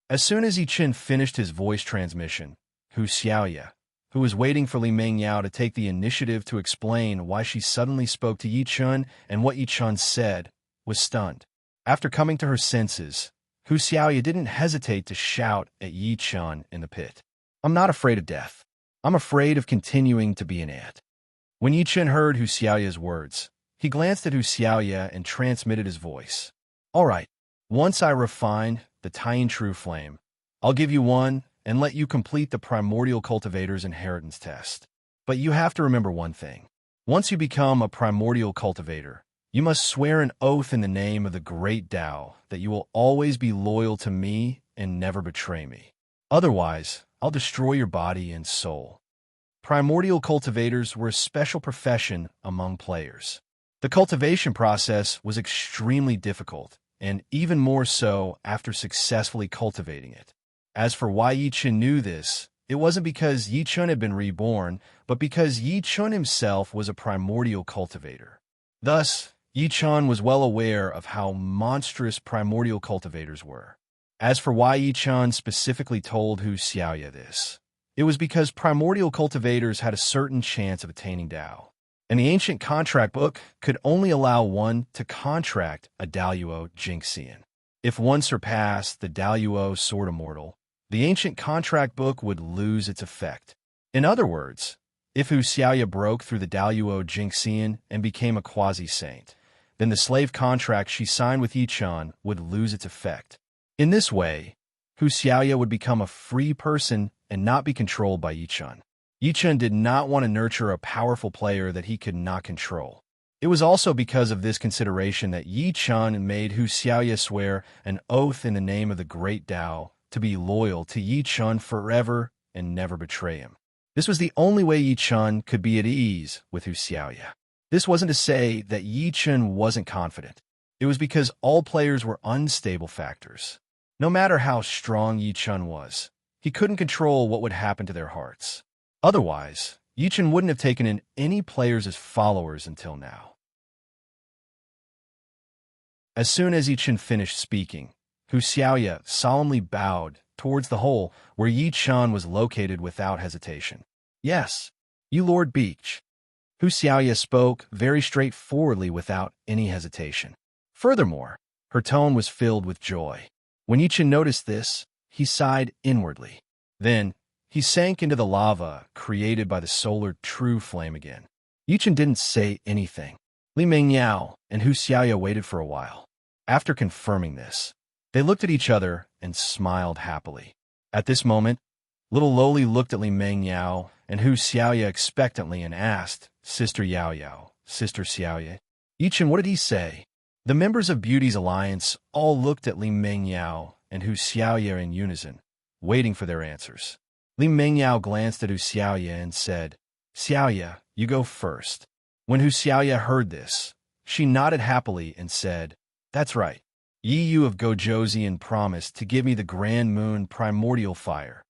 As soon as Yi Chen finished his voice transmission, Hu Xiaoya, who was waiting for Li Mengyao to take the initiative to explain why she suddenly spoke to Yi Chen and what Yi Chen said, was stunned. After coming to her senses, Hu Xiaoya didn't hesitate to shout at Yi Chen in the pit. "I'm not afraid of death. I'm afraid of continuing to be an ant." When Yi Chen heard Hu Xiaoya's words, he glanced at Hu Xiaoya and transmitted his voice. "All right, once I refine the tying true flame, I'll give you one and let you complete the Primordial Cultivator's inheritance test. But you have to remember one thing. Once you become a Primordial Cultivator, you must swear an oath in the name of the Great Tao that you will always be loyal to me and never betray me. Otherwise, I'll destroy your body and soul." Primordial cultivators were a special profession among players. The cultivation process was extremely difficult, and even more so after successfully cultivating it. As for why Yi Chen knew this, it wasn't because Yi Chen had been reborn, but because Yi Chen himself was a primordial cultivator. Thus, Yi Chen was well aware of how monstrous primordial cultivators were. As for why Yi Chen specifically told Hu Xiaoya this, it was because primordial cultivators had a certain chance of attaining Tao, and the ancient contract book could only allow one to contract a Daluo Jinxian. If one surpassed the Daluo Sword Immortal, the ancient contract book would lose its effect. In other words, if Hu Xiaoya broke through the Daluo Jinxian and became a quasi-saint, then the slave contract she signed with Yi Chen would lose its effect. In this way, Hu Xiaoya would become a free person and not be controlled by Yi Chen. Yi Chen did not want to nurture a powerful player that he could not control. It was also because of this consideration that Yi Chen made Hu Xiaoya swear an oath in the name of the Great Tao to be loyal to Yi Chen forever and never betray him. This was the only way Yi Chen could be at ease with Hu Xiaoya. This wasn't to say that Yi Chen wasn't confident. It was because all players were unstable factors. No matter how strong Yi Chen was, he couldn't control what would happen to their hearts. Otherwise, Yi Chen wouldn't have taken in any players as followers until now. As soon as Yi Chen finished speaking, Hu Xiaoya solemnly bowed towards the hole where Yi Chen was located without hesitation. "Yes, you Lord Beach." Hu Xiaoya spoke very straightforwardly without any hesitation. Furthermore, her tone was filled with joy. When Yi Chen noticed this, he sighed inwardly. Then, he sank into the lava created by the solar true flame again. Yi Chen didn't say anything. Li Mengyao and Hu Xiaoya waited for a while. After confirming this, they looked at each other and smiled happily. At this moment, little Loli looked at Li Mengyao and Hu Xiaoya expectantly and asked, "Sister Yao Yao, Sister Xiaoya." Yi Chen, what did he say? The members of Beauty's alliance all looked at Li Mengyao and Hu Xiaoya in unison, waiting for their answers. Li Mengyao glanced at Hu Xiaoya and said, "Xiaoya, you go first." When Hu Xiaoya heard this, she nodded happily and said, "That's right. Yi Yu of Gojoseon promised to give me the Grand Moon Primordial Fire.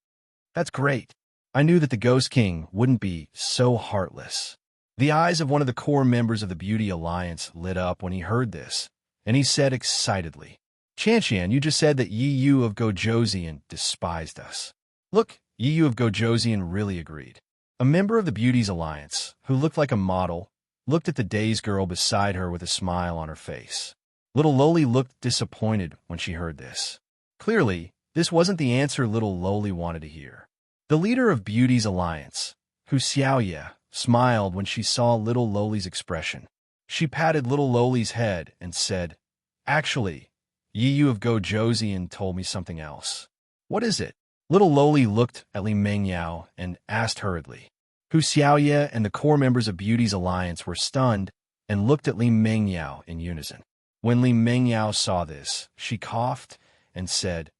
That's great. I knew that the Ghost King wouldn't be so heartless." The eyes of one of the core members of the Beauty Alliance lit up when he heard this, and he said excitedly, "Chanxian, you just said that Yi Yu of Gojoseon despised us." Look, Yi Yu of Gojoseon really agreed. A member of the Beauty's Alliance, who looked like a model, looked at the dazed girl beside her with a smile on her face. Little Loli looked disappointed when she heard this. Clearly, this wasn't the answer little Loli wanted to hear. The leader of Beauty's Alliance, Hu Xiaoya, smiled when she saw little Loli's expression. She patted little Loli's head and said, "Actually, Yi Yu of Gojoseon told me something else." "What is it?" Little Loli looked at Li Mengyao and asked hurriedly. Hu Xiaoya and the core members of Beauty's Alliance were stunned and looked at Li Mengyao in unison. When Li Mengyao saw this, she coughed and said,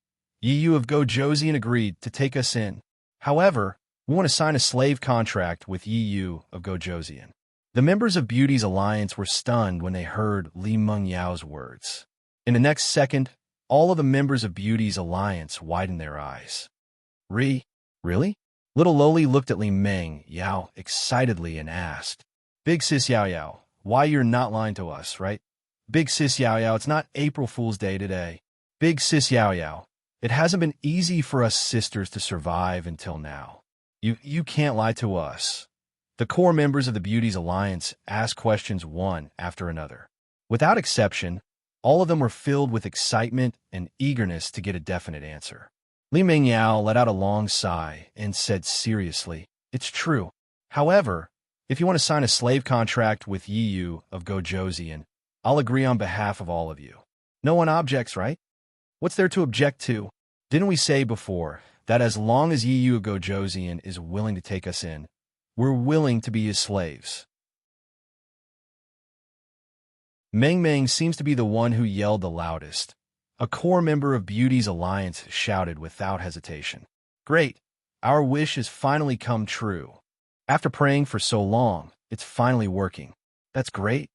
"Yi Yu of Gojoseon agreed to take us in. However, we want to sign a slave contract with Yi Yu of Gojoseon." The members of Beauty's Alliance were stunned when they heard Li Mengyao's words. In the next second, all of the members of Beauty's Alliance widened their eyes. Really? Little Loli looked at Li Mengyao excitedly and asked, Big sis Yao Yao, why you're not lying to us, right? Big sis Yao Yao, it's not April Fool's Day today. Big sis Yao Yao, it hasn't been easy for us sisters to survive until now. You can't lie to us. The core members of the Beauties Alliance asked questions one after another. Without exception, all of them were filled with excitement and eagerness to get a definite answer. Li Mingyao let out a long sigh and said seriously, "It's true. However, if you want to sign a slave contract with Yi Yu of Gojoseon, I'll agree on behalf of all of you. No one objects, right? What's there to object to? Didn't we say before that as long as Yi Yu of Gojoseon is willing to take us in, we're willing to be his slaves?" Meng Meng seems to be the one who yelled the loudest. A core member of Beauty's Alliance shouted without hesitation. "Great! Our wish has finally come true. After praying for so long, it's finally working. That's great.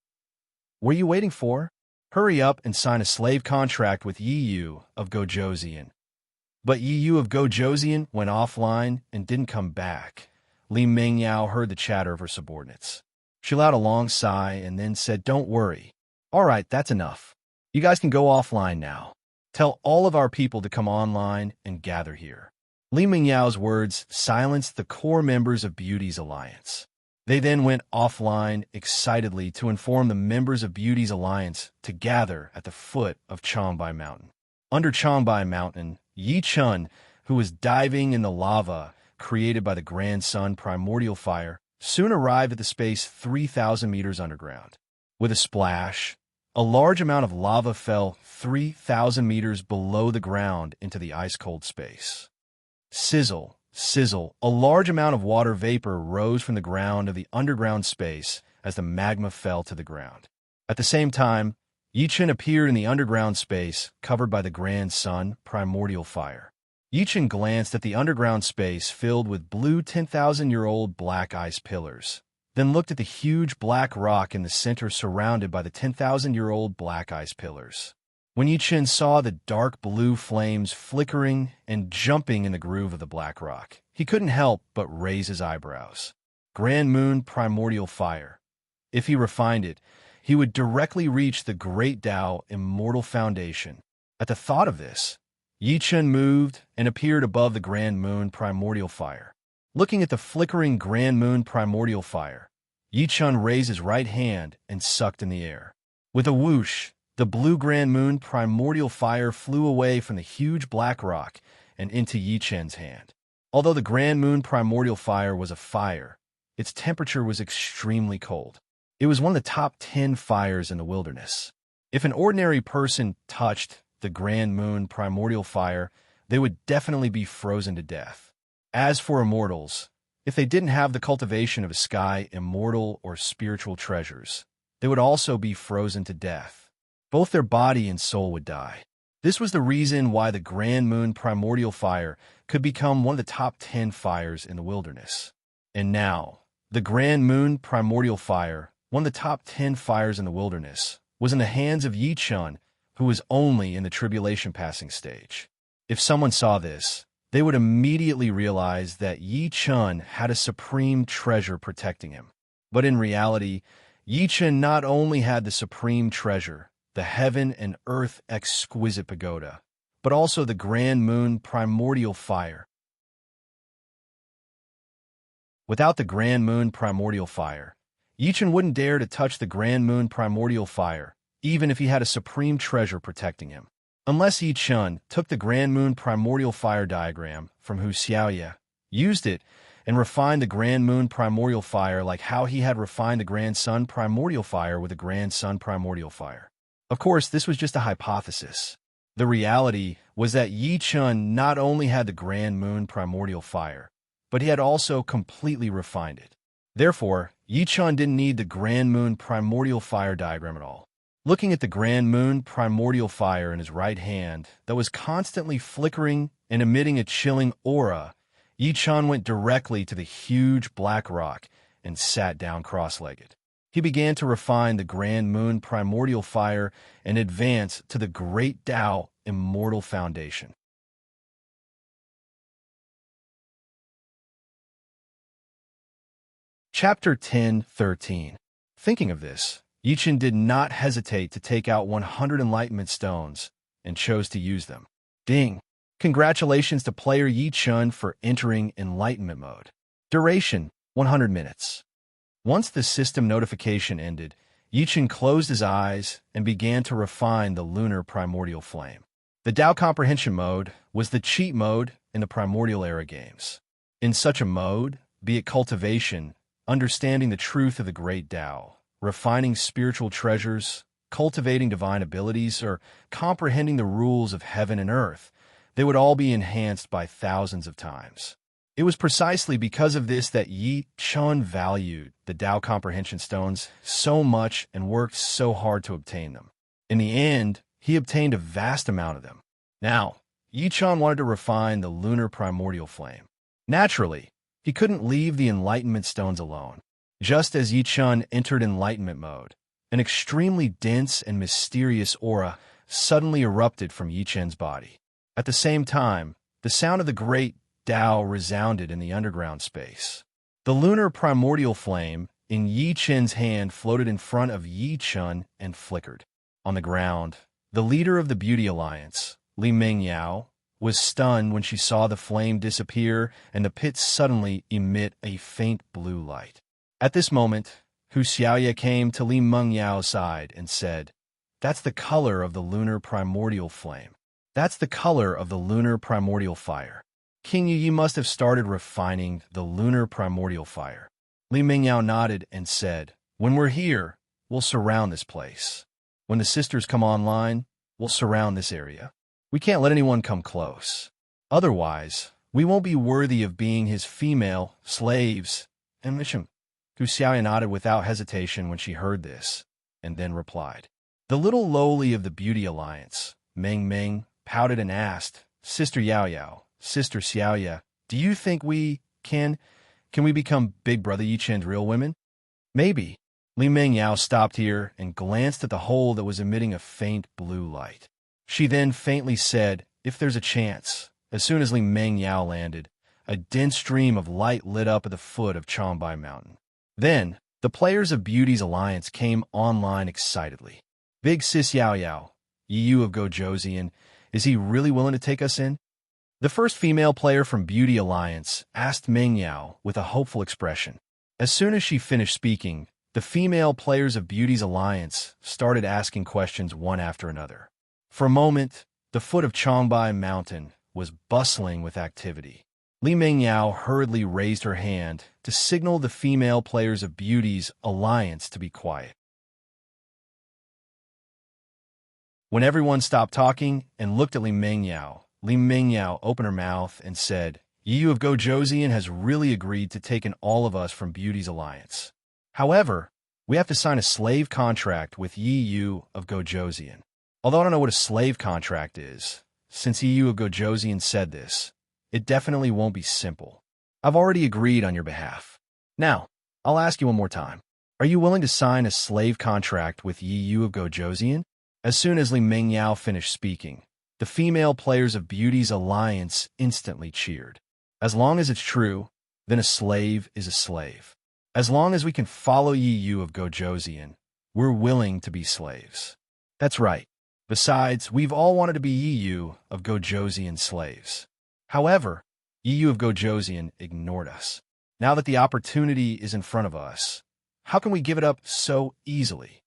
What are you waiting for? Hurry up and sign a slave contract with Yi Yu of Gojoseon." But Yi Yu of Gojoseon went offline and didn't come back. Li Mingyao heard the chatter of her subordinates. She let out a long sigh and then said, "Don't worry. All right, that's enough. You guys can go offline now. Tell all of our people to come online and gather here." Li Mingyao's words silenced the core members of Beauty's Alliance. They then went offline excitedly to inform the members of Beauty's Alliance to gather at the foot of Changbai Mountain. Under Changbai Mountain, Yi Chun, who was diving in the lava created by the Grand Sun Primordial Fire, soon arrived at the space 3,000 meters underground. With a splash, a large amount of lava fell 3,000 meters below the ground into the ice-cold space. Sizzle, sizzle, a large amount of water vapor rose from the ground of the underground space as the magma fell to the ground. At the same time, Yichen appeared in the underground space covered by the Grand Sun Primordial Fire. Yichen glanced at the underground space filled with blue 10,000-year-old black ice pillars, then looked at the huge black rock in the center surrounded by the 10,000-year-old black ice pillars. When Yichen saw the dark blue flames flickering and jumping in the groove of the black rock, he couldn't help but raise his eyebrows. Grand Moon Primordial Fire. If he refined it, he would directly reach the Great Tao Immortal Foundation. At the thought of this, Yichen moved and appeared above the Grand Moon Primordial Fire. Looking at the flickering Grand Moon Primordial Fire, Yichen raised his right hand and sucked in the air. With a whoosh, the blue Grand Moon Primordial Fire flew away from the huge black rock and into Yichen's hand. Although the Grand Moon Primordial Fire was a fire, its temperature was extremely cold. It was one of the top 10 fires in the wilderness. If an ordinary person touched the Grand Moon Primordial Fire, they would definitely be frozen to death. As for immortals, if they didn't have the cultivation of a sky immortal or spiritual treasures, they would also be frozen to death. Both their body and soul would die. This was the reason why the Grand Moon Primordial Fire could become one of the top 10 fires in the wilderness. And now, the Grand Moon Primordial Fire, one of the top 10 fires in the wilderness, was in the hands of Yi Chun, who was only in the tribulation passing stage. If someone saw this, they would immediately realize that Yi Chun had a supreme treasure protecting him. But in reality, Yi Chun not only had the supreme treasure, the heaven and earth exquisite pagoda, but also the Grand Moon Primordial Fire. Without the Grand Moon Primordial Fire, Yi Chun wouldn't dare to touch the Grand Moon Primordial Fire, even if he had a supreme treasure protecting him. Unless Yi Chun took the Grand Moon Primordial Fire diagram from Hu Xiaoye, used it, and refined the Grand Moon Primordial Fire like how he had refined the Grand Sun Primordial Fire with the Grand Sun Primordial Fire. Of course, this was just a hypothesis. The reality was that Yi Chun not only had the Grand Moon Primordial Fire, but he had also completely refined it. Therefore, Yi Chun didn't need the Grand Moon Primordial Fire diagram at all. Looking at the Grand Moon Primordial Fire in his right hand that was constantly flickering and emitting a chilling aura, Yi Chun went directly to the huge black rock and sat down cross-legged. He began to refine the Grand Moon Primordial Fire and advance to the Great Tao Immortal Foundation. Chapter 10:13. Thinking of this, Yichen did not hesitate to take out 100 enlightenment stones and chose to use them. Ding! Congratulations to player Yichen for entering enlightenment mode. Duration: 100 minutes. Once the system notification ended, Yichen closed his eyes and began to refine the lunar primordial flame. The Tao comprehension mode was the cheat mode in the Primordial era games. In such a mode, be it cultivation, understanding the truth of the great Tao, refining spiritual treasures, cultivating divine abilities, or comprehending the rules of heaven and earth, they would all be enhanced by thousands of times. It was precisely because of this that Yi Chun valued the Tao comprehension stones so much and worked so hard to obtain them. In the end, he obtained a vast amount of them. Now, Yi Chun wanted to refine the lunar primordial flame. Naturally, he couldn't leave the enlightenment stones alone. Just as Yi Chun entered enlightenment mode, an extremely dense and mysterious aura suddenly erupted from Yi Chen's body. At the same time, the sound of the great Tao resounded in the underground space. The lunar primordial flame in Yi Chen's hand floated in front of Yi Chun and flickered. On the ground, the leader of the Beauty Alliance, Li Mingyao, was stunned when she saw the flame disappear and the pit suddenly emit a faint blue light. At this moment, Hu Xiaoye came to Li Mengyao's side and said, "That's the color of the lunar primordial flame. That's the color of the lunar primordial fire. King Yi must have started refining the lunar primordial fire." Li Mingyao nodded and said, "When we're here, we'll surround this place. When the sisters come online, we'll surround this area. We can't let anyone come close. Otherwise, we won't be worthy of being his female slaves." And Misham. Hu Xiaoye nodded without hesitation when she heard this, and then replied. The little lowly of the Beauty Alliance, Meng Meng, pouted and asked, "Sister Yao Yao, Sister Xiaoye, do you think can we become Big Brother Yi Chen's real women?" "Maybe." Li Mingyao stopped here and glanced at the hole that was emitting a faint blue light. She then faintly said, "If there's a chance." As soon as Li Mingyao landed, a dense stream of light lit up at the foot of Changbai Mountain. Then, the players of Beauty's Alliance came online excitedly. "Big Sis Yao Yao, Yu of Gojoseon, is he really willing to take us in?" The first female player from Beauty Alliance asked Meng Yao with a hopeful expression. As soon as she finished speaking, the female players of Beauty's Alliance started asking questions one after another. For a moment, the foot of Changbai Mountain was bustling with activity. Li Mingyao hurriedly raised her hand to signal the female players of Beauty's Alliance to be quiet. When everyone stopped talking and looked at Li Mingyao opened her mouth and said, "Yu of Gojoseon has really agreed to take in all of us from Beauty's Alliance. However, we have to sign a slave contract with Yu of Gojoseon. Although I don't know what a slave contract is, since Yu of Gojoseon said this, it definitely won't be simple. I've already agreed on your behalf. Now, I'll ask you one more time. Are you willing to sign a slave contract with Yu of Gojoseon?" As soon as Li Mingyao finished speaking, the female players of Beauty's Alliance instantly cheered. As long as it's true, then a slave is a slave. As long as we can follow Yu of Gojoseon, we're willing to be slaves. That's right. Besides, we've all wanted to be Yu of Gojoseon slaves. However, Yu of Gojoseon ignored us. Now that the opportunity is in front of us, how can we give it up so easily?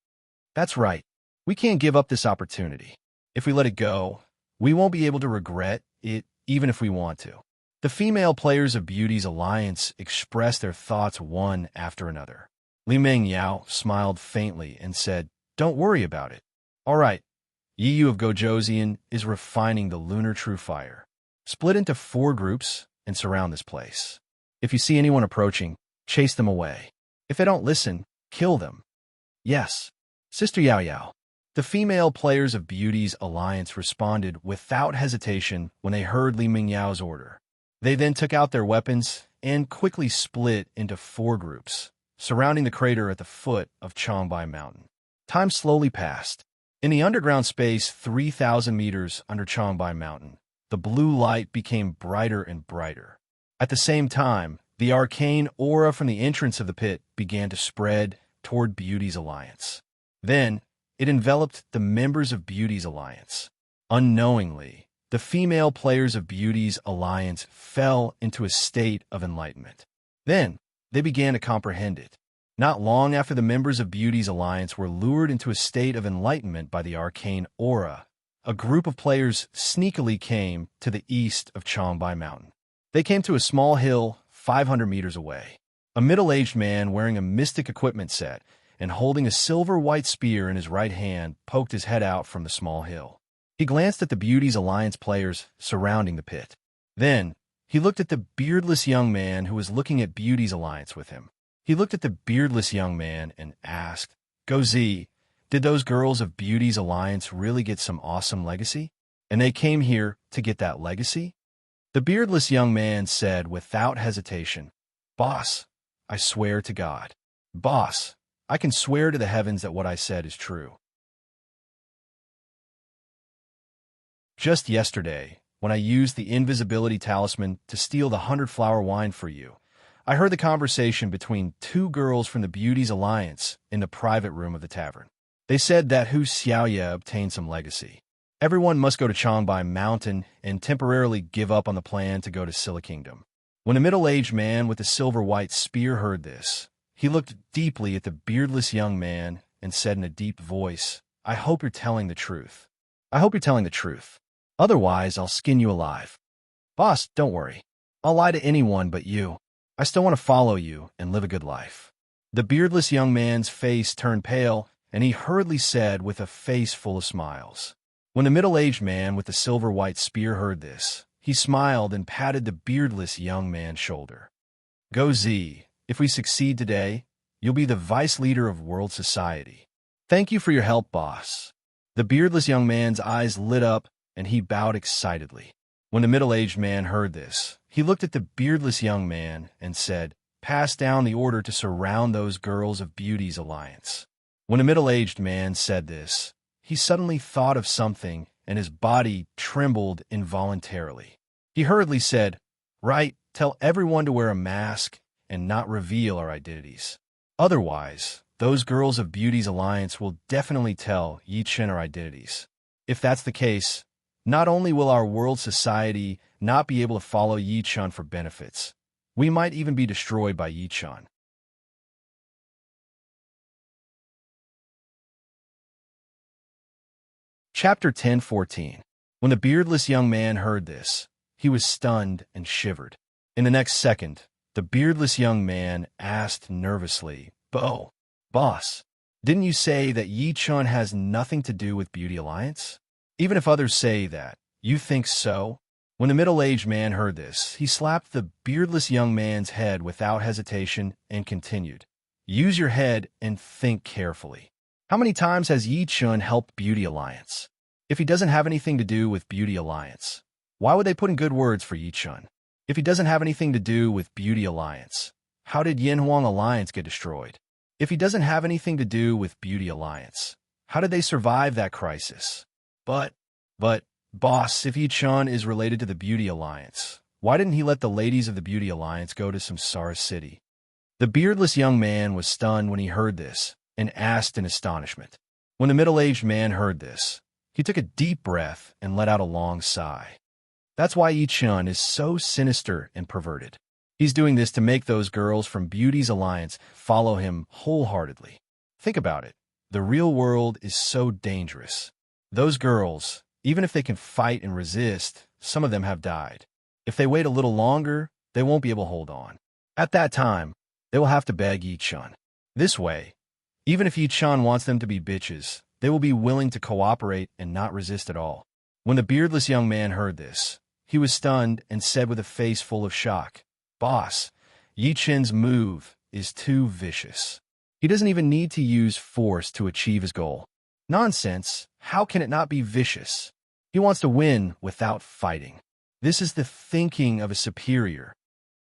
That's right. We can't give up this opportunity. If we let it go, we won't be able to regret it even if we want to. The female players of Beauty's Alliance expressed their thoughts one after another. Li Mingyao smiled faintly and said, "Don't worry about it. All right, Yu of Gojoseon is refining the lunar true fire. Split into 4 groups and surround this place. If you see anyone approaching, chase them away. If they don't listen, kill them." "Yes, Sister Yao Yao." The female players of Beauty's Alliance responded without hesitation when they heard Li Mingyao's order. They then took out their weapons and quickly split into 4 groups, surrounding the crater at the foot of Changbai Mountain. Time slowly passed. In the underground space 3,000 meters under Changbai Mountain, the blue light became brighter and brighter. At the same time, The arcane aura from the entrance of the pit began to spread toward Beauty's alliance. Then, it enveloped the members of Beauty's alliance. Unknowingly, the female players of Beauty's alliance fell into a state of enlightenment. Then, they began to comprehend it. Not long after the members of Beauty's alliance were lured into a state of enlightenment by the arcane aura, a group of players sneakily came to the east of Changbai Mountain. They came to a small hill 500 meters away. A middle-aged man wearing a mystic equipment set and holding a silver-white spear in his right hand poked his head out from the small hill. He glanced at the Beauty's alliance players surrounding the pit. Then, he looked at the beardless young man who was looking at Beauty's alliance with him. He looked at the beardless young man and asked, "Go Z, did those girls of Beauty's alliance really get some awesome legacy? And they came here to get that legacy?" The beardless young man said without hesitation, "Boss, I swear to God. Boss, I can swear to the heavens that what I said is true. Just yesterday, when I used the invisibility talisman to steal the 100-flower wine for you, I heard the conversation between two girls from the Beauty's alliance in the private room of the tavern. They said that Hu Xiaoye obtained some legacy. Everyone must go to Changbai Mountain and temporarily give up on the plan to go to Silla Kingdom." When a middle-aged man with a silver-white spear heard this, he looked deeply at the beardless young man and said in a deep voice, "I hope you're telling the truth. I hope you're telling the truth. Otherwise, I'll skin you alive." "Boss, don't worry. I'll lie to anyone but you. I still want to follow you and live a good life." The beardless young man's face turned pale, and he hurriedly said with a face full of smiles. When the middle-aged man with the silver-white spear heard this, he smiled and patted the beardless young man's shoulder. "Go Z, if we succeed today, you'll be the vice leader of world society. Thank you for your help, boss." The beardless young man's eyes lit up, and he bowed excitedly. When the middle-aged man heard this, he looked at the beardless young man and said, "Pass down the order to surround those girls of Beauty's alliance." When the middle-aged man said this, he suddenly thought of something, and his body trembled involuntarily. He hurriedly said, "Right, tell everyone to wear a mask and not reveal our identities. Otherwise, those girls of Beauty's alliance will definitely tell Yi Chen our identities. If that's the case, not only will our world society not be able to follow Yi Chen for benefits, we might even be destroyed by Yi Chen." Chapter 10:14. When the beardless young man heard this, he was stunned and shivered. In the next second, the beardless young man asked nervously, Boss, didn't you say that Yi Chen has nothing to do with Beauty Alliance? Even if others say that, you think so?" When the middle-aged man heard this, he slapped the beardless young man's head without hesitation and continued, "Use your head and think carefully. How many times has Yi Chen helped Beauty Alliance? If he doesn't have anything to do with Beauty Alliance, why would they put in good words for Yi Chen? If he doesn't have anything to do with Beauty Alliance, how did Yanhuang Alliance get destroyed? If he doesn't have anything to do with Beauty Alliance, how did they survive that crisis? But, boss, if Yi Chen is related to the Beauty Alliance, why didn't he let the ladies of the Beauty Alliance go to Samsara City?" The beardless young man was stunned when he heard this and asked in astonishment. When the middle-aged man heard this, he took a deep breath and let out a long sigh. That's why Yi Chen is so sinister and perverted. He's doing this to make those girls from Beauty's alliance follow him wholeheartedly. Think about it. The real world is so dangerous. Those girls, even if they can fight and resist, some of them have died. If they wait a little longer, they won't be able to hold on. At that time, they will have to beg Yi Chen. This way, even if Yi Chen wants them to be bitches, they will be willing to cooperate and not resist at all. When the beardless young man heard this, he was stunned and said with a face full of shock, "Boss, Yi Chen's move is too vicious. He doesn't even need to use force to achieve his goal." "Nonsense. How can it not be vicious? He wants to win without fighting. This is the thinking of a superior."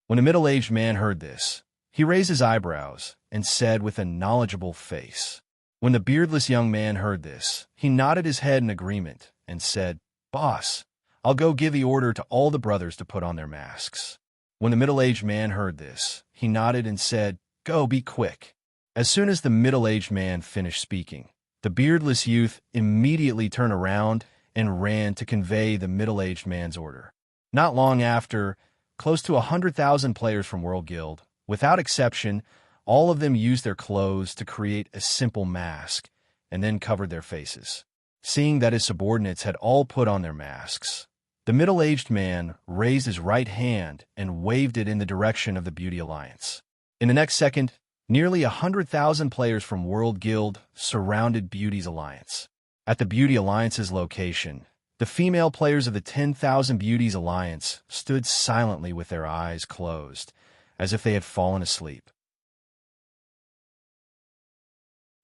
When the middle-aged man heard this, he raised his eyebrows and said with a knowledgeable face. When the beardless young man heard this, he nodded his head in agreement and said, "Boss, I'll go give the order to all the brothers to put on their masks." When the middle-aged man heard this, he nodded and said, "Go, be quick." As soon as the middle-aged man finished speaking, the beardless youth immediately turned around and ran to convey the middle-aged man's order. Not long after, close to 100,000 players from World Guild, without exception, all of them used their clothes to create a simple mask and then covered their faces. Seeing that his subordinates had all put on their masks, the middle-aged man raised his right hand and waved it in the direction of the Beauty Alliance. In the next second, nearly 100,000 players from World Guild surrounded Beauty's Alliance. At the Beauty Alliance's location, the female players of the 10,000 Beauties Alliance stood silently with their eyes closed, as if they had fallen asleep.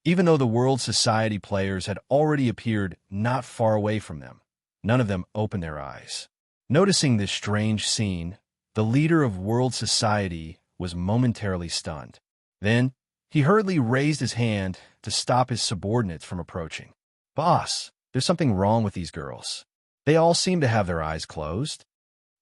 Even though the World Society players had already appeared not far away from them, none of them opened their eyes. Noticing this strange scene, the leader of World Society was momentarily stunned. Then, he hurriedly raised his hand to stop his subordinates from approaching. "Boss, there's something wrong with these girls. They all seem to have their eyes closed."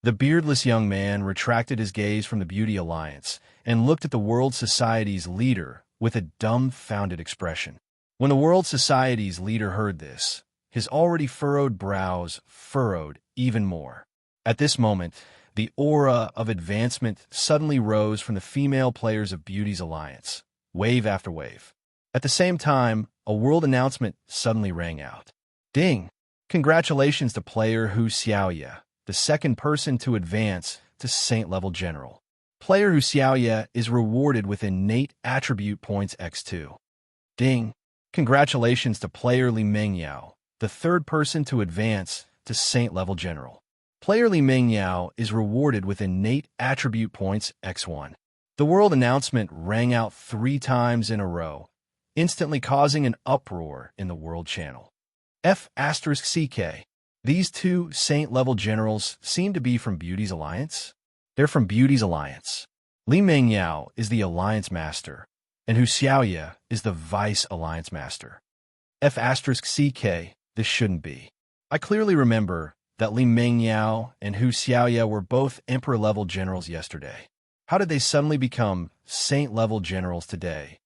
The beardless young man retracted his gaze from the Beauty Alliance and looked at the World Society's leader with a dumbfounded expression. When the World Society's leader heard this, his already furrowed brows furrowed even more. At this moment, the aura of advancement suddenly rose from the female players of Beauty's Alliance, wave after wave. At the same time, a world announcement suddenly rang out. "Ding! Congratulations to player Hu Xiaoye, the second person to advance to Saint-level General. Player Hu Xiaoye is rewarded with innate attribute points x2. Ding! Congratulations to player Li Mengyao, the third person to advance to Saint-level General. Player Li Mengyao is rewarded with innate attribute points x1. The world announcement rang out 3 times in a row, instantly causing an uproar in the world channel. F*CK. These 2 Saint-level generals seem to be from Beauty's Alliance? They're from Beauty's Alliance. Li Mengyao is the Alliance Master, and Hu Xiaoye is the Vice Alliance Master. F*CK. This shouldn't be. I clearly remember that Li Mengyao and Hu Xiaoye were both Emperor-level generals yesterday. How did they suddenly become Saint-level generals today?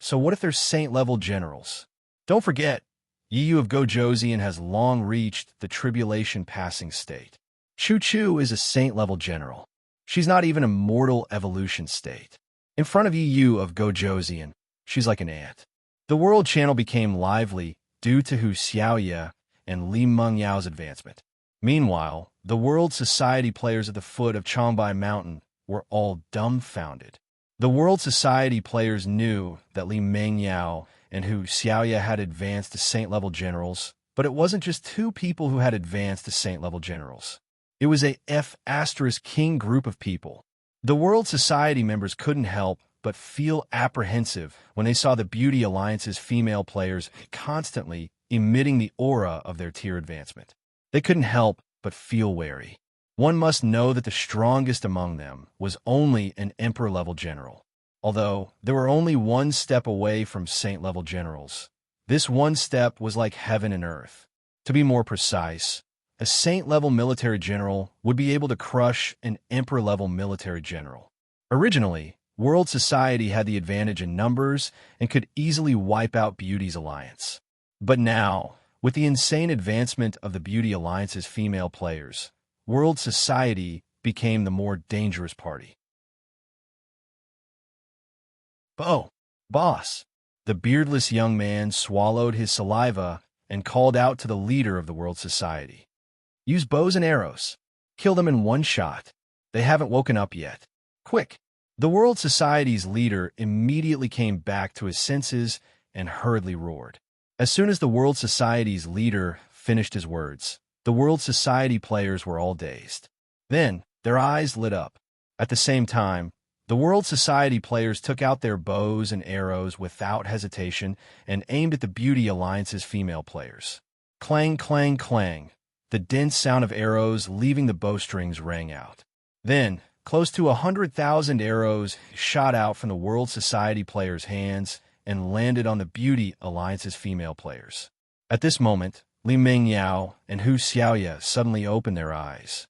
So what if they're Saint-level generals? Don't forget, Yu of Gojoseon has long reached the tribulation-passing state. Chu Chu is a Saint-level general. She's not even a mortal evolution state. In front of Yu of Gojoseon, she's like an ant. The world channel became lively due to Hu Xiaoye and Li Mengyao's advancement. Meanwhile, the World Society players at the foot of Changbai Mountain were all dumbfounded. The World Society players knew that Li Mengyao and Hu Xiaoye had advanced to Saint-level generals, but it wasn't just 2 people who had advanced to Saint-level generals. It was a F*King group of people. The World Society members couldn't help but feel apprehensive when they saw the Beauty Alliance's female players constantly emitting the aura of their tier advancement. They couldn't help but feel wary. One must know that the strongest among them was only an Emperor-level general. Although they were only 1 step away from Saint-level generals, this 1 step was like heaven and earth. To be more precise, a Saint-level military general would be able to crush an Emperor-level military general. Originally, World Society had the advantage in numbers and could easily wipe out Beauty's Alliance. But now, with the insane advancement of the Beauty Alliance's female players, World Society became the more dangerous party. Boss. The beardless young man swallowed his saliva and called out to the leader of the World Society. "Use bows and arrows. Kill them in 1 shot. They haven't woken up yet. Quick!" The World Society's leader immediately came back to his senses and hurriedly roared. As soon as the World Society's leader finished his words, the World Society players were all dazed. Then, their eyes lit up. At the same time, the World Society players took out their bows and arrows without hesitation and aimed at the Beauty Alliance's female players. Clang, clang, clang. The dense sound of arrows leaving the bowstrings rang out. Then, close to 100,000 arrows shot out from the World Society players' hands and landed on the Beauty Alliance's female players. At this moment, Li Mengyao and Hu Xiaoye suddenly opened their eyes.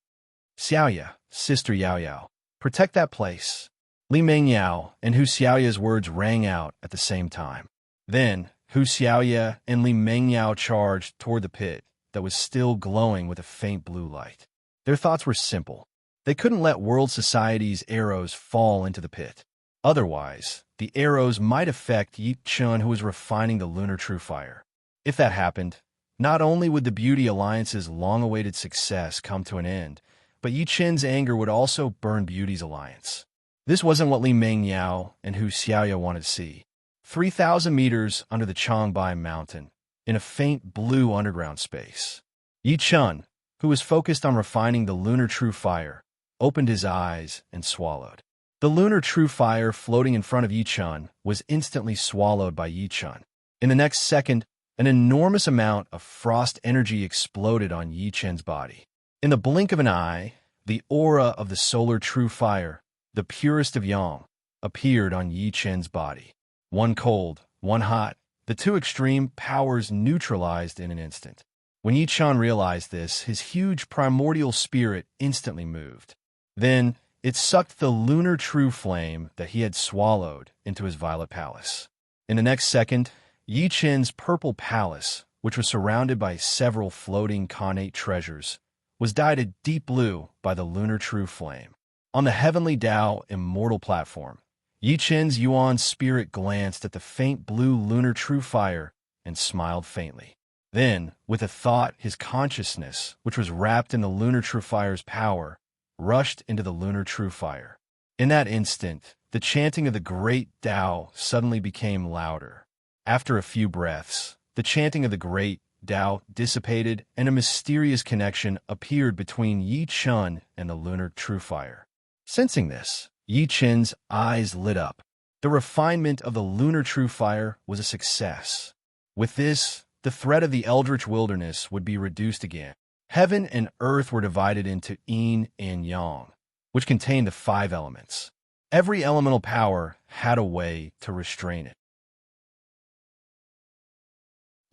"Xiaoye, Sister Yao Yao, Protect that place. Li Mengyao and Hu Xiaoya's words rang out at the same time. Then, Hu Xiaoya and Li Mengyao charged toward the pit that was still glowing with a faint blue light. Their thoughts were simple. They couldn't let World Society's arrows fall into the pit. Otherwise, the arrows might affect Yi Chun, who was refining the lunar true fire. If that happened, not only would the Beauty Alliance's long-awaited success come to an end, but Yi Chen's anger would also burn Beauty's alliance. This wasn't what Li Mengyao and Hu Xiaoya wanted to see. 3,000 meters under the Changbai Mountain, in a faint blue underground space, Yi Chun, who was focused on refining the lunar true fire, opened his eyes and swallowed. The lunar true fire floating in front of Yi Chun was instantly swallowed by Yi Chun. In the next second, an enormous amount of frost energy exploded on Yi Chen's body. In the blink of an eye, the aura of the solar true fire, the purest of yang, appeared on Yi Chen's body. One cold, one hot, the two extreme powers neutralized in an instant. When Yi Chun realized this, his huge primordial spirit instantly moved. Then, it sucked the lunar true flame that he had swallowed into his violet palace. In the next second, Yi Chen's purple palace, which was surrounded by several floating connate treasures, was dyed a deep blue by the lunar true flame. On the heavenly Tao immortal platform, Yi Chen's Yuan spirit glanced at the faint blue lunar true fire and smiled faintly. Then, with a thought, his consciousness, which was wrapped in the lunar true fire's power, rushed into the lunar true fire. In that instant, the chanting of the great Tao suddenly became louder. After a few breaths, the chanting of the great Tao dissipated and a mysterious connection appeared between Yi Chun and the lunar true fire. Sensing this, Yi Chen's eyes lit up. The refinement of the lunar true fire was a success. With this, the threat of the eldritch wilderness would be reduced again. Heaven and earth were divided into yin and yang, which contained the 5 elements. Every elemental power had a way to restrain it.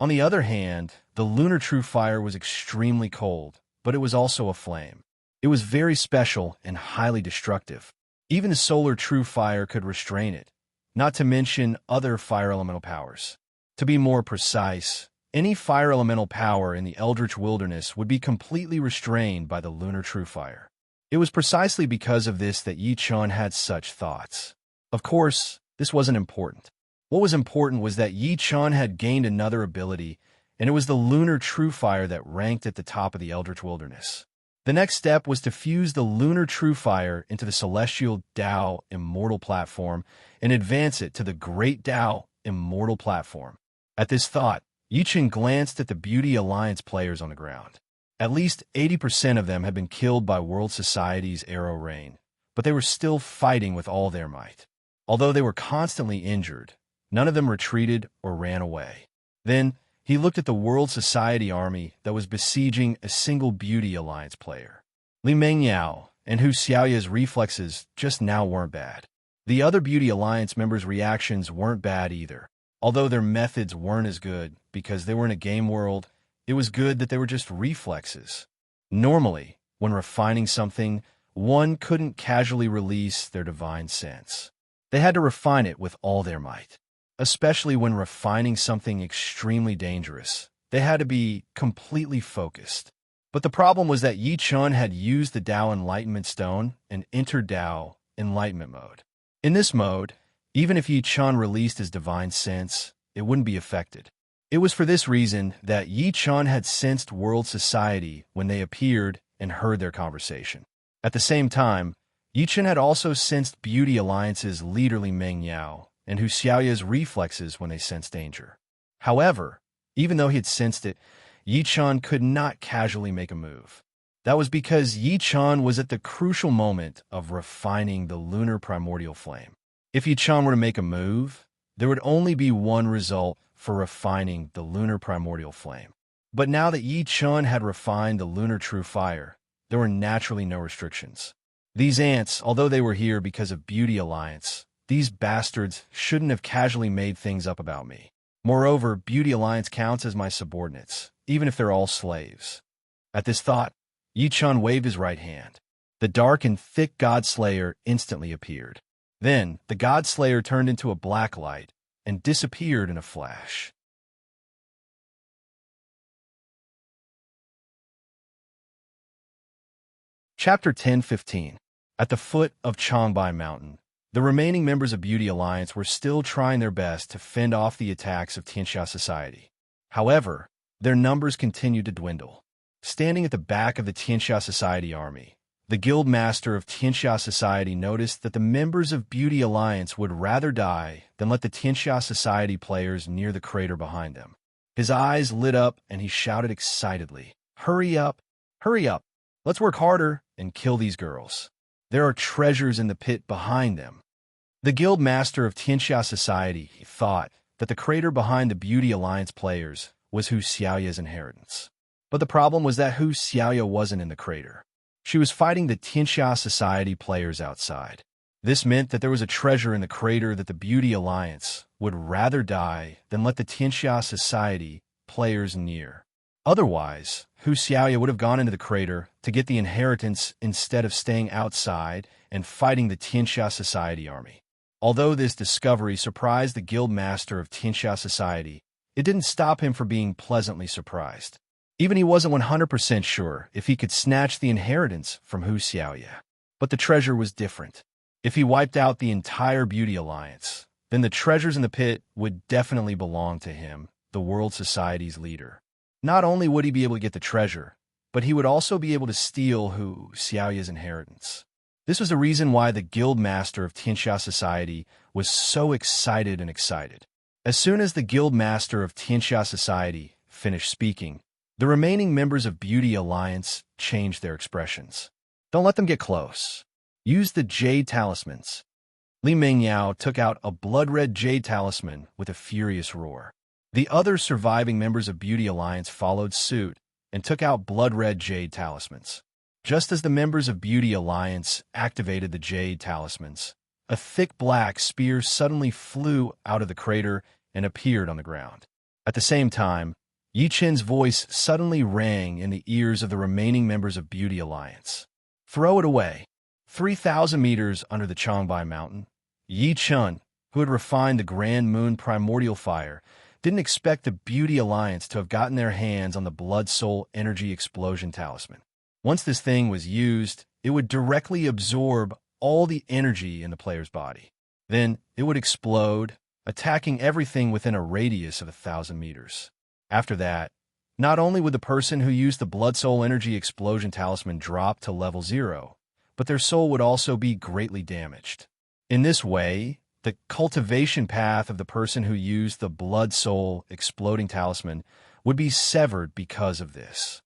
On the other hand, the lunar true fire was extremely cold, but it was also a flame. It was very special and highly destructive. Even the solar true fire could restrain it, not to mention other fire elemental powers. To be more precise, any fire elemental power in the eldritch wilderness would be completely restrained by the lunar true fire. It was precisely because of this that Yi Chun had such thoughts. Of course, this wasn't important. What was important was that Yi Chun had gained another ability, and it was the lunar true fire that ranked at the top of the eldritch wilderness. The next step was to fuse the lunar true fire into the celestial Tao immortal platform and advance it to the great Tao immortal platform. At this thought, Yi Chun glanced at the Beauty Alliance players on the ground. At least 80% of them had been killed by World Society's arrow rain, but they were still fighting with all their might. Although they were constantly injured, none of them retreated or ran away. Then, he looked at the World Society army that was besieging a single Beauty Alliance player. Li Mengyao and Hu Xiaoya's reflexes just now weren't bad. The other Beauty Alliance members' reactions weren't bad either. Although their methods weren't as good because they were in a game world, it was good that they were just reflexes. Normally, when refining something, one couldn't casually release their divine sense. They had to refine it with all their might. Especially when refining something extremely dangerous, they had to be completely focused. But the problem was that Yi Chun had used the Tao Enlightenment Stone and entered Tao Enlightenment mode. In this mode, even if Yi Chun released his divine sense, it wouldn't be affected. It was for this reason that Yi Chun had sensed World Society when they appeared and heard their conversation. At the same time, Yi Chun had also sensed Beauty Alliance's leader Li Mengyao and Hu Xiaoya's reflexes when they sensed danger. However, even though he had sensed it, Yi Chun could not casually make a move. That was because Yi Chun was at the crucial moment of refining the lunar primordial flame. If Yi Chun were to make a move, there would only be one result for refining the lunar primordial flame. But now that Yi Chun had refined the lunar true fire, there were naturally no restrictions. These ants, although they were here because of Beauty Alliance, these bastards shouldn't have casually made things up about me. Moreover, Beauty Alliance counts as my subordinates, even if they're all slaves. At this thought, Yi Chun waved his right hand. The dark and thick Godslayer instantly appeared. Then, the Godslayer turned into a black light and disappeared in a flash. Chapter 10:15. At the foot of Changbai Mountain, the remaining members of Beauty Alliance were still trying their best to fend off the attacks of Tianxia Society. However, their numbers continued to dwindle. Standing at the back of the Tianxia Society army, the guild master of Tianxia Society noticed that the members of Beauty Alliance would rather die than let the Tianxia Society players near the crater behind them. His eyes lit up and he shouted excitedly, "Hurry up! Hurry up! Let's work harder and kill these girls. There are treasures in the pit behind them." The guild master of Tianxia Society thought that the crater behind the Beauty Alliance players was Hu Xiaoya's inheritance. But the problem was that Hu Xiaoya wasn't in the crater. She was fighting the Tianxia Society players outside. This meant that there was a treasure in the crater that the Beauty Alliance would rather die than let the Tianxia Society players near. Otherwise, Hu Xiaoya would have gone into the crater to get the inheritance instead of staying outside and fighting the Tianxia Society army. Although this discovery surprised the guild master of Tianxia Society, it didn't stop him from being pleasantly surprised. Even he wasn't 100% sure if he could snatch the inheritance from Hu Xiaoya. But the treasure was different. If he wiped out the entire Beauty Alliance, then the treasures in the pit would definitely belong to him, the World Society's leader. Not only would he be able to get the treasure, but he would also be able to steal Hu Xiaoya's inheritance. This was the reason why the guild master of Tianxia Society was so excited. As soon as the guild master of Tianxia Society finished speaking, the remaining members of Beauty Alliance changed their expressions. Don't let them get close. Use the jade talismans. Li Mingyao took out a blood-red jade talisman with a furious roar. The other surviving members of Beauty Alliance followed suit and took out blood-red jade talismans. Just as the members of Beauty Alliance activated the jade talismans, a thick black spear suddenly flew out of the crater and appeared on the ground. At the same time, Yi Chen's voice suddenly rang in the ears of the remaining members of Beauty Alliance. "Throw it away." 3,000 meters under the Changbai Mountain, Yi Chen, who had refined the Grand Moon Primordial Fire, didn't expect the Beauty Alliance to have gotten their hands on the Blood Soul Energy Explosion Talisman. Once this thing was used, it would directly absorb all the energy in the player's body. Then it would explode, attacking everything within a radius of 1,000 meters. After that, not only would the person who used the Blood Soul Energy Explosion Talisman drop to level 0, but their soul would also be greatly damaged. In this way, the cultivation path of the person who used the Blood Soul Exploding Talisman would be severed because of this.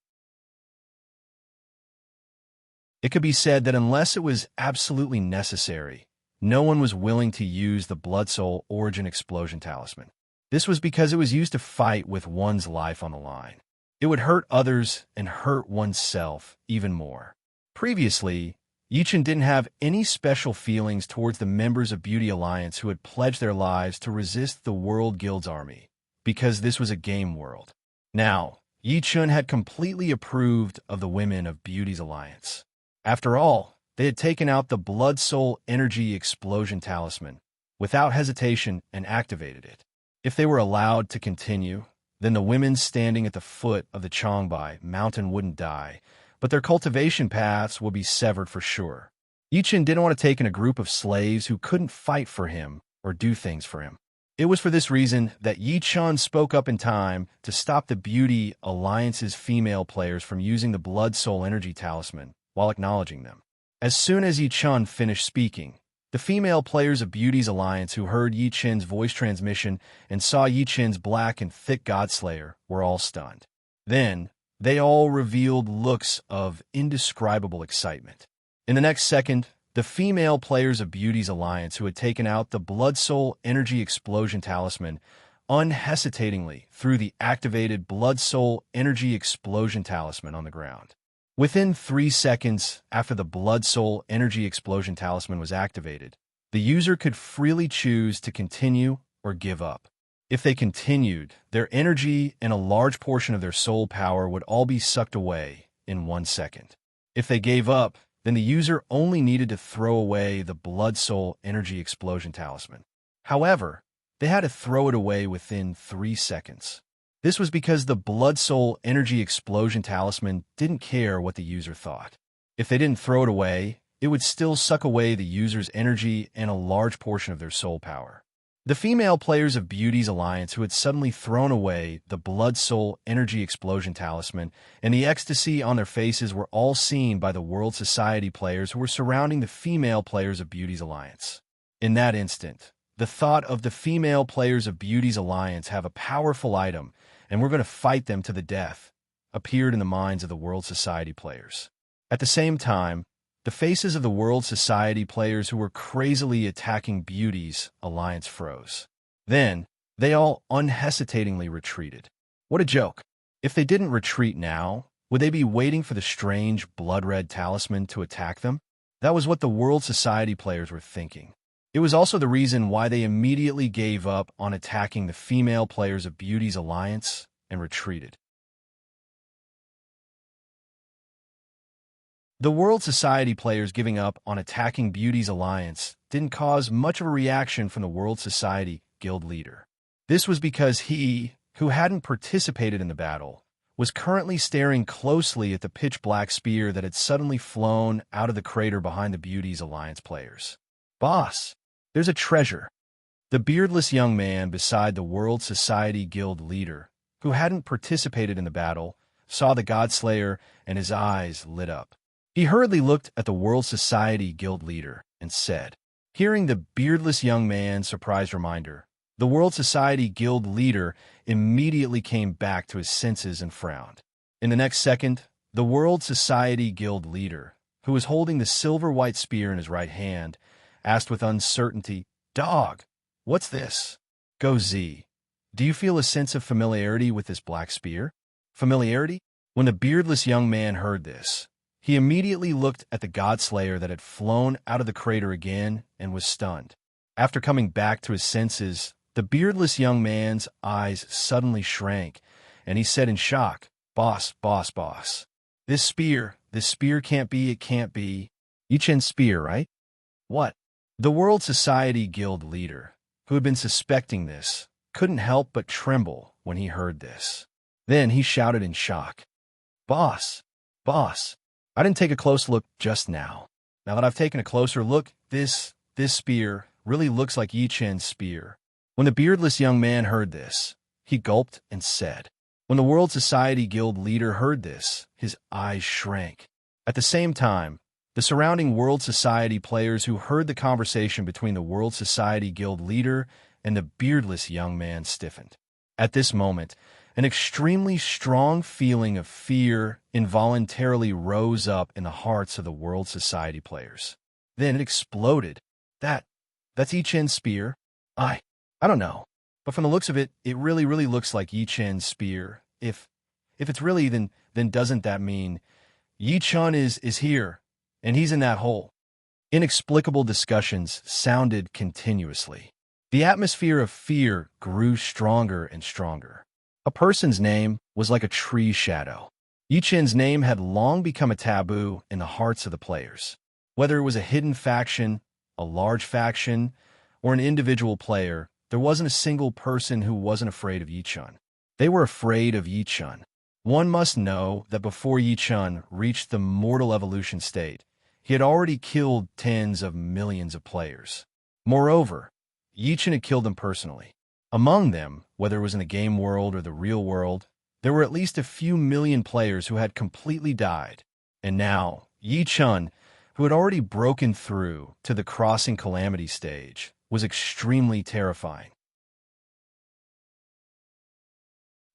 It could be said that unless it was absolutely necessary, no one was willing to use the Blood Soul Origin Explosion Talisman. This was because it was used to fight with one's life on the line. It would hurt others and hurt oneself even more. Previously, Yi Chen didn't have any special feelings towards the members of Beauty Alliance who had pledged their lives to resist the World Guild's army, because this was a game world. Now, Yi Chen had completely approved of the women of Beauty's Alliance. After all, they had taken out the Blood Soul Energy Explosion Talisman without hesitation and activated it. If they were allowed to continue, then the women standing at the foot of the Changbai Mountain wouldn't die, but their cultivation paths would be severed for sure. Yi Chen didn't want to take in a group of slaves who couldn't fight for him or do things for him. It was for this reason that Yi Chen spoke up in time to stop the Beauty Alliance's female players from using the Blood Soul Energy Talisman while acknowledging them. As soon as Yi Chen finished speaking, the female players of Beauty's Alliance who heard Yi Chen's voice transmission and saw Yi Chen's black and thick Godslayer were all stunned. Then, they all revealed looks of indescribable excitement. In the next second, the female players of Beauty's Alliance who had taken out the Blood Soul Energy Explosion Talisman unhesitatingly threw the activated Blood Soul Energy Explosion Talisman on the ground. Within 3 seconds after the Blood Soul Energy Explosion Talisman was activated, the user could freely choose to continue or give up. If they continued, their energy and a large portion of their soul power would all be sucked away in 1 second. If they gave up, then the user only needed to throw away the Blood Soul Energy Explosion Talisman. However, they had to throw it away within 3 seconds. This was because the Blood Soul Energy Explosion Talisman didn't care what the user thought. If they didn't throw it away, it would still suck away the user's energy and a large portion of their soul power. The female players of Beauty's Alliance who had suddenly thrown away the Blood Soul Energy Explosion Talisman and the ecstasy on their faces were all seen by the World Society players who were surrounding the female players of Beauty's Alliance. In that instant, the thought of the female players of Beauty's Alliance have a powerful item and we're going to fight them to the death appeared in the minds of the World Society players. At the same time, the faces of the World Society players who were crazily attacking Beauty's Alliance froze. Then, they all unhesitatingly retreated. What a joke. If they didn't retreat now, would they be waiting for the strange blood-red talisman to attack them? That was what the World Society players were thinking. It was also the reason why they immediately gave up on attacking the female players of Beauty's Alliance and retreated. The World Society players giving up on attacking Beauty's Alliance didn't cause much of a reaction from the World Society guild leader. This was because he, who hadn't participated in the battle, was currently staring closely at the pitch-black spear that had suddenly flown out of the crater behind the Beauty's Alliance players. "Boss, there's a treasure." The beardless young man beside the World Society guild leader, who hadn't participated in the battle, saw the Godslayer and his eyes lit up. He hurriedly looked at the World Society guild leader and said, hearing the beardless young man's surprised reminder, the World Society guild leader immediately came back to his senses and frowned. In the next second, the World Society guild leader, who was holding the silver-white spear in his right hand, asked with uncertainty, "Dog, what's this?" "Go Z. Do you feel a sense of familiarity with this black spear?" Familiarity? When the beardless young man heard this, he immediately looked at the Godslayer that had flown out of the crater again and was stunned. After coming back to his senses, the beardless young man's eyes suddenly shrank, and he said in shock, "Boss, boss, boss. This spear can't be, it can't be. Yichen's spear, right?" "What?" The World Society guild leader, who had been suspecting this, couldn't help but tremble when he heard this. Then he shouted in shock, "Boss, boss. I didn't take a close look just now. Now that I've taken a closer look, this spear really looks like Yichen's spear." When the beardless young man heard this, he gulped and said. When the World Society guild leader heard this, his eyes shrank. At the same time, the surrounding World Society players who heard the conversation between the World Society guild leader and the beardless young man stiffened. At this moment, an extremely strong feeling of fear involuntarily rose up in the hearts of the World Society players. Then it exploded. That's Yichen's spear? I don't know. But from the looks of it, it really looks like Yichen's spear. If it's really, then doesn't that mean Yichen is here, and he's in that hole? Inexplicable discussions sounded continuously. The atmosphere of fear grew stronger and stronger. A person's name was like a tree shadow. Yichen's name had long become a taboo in the hearts of the players. Whether it was a hidden faction, a large faction, or an individual player, there wasn't a single person who wasn't afraid of Yichen. They were afraid of Yichen. One must know that before Yichen reached the mortal evolution state, he had already killed tens of millions of players. Moreover, Yichen had killed them personally. Among them, whether it was in the game world or the real world, there were at least a few million players who had completely died. And now, Yichen, who had already broken through to the crossing calamity stage, was extremely terrifying.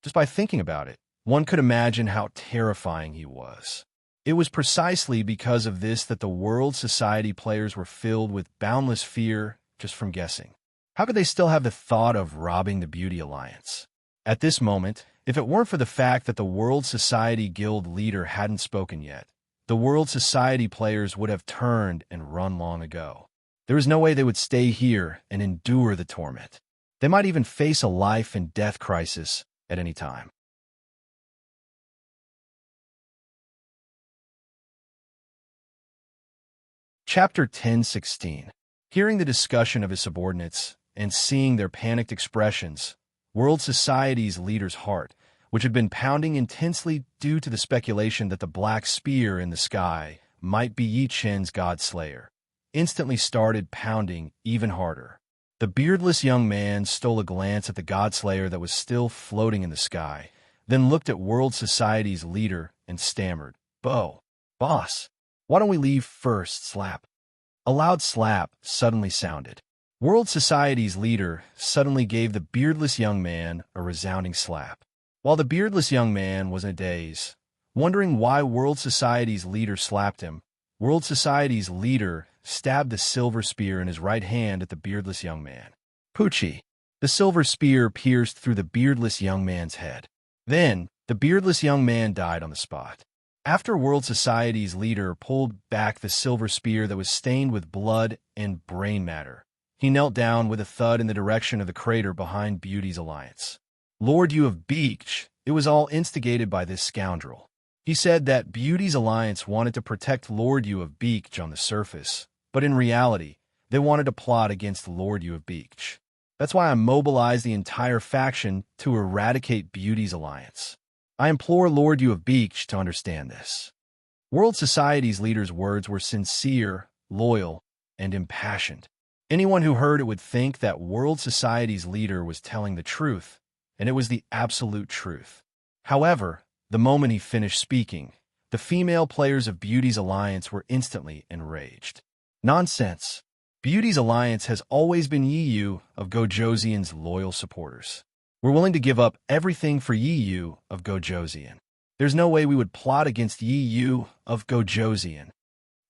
Just by thinking about it, one could imagine how terrifying he was. It was precisely because of this that the World Society players were filled with boundless fear just from guessing. How could they still have the thought of robbing the Beauty Alliance? At this moment, if it weren't for the fact that the World Society guild leader hadn't spoken yet, the World Society players would have turned and run long ago. There was no way they would stay here and endure the torment. They might even face a life and death crisis at any time. Chapter 10:16. Hearing the discussion of his subordinates and seeing their panicked expressions, World Society's leader's heart, which had been pounding intensely due to the speculation that the black spear in the sky might be Yi Chen's God-slayer, instantly started pounding even harder. The beardless young man stole a glance at the God-slayer that was still floating in the sky, then looked at World Society's leader and stammered, Boss, why don't we leave first, slap?" A loud slap suddenly sounded. World Society's leader suddenly gave the beardless young man a resounding slap. While the beardless young man was in a daze, wondering why World Society's leader slapped him, World Society's leader stabbed the silver spear in his right hand at the beardless young man. Poochie! The silver spear pierced through the beardless young man's head. Then, the beardless young man died on the spot. After World Society's leader pulled back the silver spear that was stained with blood and brain matter, he knelt down with a thud in the direction of the crater behind Beauty's alliance. "Lord, you have beached. It was all instigated by this scoundrel." He said that Beauty's alliance wanted to protect Lord You of Beach on the surface, but in reality, they wanted to plot against Lord You of Beach. That's why I mobilized the entire faction to eradicate Beauty's alliance. I implore Lord You of Beach to understand this. World Society's leader's words were sincere, loyal, and impassioned. Anyone who heard it would think that World Society's leader was telling the truth, and it was the absolute truth. However, the moment he finished speaking, the female players of Beauty's alliance were instantly enraged. Nonsense! Beauty's alliance has always been Yi Yu of Gojoseon's loyal supporters. We're willing to give up everything for Yi Yu of Gojoseon. There's no way we would plot against Yi Yu of Gojoseon.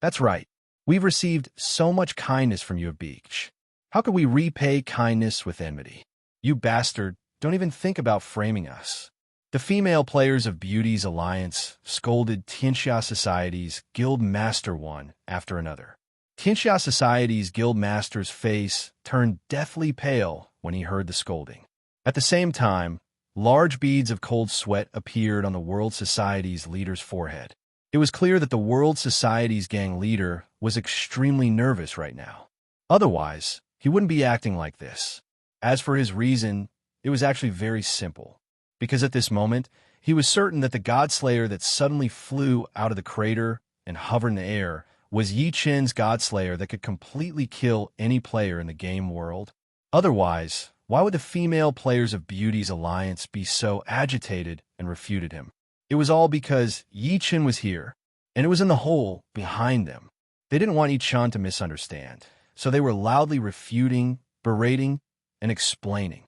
That's right. We've received so much kindness from you of Beach. How could we repay kindness with enmity? You bastard, don't even think about framing us. The female players of Beauty's alliance scolded Tianxia Society's guild master one after another. Tianxia Society's guild master's face turned deathly pale when he heard the scolding. At the same time, large beads of cold sweat appeared on the World Society's leader's forehead. It was clear that the World Society's gang leader was extremely nervous right now. Otherwise, he wouldn't be acting like this. As for his reason, it was actually very simple. Because at this moment, he was certain that the Godslayer that suddenly flew out of the crater and hovered in the air was Yi Chen's Godslayer that could completely kill any player in the game world. Otherwise, why would the female players of Beauty's alliance be so agitated and refuted him? It was all because Yi Chen was here, and it was in the hole behind them. They didn't want Yi Chen to misunderstand, so they were loudly refuting, berating, and explaining.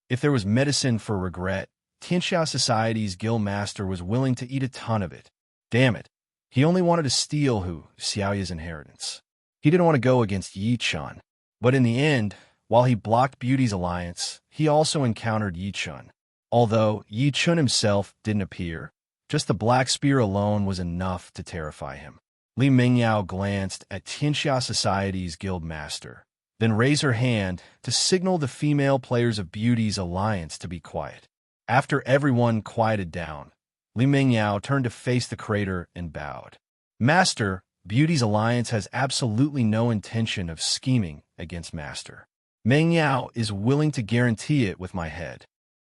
If there was medicine for regret, Tianxia Society's guildmaster was willing to eat a ton of it. Damn it, he only wanted to steal Xiaoya's inheritance. He didn't want to go against Yi Chen. But in the end, while he blocked Beauty's alliance, he also encountered Yi Chen. Although Yi Chen himself didn't appear, just the black spear alone was enough to terrify him. Li Mingyao glanced at Tianxia Society's guildmaster, then raised her hand to signal the female players of Beauty's alliance to be quiet. After everyone quieted down, Li Mingyao turned to face the crater and bowed. "Master, Beauty's alliance has absolutely no intention of scheming against Master. Mingyao is willing to guarantee it with my head."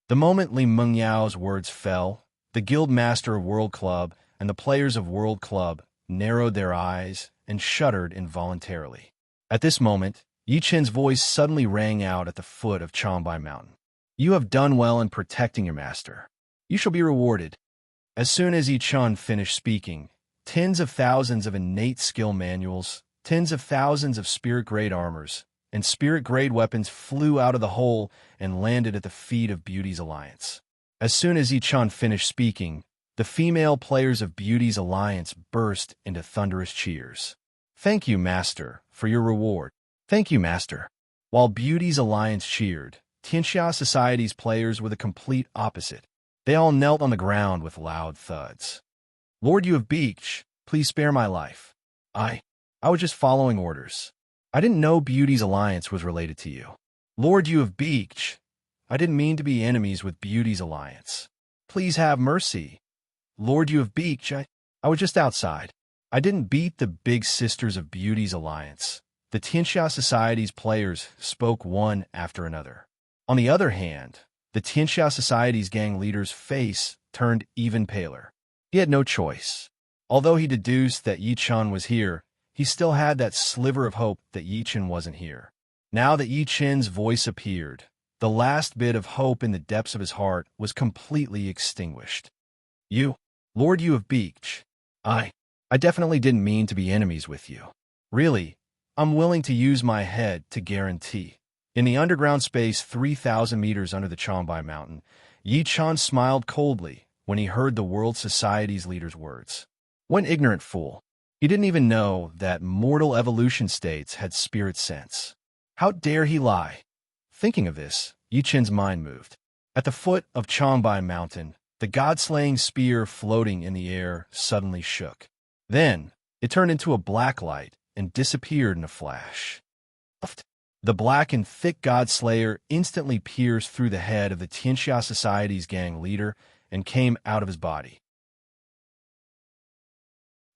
The moment Li Mengyao's words fell, the guild master of World Club and the players of World Club narrowed their eyes and shuddered involuntarily. At this moment, Yi Chen's voice suddenly rang out at the foot of Changbai Mountain. "You have done well in protecting your master. You shall be rewarded." As soon as Yi Chen finished speaking, tens of thousands of innate skill manuals, tens of thousands of spirit-grade armors, and spirit-grade weapons flew out of the hole and landed at the feet of Beauty's alliance. As soon as Yi Chen finished speaking, the female players of Beauty's alliance burst into thunderous cheers. "Thank you, Master, for your reward. Thank you, Master." While Beauty's alliance cheered, Tianxia Society's players were the complete opposite. They all knelt on the ground with loud thuds. "Lord You of Beach, please spare my life. I was just following orders. I didn't know Beauty's alliance was related to you. Lord You of Beach, I didn't mean to be enemies with Beauty's alliance. Please have mercy." Lord, you have beaked. I was just outside. I didn't beat the Big Sisters of Beauty's alliance. The Tianxia Society's players spoke one after another. On the other hand, the Tianxia Society's gang leader's face turned even paler. He had no choice. Although he deduced that Yi Chen was here, he still had that sliver of hope that Yi Chen wasn't here. Now that Yi Chen's voice appeared, the last bit of hope in the depths of his heart was completely extinguished. You, Lord, you have beaked. I definitely didn't mean to be enemies with you. Really, I'm willing to use my head to guarantee. In the underground space 3,000 meters under the Changbai Mountain, Yi Chen smiled coldly when he heard the World Society's leader's words. What ignorant fool. He didn't even know that mortal evolution states had spirit sense. How dare he lie? Thinking of this, Yi Chen's mind moved. At the foot of Changbai Mountain, the god-slaying spear floating in the air suddenly shook. Then, it turned into a black light and disappeared in a flash. The black and thick god-slayer instantly pierced through the head of the Tianxia Society's gang leader and came out of his body.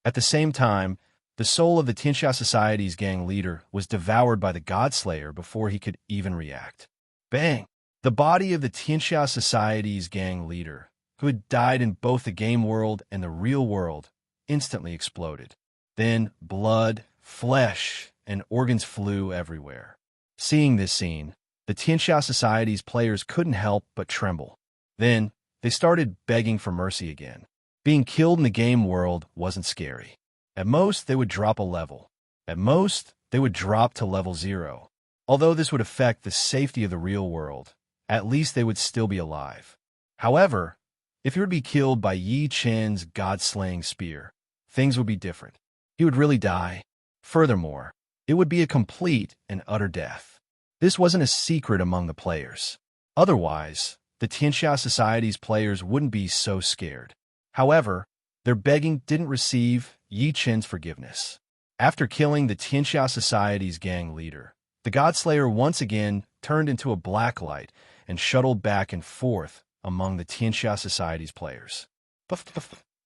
At the same time, the soul of the Tianxia Society's gang leader was devoured by the god-slayer before he could even react. Bang! The body of the Tianxia Society's gang leader, who had died in both the game world and the real world, instantly exploded. Then blood, flesh, and organs flew everywhere. Seeing this scene, the Tianxia Society's players couldn't help but tremble. Then, they started begging for mercy again. Being killed in the game world wasn't scary. At most, they would drop a level. At most, they would drop to level 0. Although this would affect the safety of the real world, at least they would still be alive. However, if he would be killed by Yi Chen's god-slaying spear, things would be different. He would really die. Furthermore, it would be a complete and utter death. This wasn't a secret among the players. Otherwise, the Tianxia Society's players wouldn't be so scared. However, their begging didn't receive Yi Chen's forgiveness. After killing the Tianxia Society's gang leader, the Godslayer once again turned into a black light and shuttled back and forth among the Tianxia Society's players.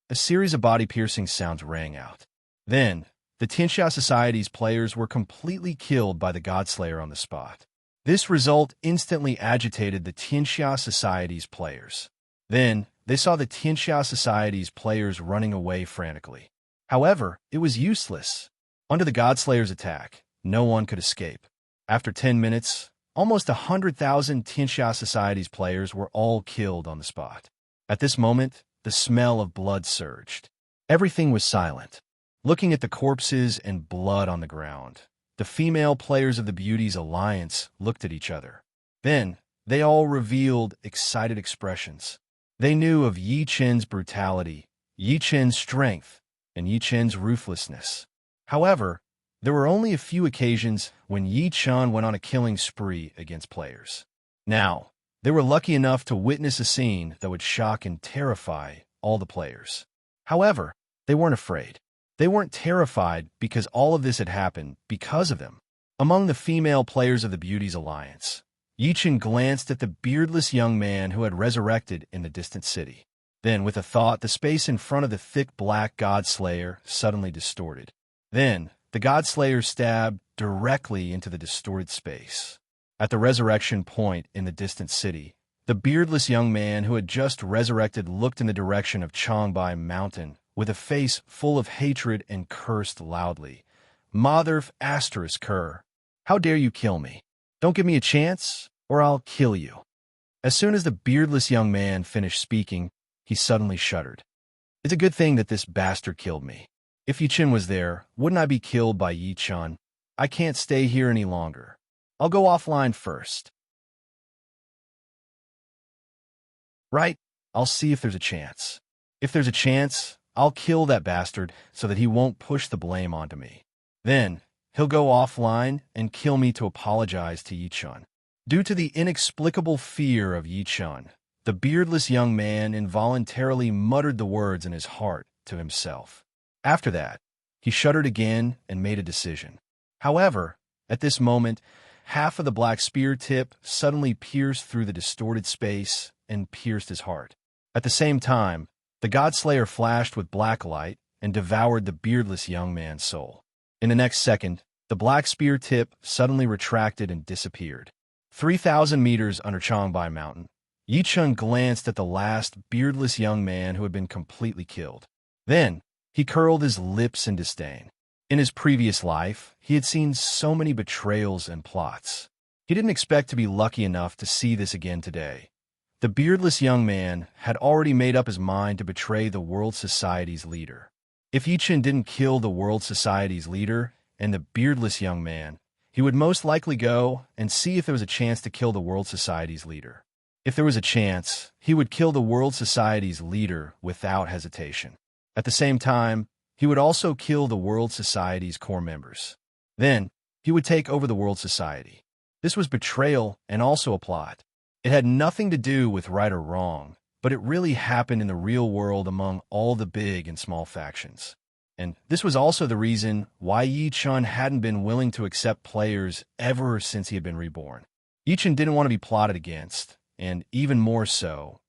A series of body-piercing sounds rang out. Then, the Tianxia Society's players were completely killed by the Godslayer on the spot. This result instantly agitated the Tianxia Society's players. Then, they saw the Tianxia Society's players running away frantically. However, it was useless. Under the Godslayer's attack, no one could escape. After 10 minutes, almost 100,000 Tianxia Society's players were all killed on the spot. At this moment, the smell of blood surged. Everything was silent. Looking at the corpses and blood on the ground, the female players of the Beauty's alliance looked at each other. Then, they all revealed excited expressions. They knew of Yi Chen's brutality, Yi Chen's strength, and Yi Chen's ruthlessness. However, there were only a few occasions when Yi Chen went on a killing spree against players. Now, they were lucky enough to witness a scene that would shock and terrify all the players. However, they weren't afraid. They weren't terrified because all of this had happened because of them. Among the female players of the Beauty's alliance, Yi Chen glanced at the beardless young man who had resurrected in the distant city. Then, with a thought, the space in front of the thick black Godslayer suddenly distorted. Then, the Godslayer stabbed directly into the distorted space. At the resurrection point in the distant city, the beardless young man who had just resurrected looked in the direction of Changbai Mountain with a face full of hatred and cursed loudly. Mother asterisk cur. How dare you kill me? Don't give me a chance, or I'll kill you. As soon as the beardless young man finished speaking, he suddenly shuddered. It's a good thing that this bastard killed me. If Yi Chen was there, wouldn't I be killed by Yi Chen? I can't stay here any longer. I'll go offline first. Right? I'll see if there's a chance. If there's a chance, I'll kill that bastard so that he won't push the blame onto me. Then, he'll go offline and kill me to apologize to Yi Chen. Due to the inexplicable fear of Yi Chen, the beardless young man involuntarily muttered the words in his heart to himself. After that, he shuddered again and made a decision. However, at this moment, half of the black spear tip suddenly pierced through the distorted space and pierced his heart. At the same time, The Godslayer flashed with black light and devoured the beardless young man's soul. In the next second, the black spear tip suddenly retracted and disappeared. 3,000 meters under Changbai Mountain, Yi Chun glanced at the last beardless young man who had been completely killed. Then, he curled his lips in disdain. In his previous life, he had seen so many betrayals and plots. He didn't expect to be lucky enough to see this again today. The beardless young man had already made up his mind to betray the World Society's leader. If Yi Chun didn't kill the World Society's leader and the beardless young man, he would most likely go and see if there was a chance to kill the World Society's leader. If there was a chance, he would kill the World Society's leader without hesitation. At the same time, he would also kill the World Society's core members. Then, he would take over the World Society. This was betrayal and also a plot. It had nothing to do with right or wrong, but it really happened in the real world among all the big and small factions. And this was also the reason why Yi Chun hadn't been willing to accept players ever since he had been reborn. Yi Chun didn't want to be plotted against, and even more so,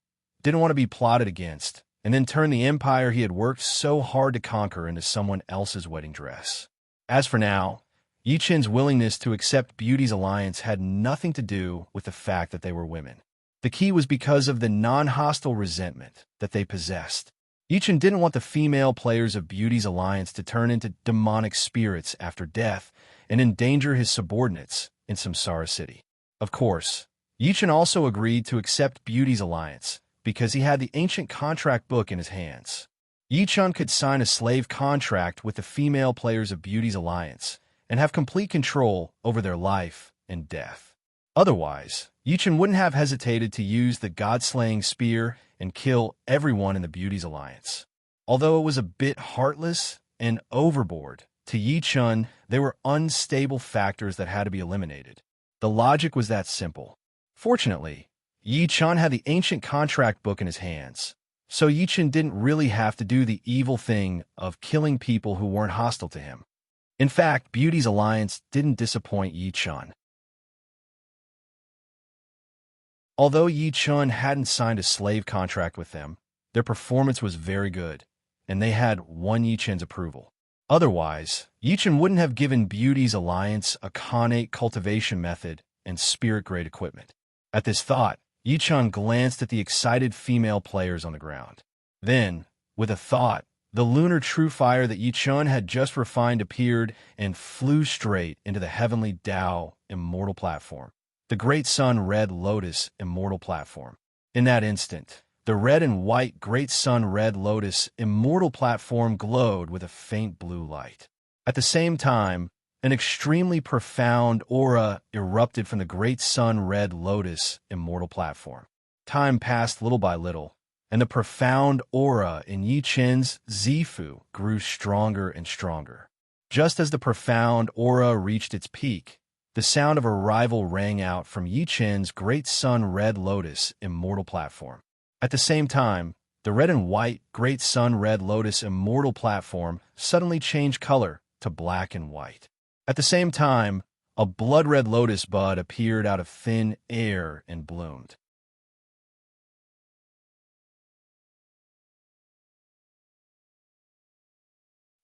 didn't want to be plotted against, and then turn the empire he had worked so hard to conquer into someone else's wedding dress. As for now, Yi Chun's willingness to accept Beauty's alliance had nothing to do with the fact that they were women. The key was because of the non-hostile resentment that they possessed. Yi Chun didn't want the female players of Beauty's alliance to turn into demonic spirits after death and endanger his subordinates in Samsara City. Of course, Yi Chun also agreed to accept Beauty's alliance because he had the ancient contract book in his hands. Yi Chun could sign a slave contract with the female players of Beauty's alliance and have complete control over their life and death. Otherwise, Yi Chun wouldn't have hesitated to use the god-slaying spear and kill everyone in the Beauty's alliance. Although it was a bit heartless and overboard, to Yi Chun, there were unstable factors that had to be eliminated. The logic was that simple. Fortunately, Yi Chun had the ancient contract book in his hands, so Yi Chun didn't really have to do the evil thing of killing people who weren't hostile to him. In fact, Beauty's alliance didn't disappoint Yi Chun. Although Yi Chun hadn't signed a slave contract with them, their performance was very good, and they had won Yi Chun's approval. Otherwise, Yi Chun wouldn't have given Beauty's alliance a connate cultivation method and spirit-grade equipment. At this thought, Yi Chun glanced at the excited female players on the ground. Then, with a thought, the lunar true fire that Yi Chun had just refined appeared and flew straight into the heavenly Tao immortal platform, the Great Sun Red Lotus immortal platform. In that instant, the red and white Great Sun Red Lotus immortal platform glowed with a faint blue light. At the same time, an extremely profound aura erupted from the Great Sun Red Lotus immortal platform. Time passed little by little, and the profound aura in Yi Chun's Zifu grew stronger and stronger. Just as the profound aura reached its peak, the sound of arrival rang out from Yi Chun's Great Sun Red Lotus immortal platform. At the same time, the red and white Great Sun Red Lotus immortal platform suddenly changed color to black and white. At the same time, a blood-red lotus bud appeared out of thin air and bloomed.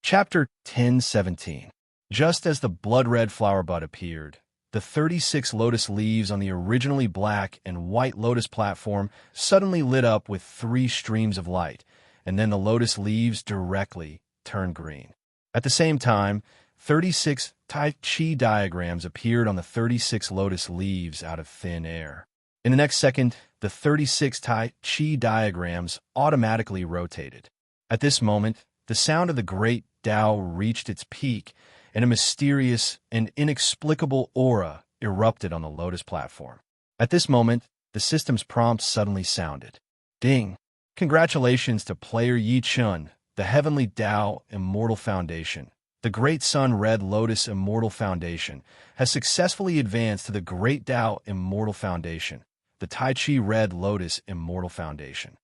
Chapter 10:17. Just as the blood-red flower bud appeared, the 36 lotus leaves on the originally black and white lotus platform suddenly lit up with 3 streams of light, and then the lotus leaves directly turned green. At the same time, 36 Tai Chi diagrams appeared on the 36 lotus leaves out of thin air. In the next second, the 36 Tai Chi diagrams automatically rotated. At this moment, the sound of the great Tao reached its peak, and a mysterious and inexplicable aura erupted on the lotus platform. At this moment, the system's prompt suddenly sounded. Ding! Congratulations to player Yi Chun, the Heavenly Tao Immortal Foundation. The Great Sun Red Lotus Immortal Foundation has successfully advanced to the Great Tao Immortal Foundation, the Tai Chi Red Lotus Immortal Foundation.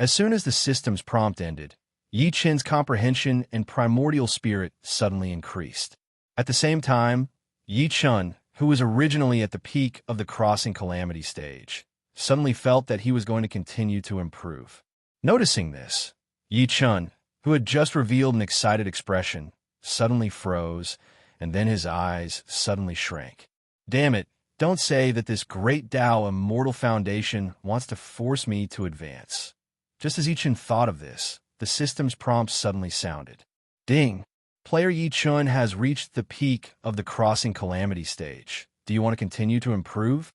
As soon as the system's prompt ended, Yi Chun's comprehension and primordial spirit suddenly increased. At the same time, Yi Chun, who was originally at the peak of the crossing calamity stage, suddenly felt that he was going to continue to improve. Noticing this, Yi Chun, who had just revealed an excited expression, suddenly froze, and then his eyes suddenly shrank. Damn it, don't say that this great Tao immortal foundation wants to force me to advance. Just as Yi Chun thought of this, the system's prompt suddenly sounded. Ding! Player Yi Chun has reached the peak of the crossing calamity stage. Do you want to continue to improve?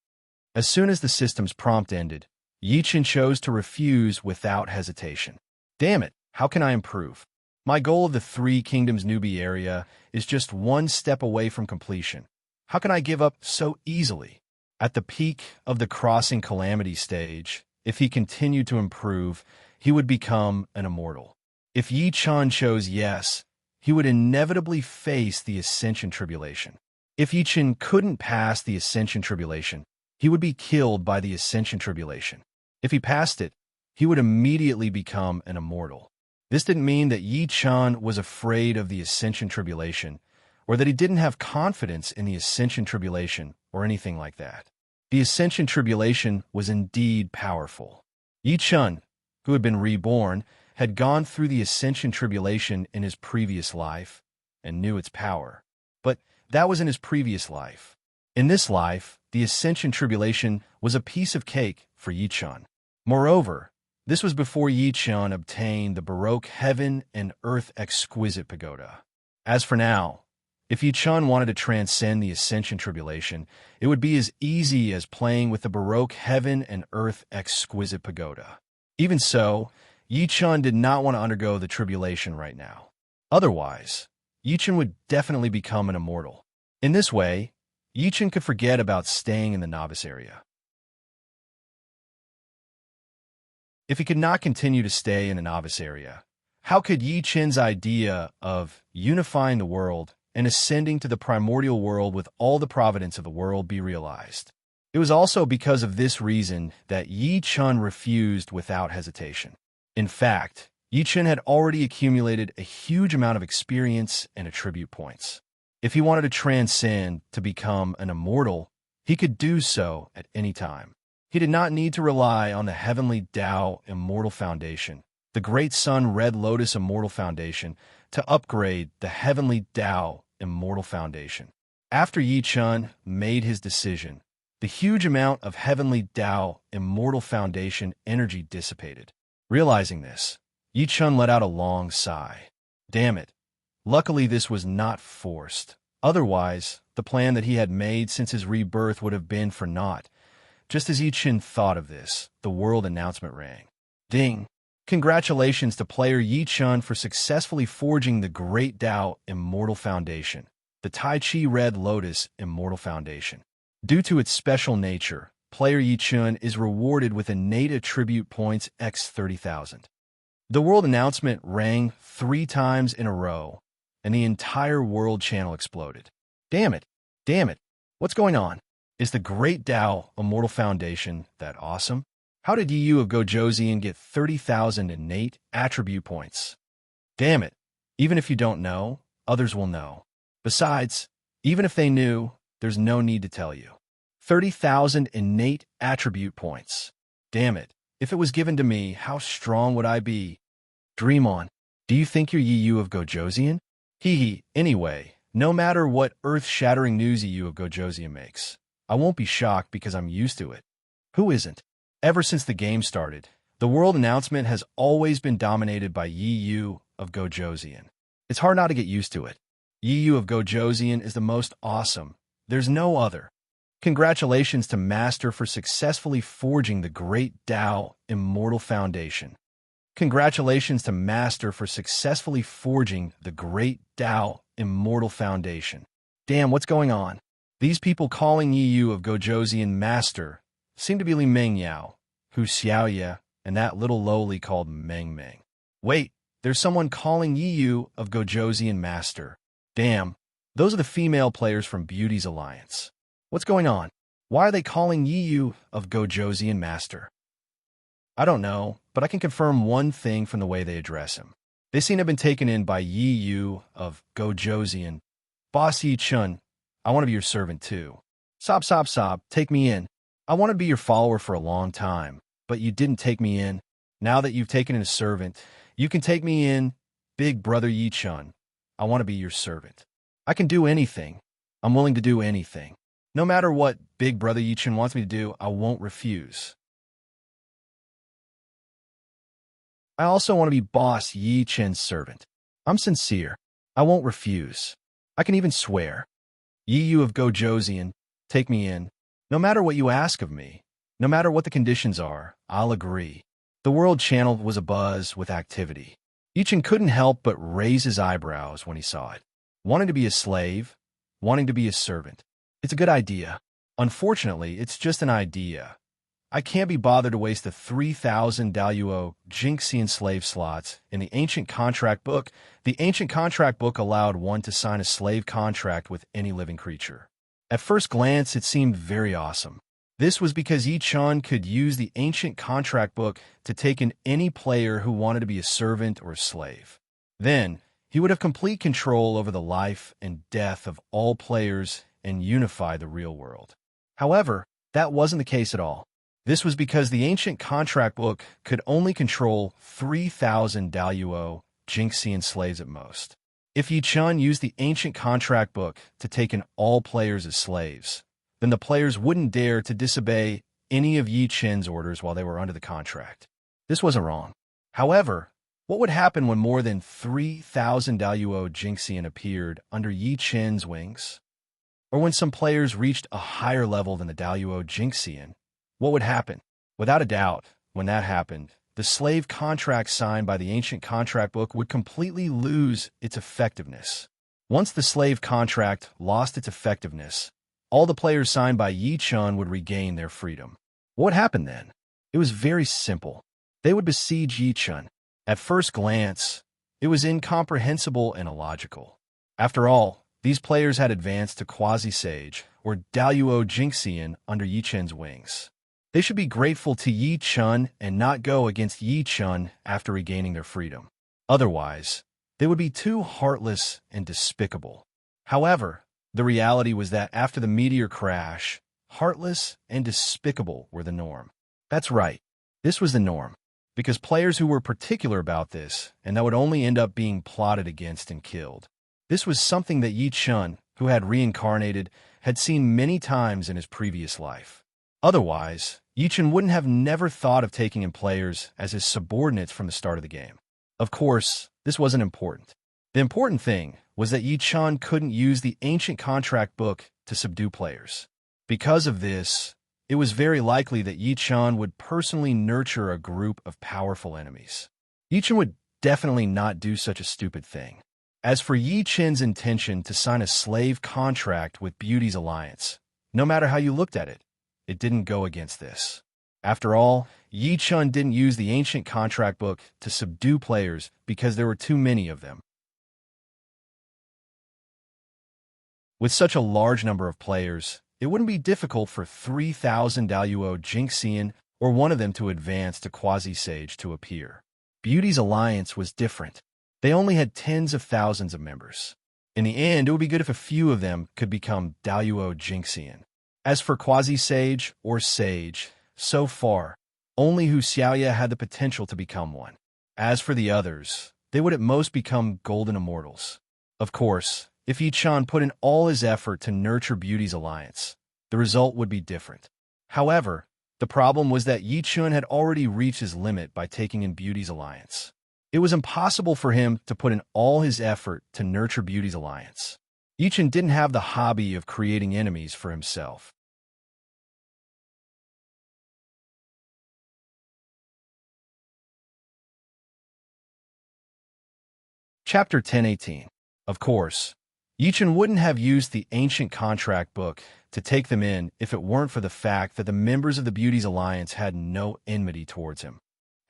As soon as the system's prompt ended, Yi Chun chose to refuse without hesitation. Damn it, how can I improve? My goal of the Three Kingdoms newbie area is just one step away from completion. How can I give up so easily? At the peak of the crossing calamity stage, if he continued to improve, he would become an immortal. If Yi Chun chose yes, he would inevitably face the Ascension Tribulation. If Yi Chun couldn't pass the Ascension Tribulation, he would be killed by the Ascension Tribulation. If he passed it, he would immediately become an immortal. This didn't mean that Yi Chun was afraid of the Ascension Tribulation, or that he didn't have confidence in the Ascension Tribulation, or anything like that. The Ascension Tribulation was indeed powerful. Yi Chun, who had been reborn, had gone through the Ascension Tribulation in his previous life, and knew its power. But that was in his previous life. In this life, the Ascension Tribulation was a piece of cake for Yi Chun. Moreover, this was before Yi Chun obtained the Baroque Heaven and Earth Exquisite Pagoda. As for now, if Yi Chun wanted to transcend the Ascension Tribulation, it would be as easy as playing with the Baroque Heaven and Earth Exquisite Pagoda. Even so, Yi Chun did not want to undergo the tribulation right now. Otherwise, Yi Chun would definitely become an immortal. In this way, Yi Chun could forget about staying in the novice area. If he could not continue to stay in the novice area, how could Yi Chun's idea of unifying the world and ascending to the primordial world with all the providence of the world be realized? It was also because of this reason that Yi Chun refused without hesitation. In fact, Yi Chun had already accumulated a huge amount of experience and attribute points. If he wanted to transcend to become an immortal, he could do so at any time. He did not need to rely on the Heavenly Tao Immortal Foundation, the Great Sun Red Lotus Immortal Foundation, to upgrade the Heavenly Tao Immortal Foundation. After Yi Chun made his decision, the huge amount of Heavenly Tao Immortal Foundation energy dissipated. Realizing this, Yi Chun let out a long sigh. Damn it. Luckily, this was not forced. Otherwise, the plan that he had made since his rebirth would have been for naught. Just as Yi Chun thought of this, the world announcement rang. Ding! Congratulations to player Yi Chun for successfully forging the Great Tao Immortal Foundation, the Tai Chi Red Lotus Immortal Foundation. Due to its special nature, player Yi Chun is rewarded with innate attribute points x 30,000. The world announcement rang 3 times in a row, and the entire world channel exploded. Damn it! Damn it! What's going on? Is the Great Tao Immortal Foundation that awesome? How did Yu of Gojoseon get 30,000 innate attribute points? Damn it! Even if you don't know, others will know. Besides, even if they knew, there's no need to tell you. 30,000 innate attribute points. Damn it. If it was given to me, how strong would I be? Dream on. Do you think you're Yu of Gojoseon? Hee. Anyway, no matter what earth-shattering news Yu of Gojoseon makes, I won't be shocked because I'm used to it. Who isn't? Ever since the game started, the world announcement has always been dominated by Yu of Gojoseon. It's hard not to get used to it. Yu of Gojoseon is the most awesome. There's no other. Congratulations to Master for successfully forging the Great Tao Immortal Foundation. Congratulations to Master for successfully forging the Great Tao Immortal Foundation. Damn, what's going on? These people calling Yu of Gojoseon Master seem to be Li Mengyao, who's Xiaoye, and that little lowly called Meng Meng. Wait, there's someone calling Yu of Gojoseon Master. Damn, those are the female players from Beauty's Alliance. What's going on? Why are they calling Yu of Gojoseon Master? I don't know, but I can confirm one thing from the way they address him. They seem to have been taken in by Yu of Gojoseon. Boss Yi Chun, I want to be your servant too. Sob, take me in. I want to be your follower for a long time, but you didn't take me in. Now that you've taken in a servant, You can take me in, big brother Yi Chun. I want to be your servant. I can do anything. I'm willing to do anything. No matter what big brother Yi Chun wants me to do, I won't refuse. I also want to be boss Yi Chen's servant. I'm sincere. I won't refuse. I can even swear. Yi Yu of Gojoseon, take me in. No matter what you ask of me, no matter what the conditions are, I'll agree. The world channel was abuzz with activity. Yi Chen couldn't help but raise his eyebrows when he saw it. Wanting to be a slave, wanting to be a servant. It's a good idea. Unfortunately, it's just an idea. I can't be bothered to waste the 3,000 Daluo Jinxian slave slots in the ancient contract book. The ancient contract book allowed one to sign a slave contract with any living creature. At first glance, it seemed very awesome. This was because Yi Chun could use the ancient contract book to take in any player who wanted to be a servant or a slave. Then, he would have complete control over the life and death of all players and unify the real world. However, that wasn't the case at all. This was because the ancient contract book could only control 3,000 Daluo Jinxian slaves at most. If Yi Chun used the ancient contract book to take in all players as slaves, then the players wouldn't dare to disobey any of Yi Chen's orders while they were under the contract. This wasn't wrong. However, what would happen when more than 3,000 Daluo Jinxian appeared under Yi Chen's wings? Or when some players reached a higher level than the Daluo Jinxian? What would happen? Without a doubt, when that happened, the slave contract signed by the ancient contract book would completely lose its effectiveness. Once the slave contract lost its effectiveness, all the players signed by Yi Chun would regain their freedom. What happened then? It was very simple. They would besiege Yi Chun. At first glance, it was incomprehensible and illogical. After all, these players had advanced to Quasi-Sage, or Daluo Jinxian, under Yi Chen's wings. They should be grateful to Yi Chun and not go against Yi Chun after regaining their freedom. Otherwise, they would be too heartless and despicable. However, the reality was that after the meteor crash, heartless and despicable were the norm. That's right, this was the norm, because players who were particular about this, and that would only end up being plotted against and killed. This was something that Yi Chun, who had reincarnated, had seen many times in his previous life. Otherwise, Yi Chun wouldn't have never thought of taking in players as his subordinates from the start of the game. Of course, this wasn't important. The important thing was that Yi Chun couldn't use the ancient contract book to subdue players. Because of this, it was very likely that Yi Chun would personally nurture a group of powerful enemies. Yi Chun would definitely not do such a stupid thing. As for Yi Chen's intention to sign a slave contract with Beauty's Alliance, no matter how you looked at it, it didn't go against this. After all, Yi Chun didn't use the ancient contract book to subdue players because there were too many of them. With such a large number of players, it wouldn't be difficult for 3,000 Daluo Jinxian or one of them to advance to Quasi-Sage to appear. Beauty's Alliance was different. They only had tens of thousands of members. In the end, it would be good if a few of them could become Daluo Jinxian. As for Quasi-Sage or Sage, so far, only Hu Xiaoya had the potential to become one. As for the others, they would at most become Golden Immortals. Of course, if Yi Chun put in all his effort to nurture Beauty's Alliance, the result would be different. However, the problem was that Yi Chun had already reached his limit by taking in Beauty's Alliance. It was impossible for him to put in all his effort to nurture Beauty's Alliance. Yi Chun didn't have the hobby of creating enemies for himself. Chapter 1018. Of course, Yi Chun wouldn't have used the ancient contract book to take them in if it weren't for the fact that the members of the Beauty's Alliance had no enmity towards him.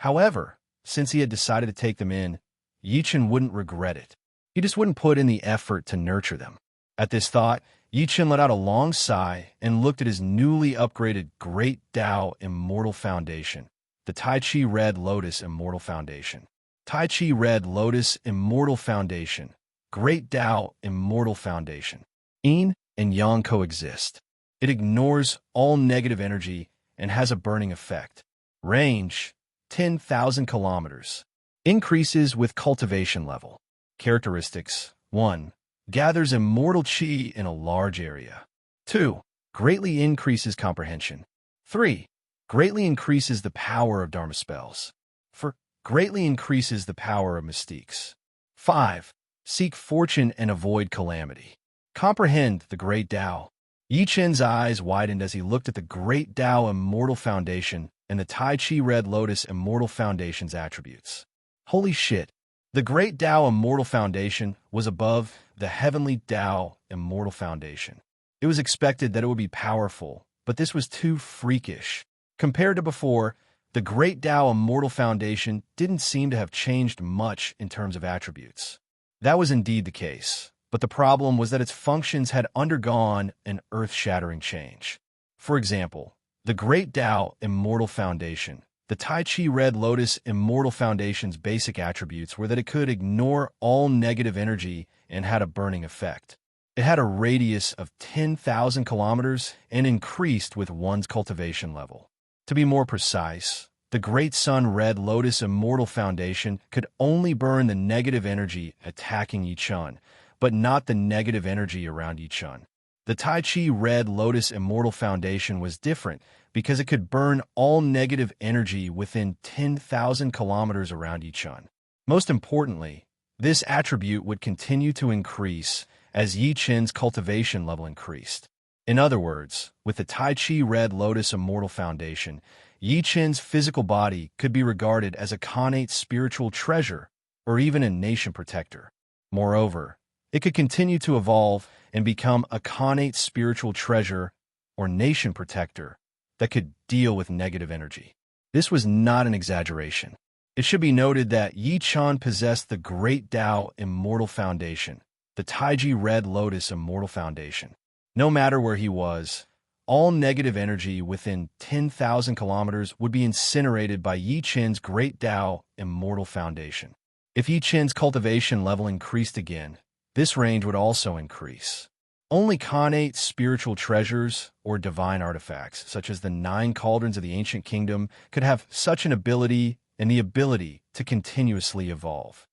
However, since he had decided to take them in, Yi Chun wouldn't regret it. He just wouldn't put in the effort to nurture them. At this thought, Yi Chun let out a long sigh and looked at his newly upgraded Great Tao Immortal Foundation, the Tai Chi Red Lotus Immortal Foundation. Tai Chi Red Lotus Immortal Foundation, Great Tao Immortal Foundation. Yin and Yang coexist. It ignores all negative energy and has a burning effect. Range, 10,000 kilometers. Increases with cultivation level. Characteristics. 1. Gathers immortal chi in a large area. 2. Greatly increases comprehension. 3. Greatly increases the power of Dharma spells. 4. Greatly increases the power of mystiques. 5. Seek fortune and avoid calamity. Comprehend the Great Tao. Yi Chen's eyes widened as he looked at the Great Tao Immortal Foundation and the Tai Chi Red Lotus Immortal Foundation's attributes. Holy shit! The Great Tao Immortal Foundation was above the Heavenly Tao Immortal Foundation. It was expected that it would be powerful, but this was too freakish. Compared to before, the Great Tao Immortal Foundation didn't seem to have changed much in terms of attributes. That was indeed the case, but the problem was that its functions had undergone an earth-shattering change. For example, the Great Tao Immortal Foundation, the Tai Chi Red Lotus Immortal Foundation's basic attributes were that it could ignore all negative energy and had a burning effect. It had a radius of 10,000 kilometers and increased with one's cultivation level. To be more precise, the Great Sun Red Lotus Immortal Foundation could only burn the negative energy attacking Yi Chun, but not the negative energy around Yi Chun. The Tai Chi Red Lotus Immortal Foundation was different because it could burn all negative energy within 10,000 kilometers around Yi Chun. Most importantly, this attribute would continue to increase as Yi Chen's cultivation level increased. In other words, with the Tai Chi Red Lotus Immortal Foundation, Yi Chen's physical body could be regarded as a connate spiritual treasure or even a nation protector. Moreover, it could continue to evolve and become a connate spiritual treasure or nation protector that could deal with negative energy. This was not an exaggeration. It should be noted that Yi Chun possessed the Great Tao Immortal Foundation, the Taiji Red Lotus Immortal Foundation. No matter where he was, all negative energy within 10,000 kilometers would be incinerated by Yi Chen's Great Tao Immortal Foundation. If Yi Chen's cultivation level increased again, this range would also increase. Only connate spiritual treasures or divine artifacts, such as the 9 cauldrons of the ancient kingdom, could have such an ability and the ability to continuously evolve.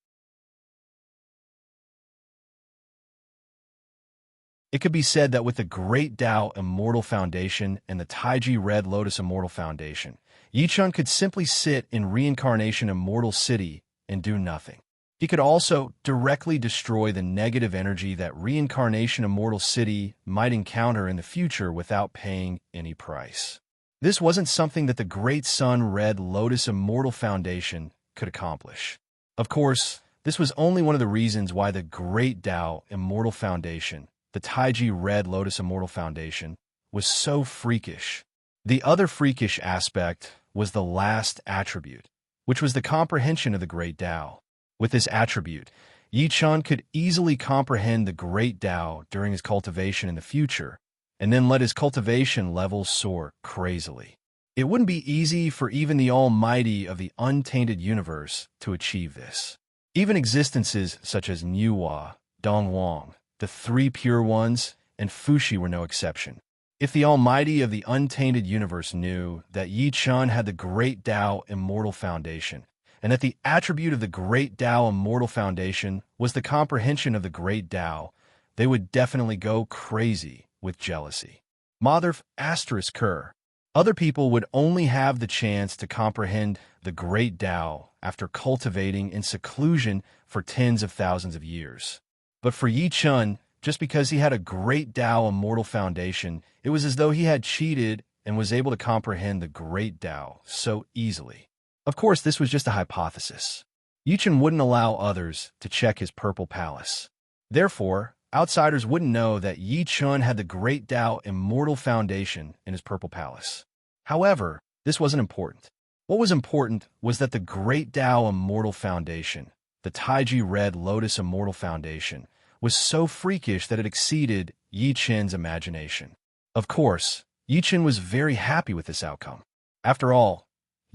It could be said that with the Great Tao Immortal Foundation and the Taiji Red Lotus Immortal Foundation, Yi Chun could simply sit in Reincarnation Immortal City and do nothing. He could also directly destroy the negative energy that Reincarnation Immortal City might encounter in the future without paying any price. This wasn't something that the Great Sun Red Lotus Immortal Foundation could accomplish. Of course, this was only one of the reasons why the Great Tao Immortal Foundation, the Taiji Red Lotus Immortal Foundation, was so freakish. The other freakish aspect was the last attribute, which was the comprehension of the Great Tao. With this attribute, Yi Chun could easily comprehend the Great Tao during his cultivation in the future, and then let his cultivation levels soar crazily. It wouldn't be easy for even the Almighty of the untainted universe to achieve this. Even existences such as Niuhua, Dongwang, the 3 Pure Ones, and Fuxi were no exception. If the Almighty of the untainted universe knew that Yi Chun had the Great Tao Immortal Foundation, and that the attribute of the Great Tao Immortal Foundation was the comprehension of the Great Tao, they would definitely go crazy with jealousy. Mother asterisk Kerr. Other people would only have the chance to comprehend the Great Tao after cultivating in seclusion for tens of thousands of years. But for Yi Chun, just because he had a Great Tao Immortal Foundation, it was as though he had cheated and was able to comprehend the Great Tao so easily. Of course, this was just a hypothesis. Yi Chun wouldn't allow others to check his purple palace. Therefore, outsiders wouldn't know that Yi Chun had the Great Tao Immortal Foundation in his purple palace. However, this wasn't important. What was important was that the Great Tao Immortal Foundation, the Taiji Red Lotus Immortal Foundation, was so freakish that it exceeded Yi Chen's imagination. Of course, Yi Chen was very happy with this outcome. After all,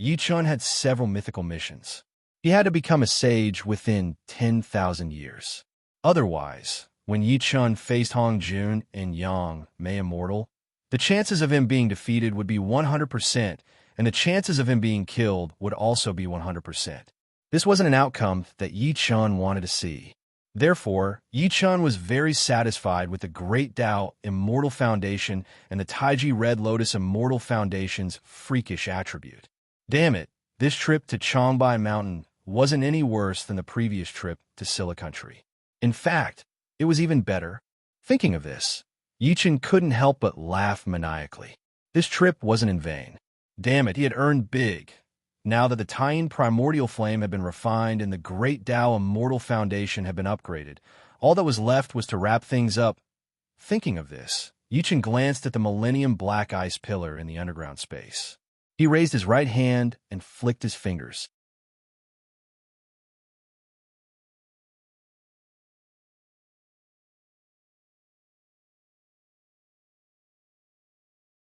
Yi Chun had several mythical missions. He had to become a sage within 10,000 years. Otherwise, when Yi Chun faced Hong Jun and Yang Mei Immortal, the chances of him being defeated would be 100%, and the chances of him being killed would also be 100%. This wasn't an outcome that Yi-chan wanted to see. Therefore, Yi-chan was very satisfied with the Great Tao Immortal Foundation and the Taiji Red Lotus Immortal Foundation's freakish attribute. Damn it, this trip to Changbai Mountain wasn't any worse than the previous trip to Silla Country. In fact, it was even better. Thinking of this, Yi-chan couldn't help but laugh maniacally. This trip wasn't in vain. Damn it, he had earned big. Now that the Taiyin Primordial Flame had been refined and the Great Tao Immortal Foundation had been upgraded, all that was left was to wrap things up. Thinking of this, Yi-chan glanced at the Millennium Black Ice Pillar in the underground space. He raised his right hand and flicked his fingers.